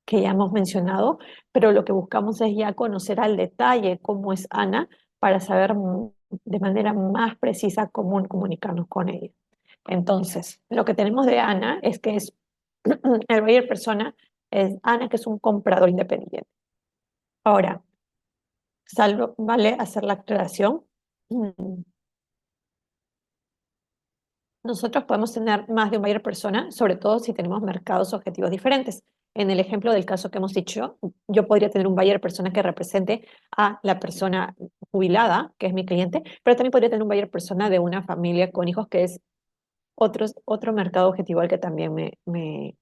Speaker 1: que ya hemos mencionado, pero lo que buscamos es ya conocer al detalle cómo es Ana para saber de manera más precisa cómo comunicarnos con ella. Entonces, lo que tenemos de Ana es que es el buyer persona, es Ana, que es un comprador independiente. Ahora, salvo, vale hacer la aclaración. Nosotros podemos tener más de un buyer persona, sobre todo si tenemos mercados objetivos diferentes. En el ejemplo del caso que hemos dicho, yo podría tener un buyer persona que represente a la persona jubilada, que es mi cliente, pero también podría tener un buyer persona de una familia con hijos, que es otro mercado objetivo al que también me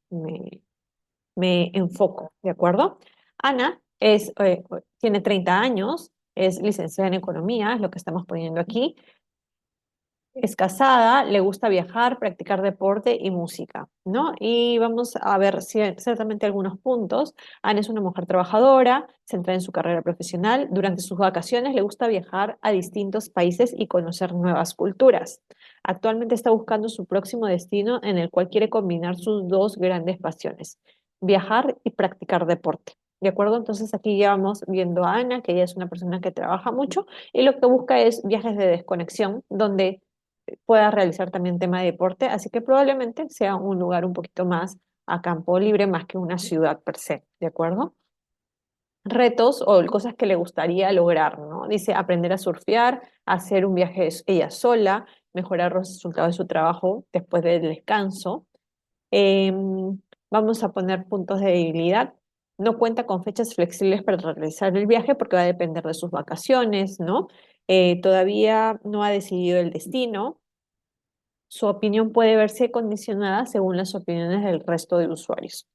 Speaker 1: enfoco, ¿de acuerdo? Ana tiene 30 años, es licenciada en economía, es lo que estamos poniendo aquí. Es casada, le gusta viajar, practicar deporte y música, ¿no? Y vamos a ver ciertamente algunos puntos. Ana es una mujer trabajadora, centrada en su carrera profesional. Durante sus vacaciones le gusta viajar a distintos países y conocer nuevas culturas. Actualmente está buscando su próximo destino en el cual quiere combinar sus dos grandes pasiones, viajar y practicar deporte. ¿De acuerdo? Entonces aquí ya vamos viendo a Ana, que ella es una persona que trabaja mucho y lo que busca es viajes de desconexión, donde pueda realizar también tema de deporte, así que probablemente sea un lugar un poquito más a campo libre, más que una ciudad per se, ¿de acuerdo? Retos o cosas que le gustaría lograr, ¿no? Dice aprender a surfear, hacer un viaje ella sola, mejorar los resultados de su trabajo después del descanso. Vamos a poner puntos de debilidad. no cuenta con fechas flexibles para realizar el viaje porque va a depender de sus vacaciones, ¿no? Todavía no ha decidido el destino. Su opinión puede verse condicionada según las opiniones del resto de usuarios.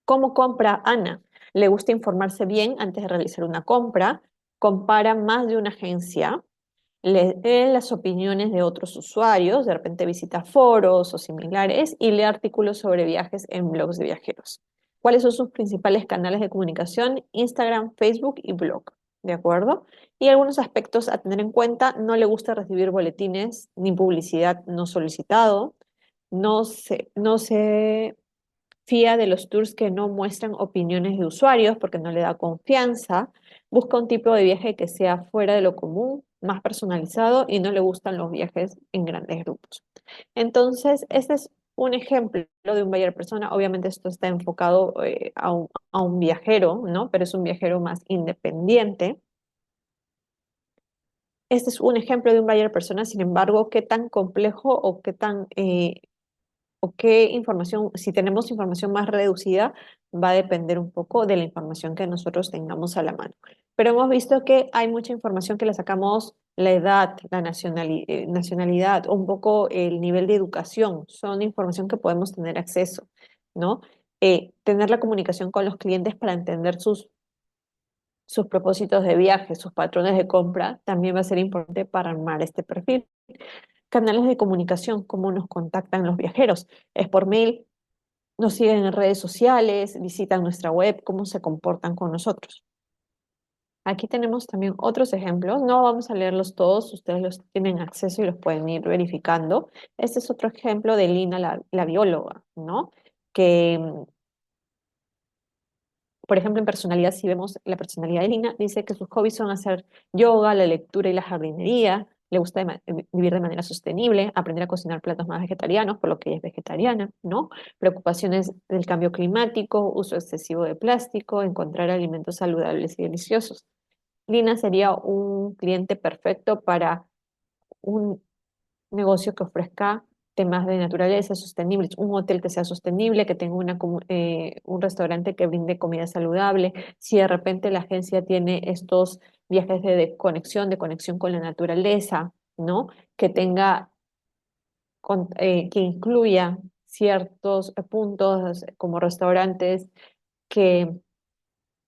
Speaker 1: ¿Cómo compra Ana? Le gusta informarse bien antes de realizar una compra, compara más de una agencia, lee las opiniones de otros usuarios, de repente visita foros o similares y lee artículos sobre viajes en blogs de viajeros. ¿Cuáles son sus principales canales de comunicación? Instagram, Facebook y blog, ¿de acuerdo? Y algunos aspectos a tener en cuenta: no le gusta recibir boletines ni publicidad no solicitado, no se fía de los tours que no muestran opiniones de usuarios porque no le da confianza, busca un tipo de viaje que sea fuera de lo común, más personalizado y no le gustan los viajes en grandes grupos. Entonces, este es un ejemplo de un buyer persona. Obviamente esto está enfocado a un viajero, ¿no? Pero es un viajero más independiente. Este es un ejemplo de un buyer persona. Sin embargo, qué tan complejo o qué información, si tenemos información más reducida, va a depender un poco de la información que nosotros tengamos a la mano. Pero hemos visto que hay mucha información que la sacamos: la edad, la nacionalidad, un poco el nivel de educación, son información que podemos tener acceso, ¿no? Tener la comunicación con los clientes para entender sus propósitos de viaje, sus patrones de compra, también va a ser importante para armar este perfil. Canales de comunicación: cómo nos contactan los viajeros. ¿Es por mail? ¿Nos siguen en redes sociales? ¿Visitan nuestra web? ¿Cómo se comportan con nosotros? Aquí tenemos también otros ejemplos. No vamos a leerlos todos, ustedes los tienen acceso y los pueden ir verificando. Este es otro ejemplo de Lina, la bióloga, ¿no? Que, por ejemplo, en personalidad, si vemos la personalidad de Lina, dice que sus hobbies son hacer yoga, la lectura y la jardinería. Le gusta vivir de manera sostenible, aprender a cocinar platos más vegetarianos, por lo que ella es vegetariana, ¿no? Preocupaciones del cambio climático, uso excesivo de plástico, encontrar alimentos saludables y deliciosos. Lina sería un cliente perfecto para un negocio que ofrezca temas de naturaleza sostenibles, un hotel que sea sostenible, que tenga un restaurante que brinde comida saludable. Si de repente la agencia tiene estos viajes de conexión con la naturaleza, ¿no? Que tenga, que incluya ciertos puntos como restaurantes que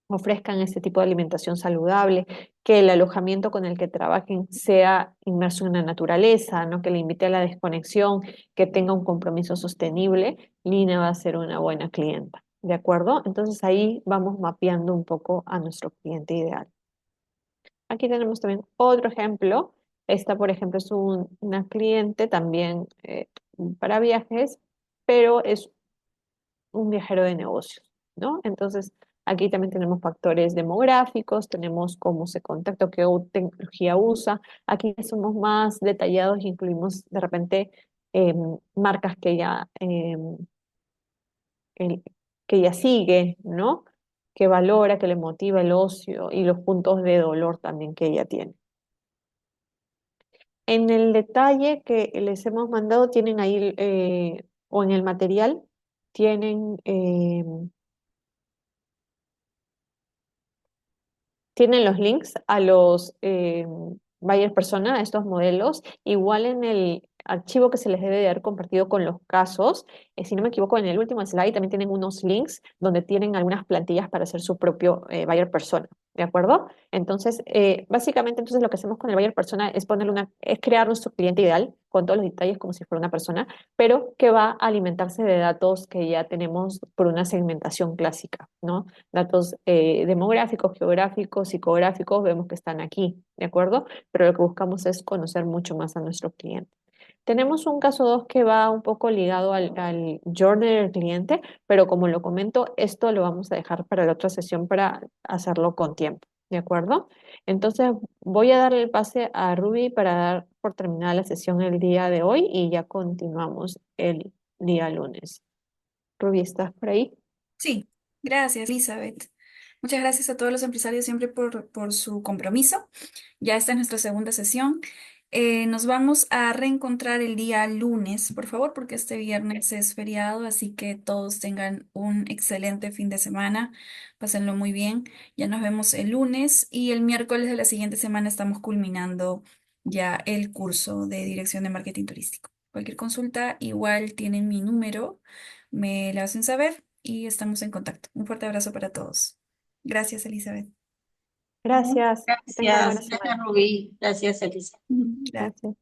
Speaker 1: ofrezcan este tipo de alimentación saludable, que el alojamiento con el que trabajen sea inmerso en la naturaleza, ¿no? Que le invite a la desconexión, que tenga un compromiso sostenible. Lina va a ser una buena clienta, ¿de acuerdo? Entonces ahí vamos mapeando un poco a nuestro cliente ideal. Aquí tenemos también otro ejemplo. Esta, por ejemplo, es una cliente también para viajes, pero es un viajero de negocios, ¿no? Entonces, aquí también tenemos factores demográficos, tenemos cómo se contacta, qué tecnología usa. Aquí somos más detallados y incluimos de repente marcas el- que ella sigue, ¿no? Que valora, que le motiva el ocio y los puntos de dolor también que ella tiene. En el detalle que les hemos mandado, tienen ahí, o en el material, tienen los links a los buyer persona, a estos modelos. Igual en el archivo que se les debe de haber compartido con los casos, si no me equivoco, en el último slide también tienen unos links donde tienen algunas plantillas para hacer su propio buyer persona, ¿de acuerdo? Entonces, básicamente, entonces lo que hacemos con el buyer persona es crear nuestro cliente ideal con todos los detalles como si fuera una persona, pero que va a alimentarse de datos que ya tenemos por una segmentación clásica, ¿no? Datos demográficos, geográficos, psicográficos, vemos que están aquí, ¿de acuerdo? Pero lo que buscamos es conocer mucho más a nuestro cliente. Tenemos un caso 2 que va un poco ligado al journey del cliente, pero como lo comento, esto lo vamos a dejar para la otra sesión para hacerlo con tiempo, ¿de acuerdo? Entonces voy a darle el pase a Ruby para dar por terminada la sesión el día de hoy y ya continuamos el día lunes. Ruby, ¿estás por ahí?
Speaker 7: Sí, gracias, Elizabeth. Muchas gracias a todos los empresarios siempre por su compromiso. Ya esta es nuestra segunda sesión Nos vamos a reencontrar el día lunes, por favor, porque este viernes es feriado, así que todos tengan un excelente fin de semana. Pásenlo muy bien. Ya nos vemos el lunes y el miércoles de la siguiente semana estamos culminando ya el curso de Dirección de Marketing Turístico. Cualquier consulta, igual tienen mi número, me la hacen saber y estamos en contacto. Un fuerte abrazo para todos. Gracias, Elizabeth.
Speaker 1: Gracias. Que tengan una buena
Speaker 4: Gracias, gracias
Speaker 1: semana.
Speaker 4: Rubí, gracias Elisa.
Speaker 7: Gracias.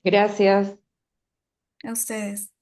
Speaker 1: Gracias.
Speaker 8: Gracias.
Speaker 7: A ustedes.